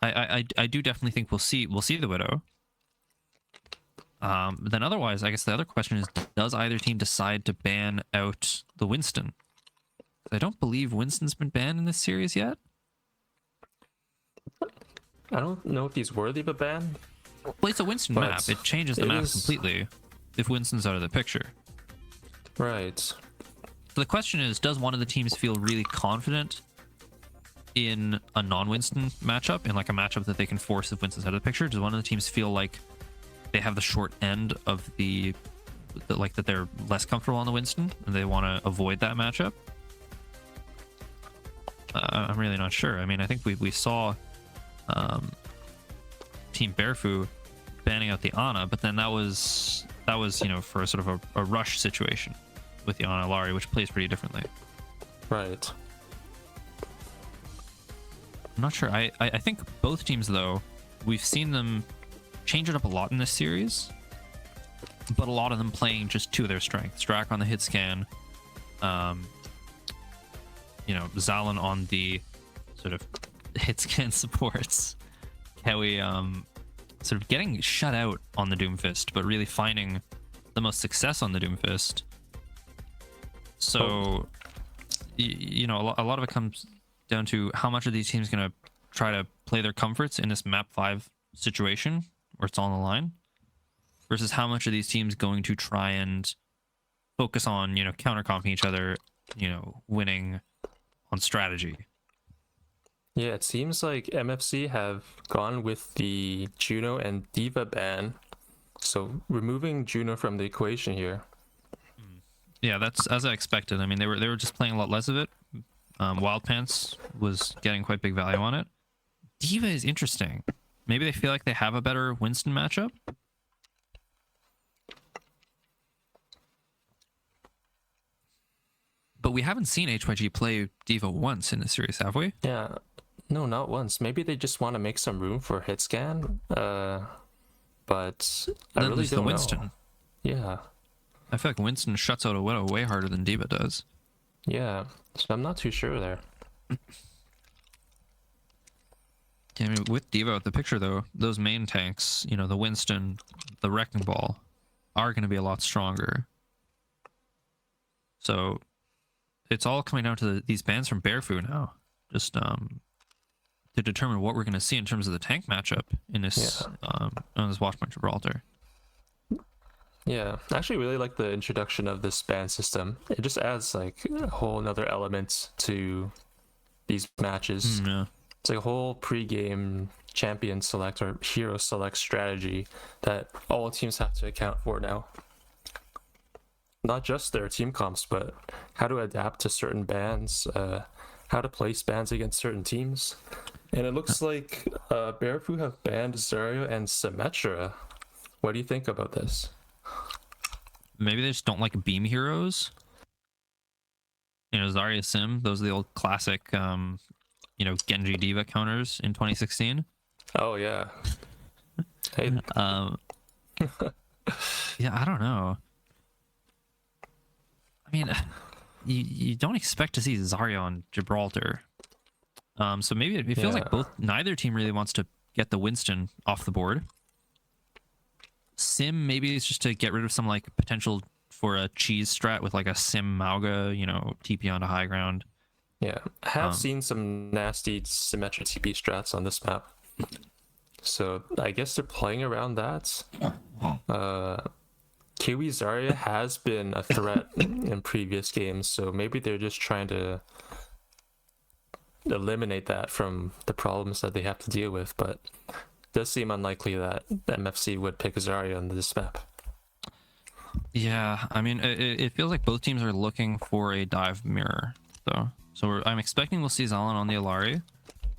I do definitely think we'll see the Widow. Then otherwise, I guess the other question is, does either team decide to ban out the Winston? I don't believe Winston's been banned in this series yet. I don't know if he's worthy of a ban. Well, it's a Winston map. It changes the map completely if Winston's out of the picture. Right. So the question is, does one of the teams feel really confident in a non-Winston matchup, in like a matchup that they can force if Winston's out of the picture? Does one of the teams feel like they have the short end of like that they're less comfortable on the Winston and they want to avoid that matchup? I'm really not sure. I mean, I think we saw Team Bearfoo banning out the Ana, but then that was for a sort of a rush situation with the Ana Alari, which plays pretty differently. Right. I'm not sure. I think both teams, though, we've seen them change it up a lot in this series, but a lot of them playing just two of their strengths. Drac on the hit scan, Zalin on the sort of hit scan supports. Kelly sort of getting shut out on the Doomfist, but really finding the most success on the Doomfist. So, a lot of it comes down to how much are these teams going to try to play their comforts in this map 5 situation where it's all on the line, versus how much are these teams going to try and focus on, counter-comping each other, winning on strategy. Yeah, it seems like MFC have gone with the Juno and Diva ban, so removing Juno from the equation here. Yeah, that's as I expected. I mean, they were just playing a lot less of it. Wild Pants was getting quite big value on it. Diva is interesting. Maybe they feel like they have a better Winston matchup. But we haven't seen HYG play Diva once in this series, have we? Yeah, no, not once. Maybe they just want to make some room for hit scan. But I really don't Winston. know. Yeah. I feel like Winston shuts out a Widow way harder than Diva does. Yeah, so I'm not too sure there. Yeah, I mean, with Diva out the picture, though, those main tanks, the Winston, the Wrecking Ball, are going to be a lot stronger. So it's all coming down to these bans from Bearfoo now, just to determine what we're going to see in terms of the tank matchup in this on this Watchpoint Gibraltar. Yeah, I actually really like the introduction of this ban system. It just adds like a whole another element to these matches. Yeah. It's like a whole pre-game champion select or hero select strategy that all teams have to account for now. Not just their team comps, but how to adapt to certain bans, how to place bans against certain teams. And it looks like Bearfoo have banned Zarya and Symmetra. What do you think about this? Maybe they just don't like beam heroes. Zarya Sim, those are the old classic, Genji Diva counters in 2016. Oh, yeah. Hey. Yeah, I don't know. I mean, you don't expect to see Zarya on Gibraltar. So maybe it feels like neither team really wants to get the Winston off the board. Sim maybe is just to get rid of some like potential for a cheese strat with like a Sim Mauga, you know, TP onto high ground. Yeah, I have seen some nasty symmetric TP strats on this map. So I guess they're playing around that. Kiwi Zarya has been a threat in previous games, so maybe they're just trying to eliminate that from the problems that they have to deal with, but it does seem unlikely that MFC would pick Zarya on this map. Yeah, I mean, it feels like both teams are looking for a dive mirror, though. So I'm expecting we'll see Zalan on the Alari.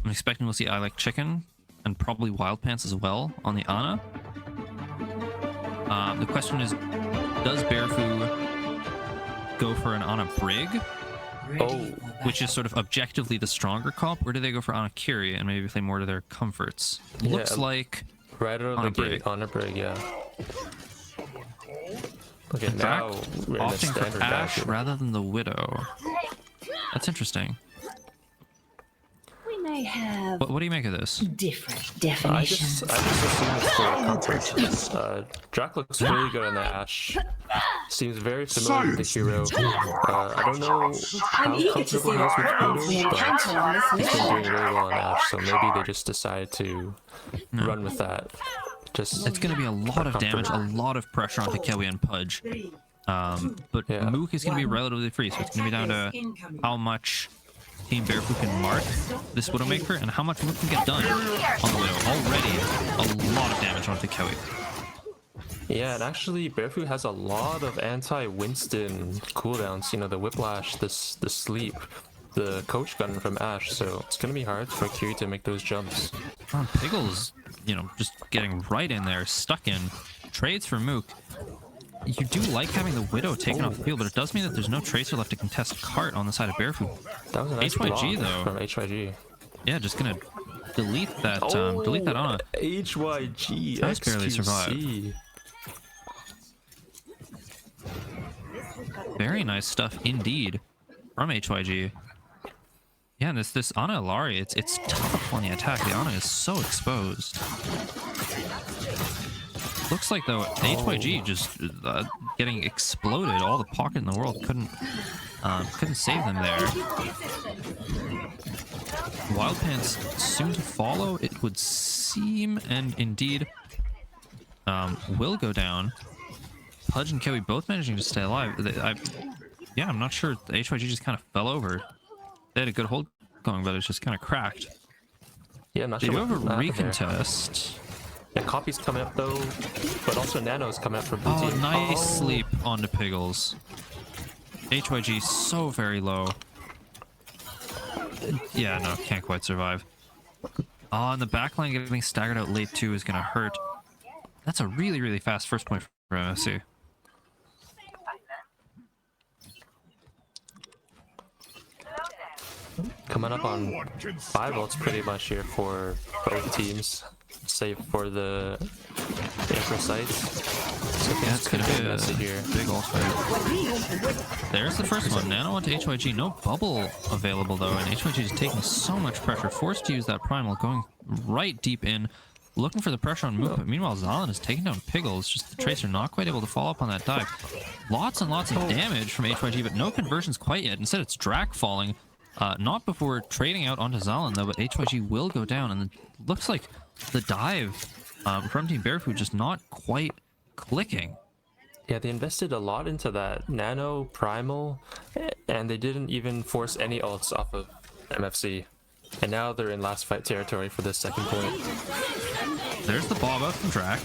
I'm expecting we'll see I Like Chicken and probably Wild Pants as well on the Ana. The question is, does Bearfoo go for an Ana Brig, which is sort of objectively the stronger comp, or do they go for Ana Kiri and maybe play more to their comforts? Looks like right out of the gate, Ana Brig, yeah. Okay, now we're in a opting for standard Ash vacuum. rather than the Widow. That's interesting. We may have What do you make of this? different I definitions. just assume it's for comfort. Drac looks really good on the Ash. Seems very familiar with the hero. I don't know how eager to see comfortable he what is with problems we Widow, but encounter on this he's been mission. doing really well on Ash, so maybe they just decided to run with that. Just It's going to be a lot of damage, a comfort. lot of pressure onto Kelly and Pudge. But Yeah. Mook is going to be relatively free, so it's going to be down to how much Team Bearfoo can mark this Widowmaker and how much Mook can get done on the Widow. Already, a lot of damage onto Kelly. Yeah, and actually Bearfoo has a lot of anti-Winston cooldowns, you know, the Whiplash, the Sleep, the Coach Gun from Ash, so it's going to be hard for Kiri to make those jumps. Piggles, you know, just getting right in there, stuck in. Trades for Mook. You do like having the Widow taken off the field, but it does mean that there's no Tracer left to contest Cart on the side of Bearfoo. That was a nice HYG block though. from HYG. Yeah, just gonna delete that Ana. HYG Just barely XQC. Very nice stuff indeed from HYG. Yeah, and this Ana Alari, it's tough on the attack. The Ana is so exposed. Looks like though HYG just getting exploded. All the pocket in the world couldn't save them there. Wild Pants soon to follow, it would seem, and indeed will go down. Pudge and Kiwi both managing to stay alive. Yeah, I'm not sure. The HYG just kind of fell over. They had a good hold going, but it's just kind of cracked. Yeah, I'm not They sure do have a what happened there. recontest. Yeah, Copy's coming up though, but also Nano's coming up for blue Oh, team. nice sleep onto Piggles. HYG so very low. Yeah, no, can't quite survive. Oh, and the backline getting staggered out late too is going to hurt. That's a really, really fast first point for MSC. Coming up on 5 ults pretty much here for both teams, save for the Emperor sites. So Yeah, it's gonna be messy a here. big ult fight. There's the first one. Nano onto HYG. No bubble available though, and HYG is taking so much pressure. Forced to use that primal, going right deep in, looking for the pressure on Mook. But meanwhile, Zalan is taking down Piggles. Just the Tracer not quite able to follow up on that dive. Lots and lots of damage from HYG, but no conversions quite yet. Instead, it's Drac falling. Not before trading out onto Zalan though, but HYG will go down, and it looks like the dive from Team Bearfoo just not quite clicking. Yeah, they invested a lot into that Nano Primal, and they didn't even force any ults off of MFC. And now they're in last fight territory for this second point. There's the bob out from Drac.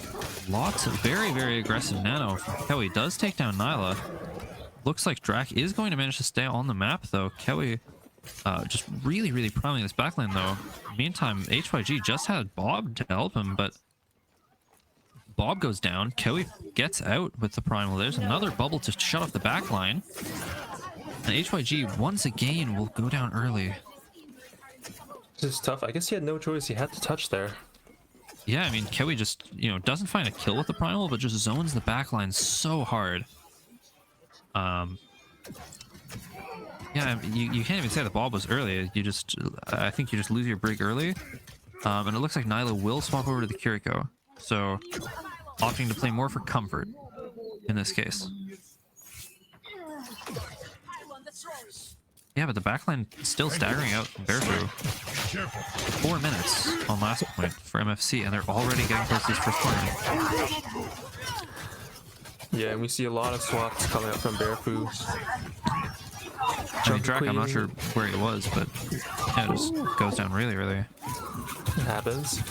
Lots of very, very aggressive Nano from Kelly. Does take down Nyla. Looks like Drac is going to manage to stay on the map though. Kelly just really, really priming this backline though. Meantime, HYG just had Bob to help him, but Bob goes down. Kelly gets out with the primal. There's another bubble to shut off the backline. And HYG once again will go down early. This is tough. I guess he had no choice. He had to touch there. Yeah, I mean, Kelly just, you know, doesn't find a kill with the primal, but just zones the backline so hard. Yeah, you can't even say the Bob was early. You just, I think you just lose your break early. And it looks like Nyla will swap over to the Kiriko. So, opting to play more for comfort in this case. Yeah, but the backline still staggering out from Bearfoo. 4 minutes on last point for MFC, and they're already getting close to this first corner. Yeah, and we see a lot of swaps coming up from Bearfoo. I mean, Drac, I'm not sure where he was, but yeah, it just goes down really, really. It happens.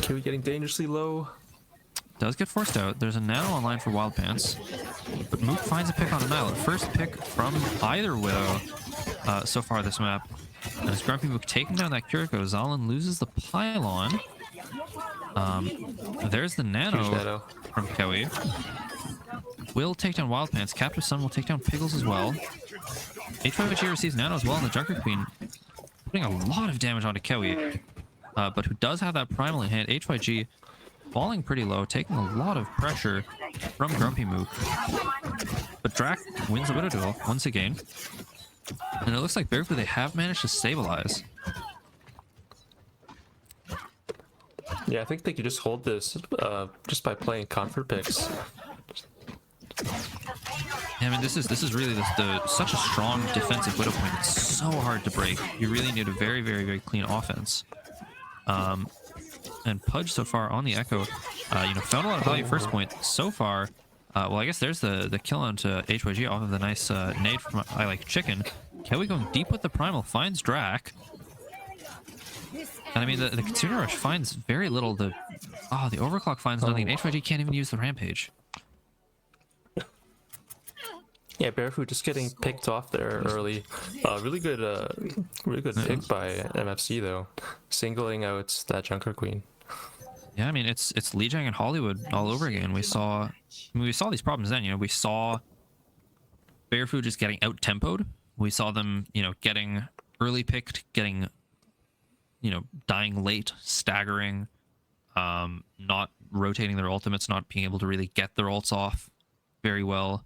Kiwi getting dangerously low. Does get forced out. There's a nano online for Wild Pants, but Mook finds a pick on a Nyla. First pick from either Widow so far this map. And as Grumpy Mook taking down that Kiriko, Zalin loses the pylon. There's the nano from Kewi. Will take down Wild Pants. Captive Sun will take down Pickles as well. H5G receives nano as well, and the Junker Queen putting a lot of damage onto Kewi. But who does have that primal in hand. HYG falling pretty low, taking a lot of pressure from Grumpy Mook. But Drac wins the Widow duel once again. And it looks like Bearfoo, they have managed to stabilize. Yeah, I think they could just hold this just by playing comfort picks. Yeah, I mean, this is really such a strong defensive Widow point. It's so hard to break. You really need a very, very, very clean offense. And Pudge so far on the Echo, found a lot of value first point. So far, well, I guess there's the kill onto HYG off of the nice nade from I Like Chicken. Kelly going deep with the Primal, finds Drac. And I mean, the Kitsune Rush finds very little. The Overclock finds nothing. And HYG can't even use the Rampage. Yeah, Bearfoo just getting picked off there early. Really good pick by MFC though, singling out that Junker Queen. Yeah, I mean, it's Lijiang and Hollywood all over again. We saw these problems then. We saw Bearfoo just getting out tempoed. We saw them, getting early picked, getting, dying late, staggering, not rotating their ultimates, not being able to really get their ults off very well.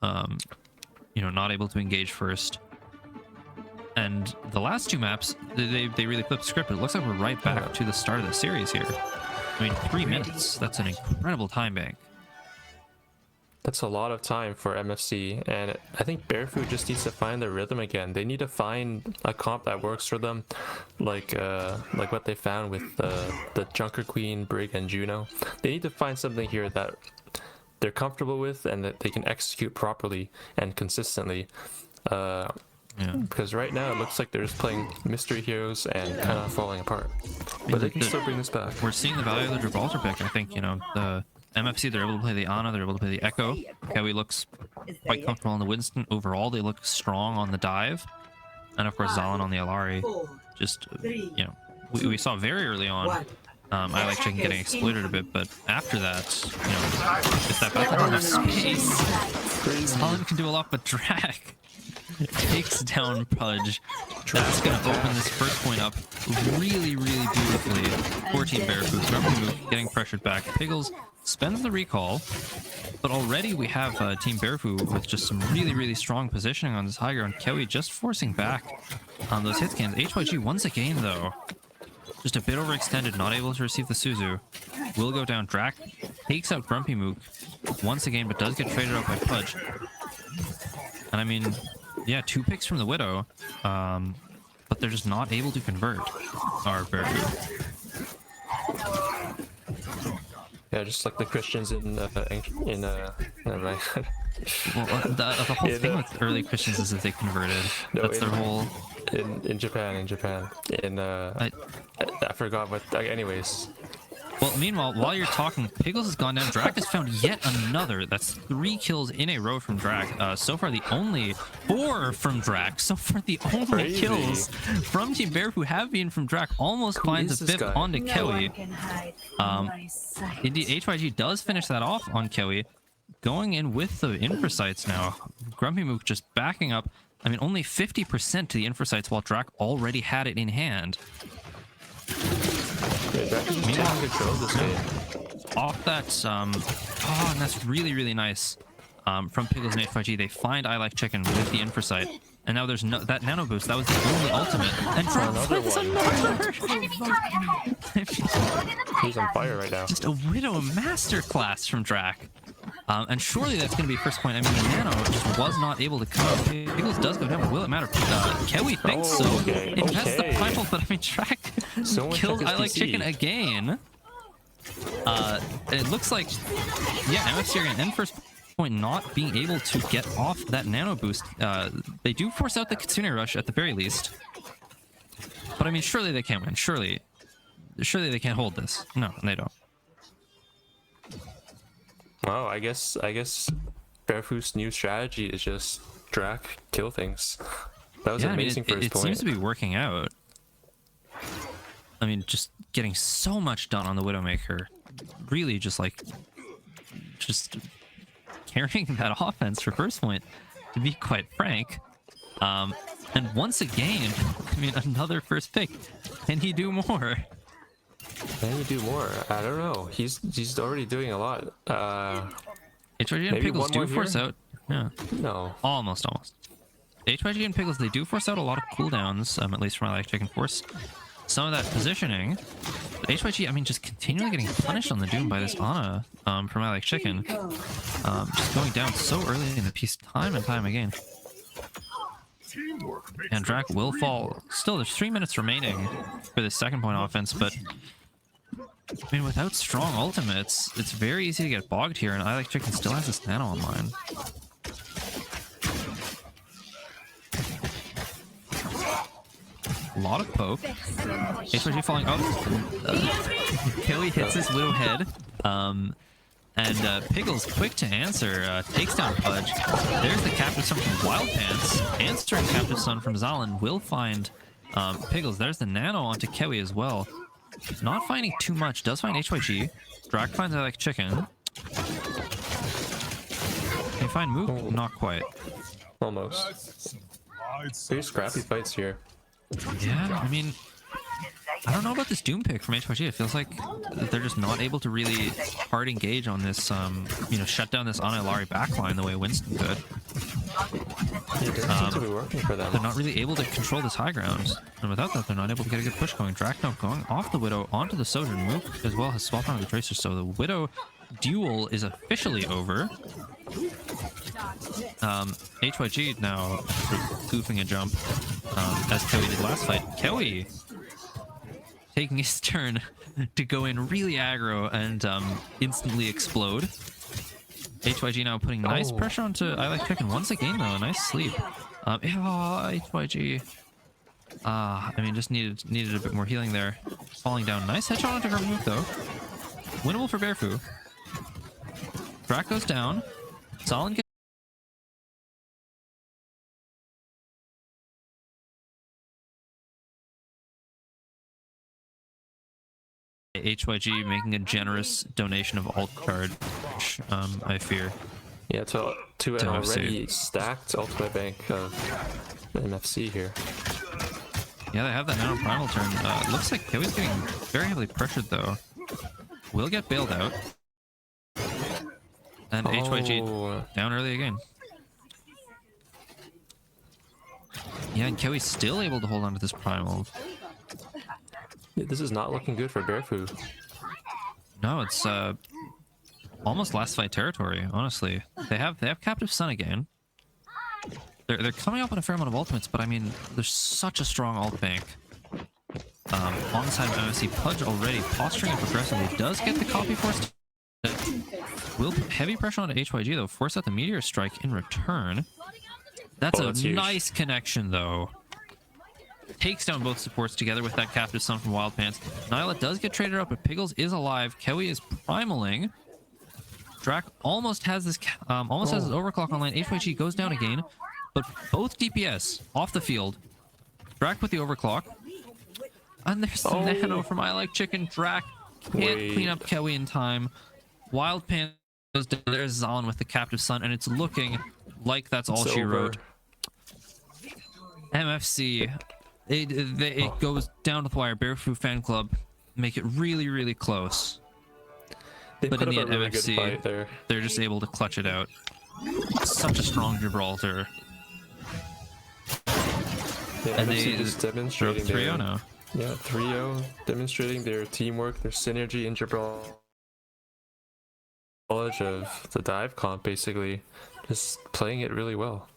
Not able to engage first. And the last two maps, they really flipped the script. It looks like we're right back to the start of the series here. I mean, 3 minutes. That's an incredible time bank. That's a lot of time for MFC, and I think Bearfoo just needs to find their rhythm again. They need to find a comp that works for them, like what they found with the Junker Queen, Brig, and Juno. They need to find something here that they're comfortable with and that they can execute properly and consistently. Because right now it looks like they're just playing mystery heroes and kind of falling apart. But they can still bring this back. We're seeing the value of the Gibraltar pick. I think, the MFC, they're able to play the Ana, they're able to play the Echo. Kewi looks quite comfortable on the Winston. Overall, they look strong on the dive. And of course, Zalin on the Alari. Just, we saw very early on, I Like Chicken getting exploited a bit, but after that, if that back in space, Zalin can do a lot, but Drac takes down Pudge. That's going to open this first point up really, really beautifully for Team Bearfoo. Grumpy Mook getting pressured back. Piggles spends the recall, but already we have Team Bearfoo with just some really, really strong positioning on this high ground. Kewi just forcing back on those hit scans. HYG once again, though, just a bit overextended, not able to receive the Suzu. Will go down. Drac takes out Grumpy Mook once again, but does get traded out by Pudge. And I mean, yeah, 2 picks from the Widow, but they're just not able to convert our Bearfoo. Yeah, just like the Christians in never mind. Well, the whole thing with early Christians is that they converted. No, That's their whole... In Japan. I forgot what... Anyways. Well, meanwhile, while you're talking, Piggles has gone down. Drac has found yet another. That's 3 kills in a row from Drac. So far, the only 4 from Drac. So far, the only kills from Team Bearfoo have been from Drac. Almost finds a bit onto Kewi. Indeed, HYG does finish that off on Kewi. Going in with the Infrasights now. Grumpy Mook just backing up. I mean, only 50% to the Infrasights while Drac already had it in hand. Off that, and that's really, really nice from Piggles and HYG. They find I Like Chicken with the Infrasight, And now there's no that nano boost. That was the only ultimate. And Drac Another finds one. another. Enemy turret ahead. He's on fire right now. Just a Widow masterclass from Drac. And surely that's going to be first point. I mean, the nano just was not able to come out. Pickles does go down, but will it matter? Kelly thinks so. Okay, It has the okay. primal, but I mean, Drac Someone kills check I his Like PC. Chicken again. It looks like, yeah, MFC are going to end first point not being able to get off that nano boost. They do force out the Kitsune Rush at the very least. But I mean, surely they can't win. Surely they can't hold this. No, they don't. Well, I guess Bearfoo's new strategy is just Drac kill things. That was Yeah, amazing I mean, for his it point. seems to be working out. I mean, just getting so much done on the Widowmaker. Really just carrying that offense for first point, to be quite frank. And once again, I mean, another first pick. Can he do more? Can you do more? I don't know. He's already doing a lot. HYG and Maybe Pickles one more do force here? out. Yeah, No. almost. HYG and Pickles, they do force out a lot of cooldowns, at least from I Like Chicken Force. Some of that positioning. But HYG, I mean, just continually getting punished on the Doom by this Ana from I Like Chicken. Just going down so early in the piece time and time again. And Drac will fall. Still, there's 3 minutes remaining for this second point offense, but I mean, without strong ultimates, it's very easy to get bogged here, and I Like Chicken still has this nano online. A lot of poke. HYG falling. Oh, Kelly hits his Widow head. And Pickles, quick to answer, takes down Pudge. There's the Captive Sun from Wild Pants. Answering Captive Sun from Zalan will find Pickles. There's the nano onto Kewi as well. Not finding too much. Does find HYG. Drac finds I Like Chicken. Can you find Mook? Oh. Not quite. Almost. Pretty scrappy fights here. Yeah, I mean, I don't know about this Doom pick from HYG. It feels like they're just not able to really hard engage on this, shut down this Ana Ilari backline the way Winston could. Yeah, it doesn't seem to be working for them. They're not really able to control this high ground. And without that, they're not able to get a good push going. Drakno going off the Widow onto the Sojourn. Mook as well has swapped onto the Tracer, so the Widow duel is officially over. HYG now sort of goofing a jump as Kewi did last fight. Kewi taking his turn to go in really aggro and instantly explode. HYG now putting nice pressure onto I Like Chicken once again though. A nice sleep. HYG. I mean, just needed a bit more healing there. Falling down. Nice headshot onto Garmook though. Winnable for Bearfoo. Drac goes down. Solid gets HYG making a generous donation of alt card, I fear. Yeah, to an To already stacked ultimate bank of MFC here. Yeah, they have that nano primal turn. Looks like Kewi's getting very heavily pressured though. Will get bailed out. And HYG down early again. Yeah, and Kewi's still able to hold on to this primal. This is not looking good for Bearfoo. No, it's almost last fight territory, honestly. They have Captive Sun again. They're coming up with a fair amount of ultimates, but I mean, there's such a strong ult bank. On the side of MFC, Pudge already posturing and progressing. He does get the copy force. Will put heavy pressure on HYG though, force out the Meteor Strike in return. That's That's huge. nice connection though. Takes down both supports together with that Captive Sun from Wild Pants. Nyla does get traded up, but Pickles is alive. Kewi is primaling. Drac almost has this, has his overclock online. HYG goes down again, but both DPS off the field. Drac with the overclock. And there's the nano from I Like Chicken. Drac can't clean up Kewi in time. Wild Pants goes down. There's Zalan with the Captive Sun, and it's looking like that's all she wrote. MFC. It goes down to the wire. Bearfoo fan club make it really, really close. They But put in up the a end, really good MFC, fight there. they're just able to clutch it out. Such a strong Gibraltar. Yeah, And NFC they- just They're up demonstrating 3-0 their now. yeah 3-0, demonstrating their teamwork, their synergy, Intramurals knowledge of the dive comp, basically, just playing it really well.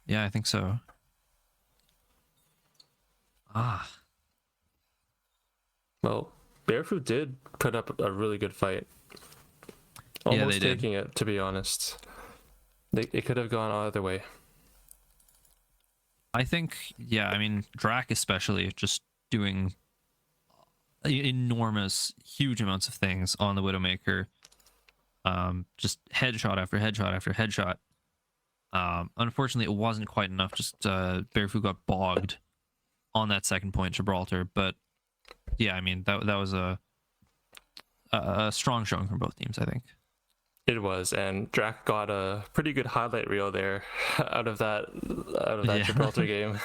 Yeah, I think so. Ah, Well, Bearfoo did put up a really good fight. Yeah, Almost they did. taking it, to be honest. It could have gone either way. I think, yeah, I mean, Drac especially just doing enormous, huge amounts of things on the Widowmaker. Just headshot after headshot after headshot. Unfortunately, it wasn't quite enough. Just Bearfoo got bogged on that second point, Gibraltar. But yeah, I mean, that was a strong showing from both teams, I think. It was, and Drac got a pretty good highlight reel there out of that Yeah. Gibraltar game.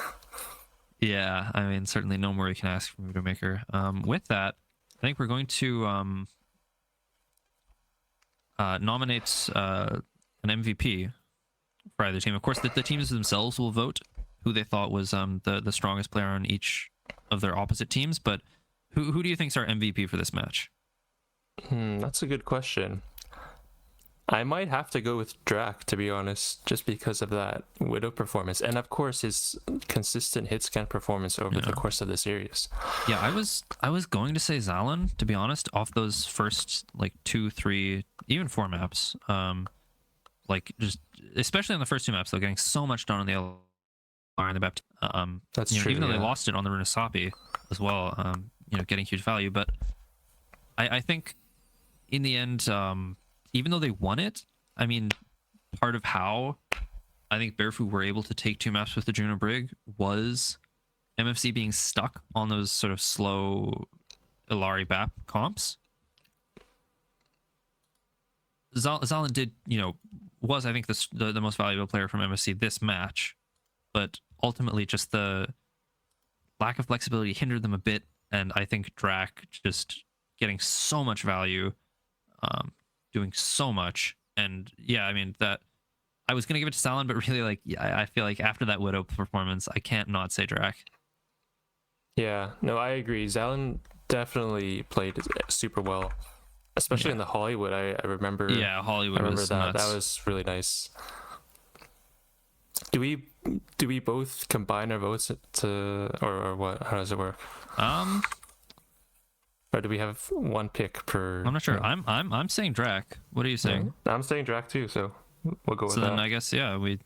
Yeah, I mean, certainly no more you can ask from Widowmaker. With that, I think we're going to nominate an MVP for either team. Of course, the teams themselves will vote who they thought was the strongest player on each of their opposite teams. But who do you think is our MVP for this match? That's a good question. I might have to go with Drac, to be honest, just because of that Widow performance, and of course his consistent hit scan performance over the course of the series. Yeah, I was going to say Zalin, to be honest, off those first like 2, 3, even 4 maps. Like just especially on the first 2 maps, though, getting so much done on the LR and the Bept. That's you know, true. even though they yeah. lost it on the Runasapi as well, you know, getting huge value. But I think in the end, even though they won it, I mean, part of how I think Bearfoo were able to take 2 maps with the Juno Brig was MFC being stuck on those sort of slow Ilari BAP comps. Zalin did, you know, was I think the most valuable player from MFC this match, but ultimately just the lack of flexibility hindered them a bit, and I think Drac just getting so much value, doing so much, and yeah, I mean that I was gonna give it to Zalin, but really, like, yeah, I feel like after that Widow performance, I can't not say Drac. Yeah, no, I agree. Zalin definitely played super well, especially in the Hollywood. I remember. Yeah, Hollywood I remember was that. nuts. That was really nice. Do we both combine our votes to or what? How does it work? Or do we have one pick per? I'm not sure. I'm saying Drac. What are you saying? I'm saying Drac too, so we'll go with So then that. I guess yeah, we're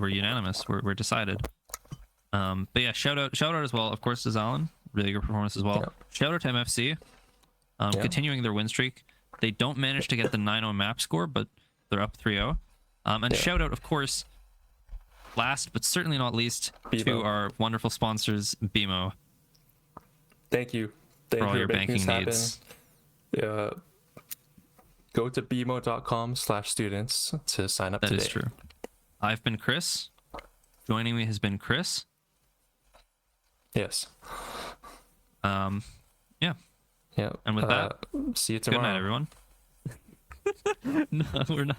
unanimous. We're decided. But yeah, shout out as well, of course, to Zalin. Really good performance as well. Yeah. Shout out to MFC, continuing their win streak. They don't manage to get the 9-0 map score, but they're up 3-0. And shout out, of course, last but certainly not least, to BMO. our wonderful sponsors, BMO, Thank you. for all you your for making banking this happen. needs. Go to bmo.com/students to sign up That today. is true. I've been Chris. Joining me has been Chris. Yes. Yeah. Yeah. And with that, see you good tomorrow. night, everyone. No, we're not.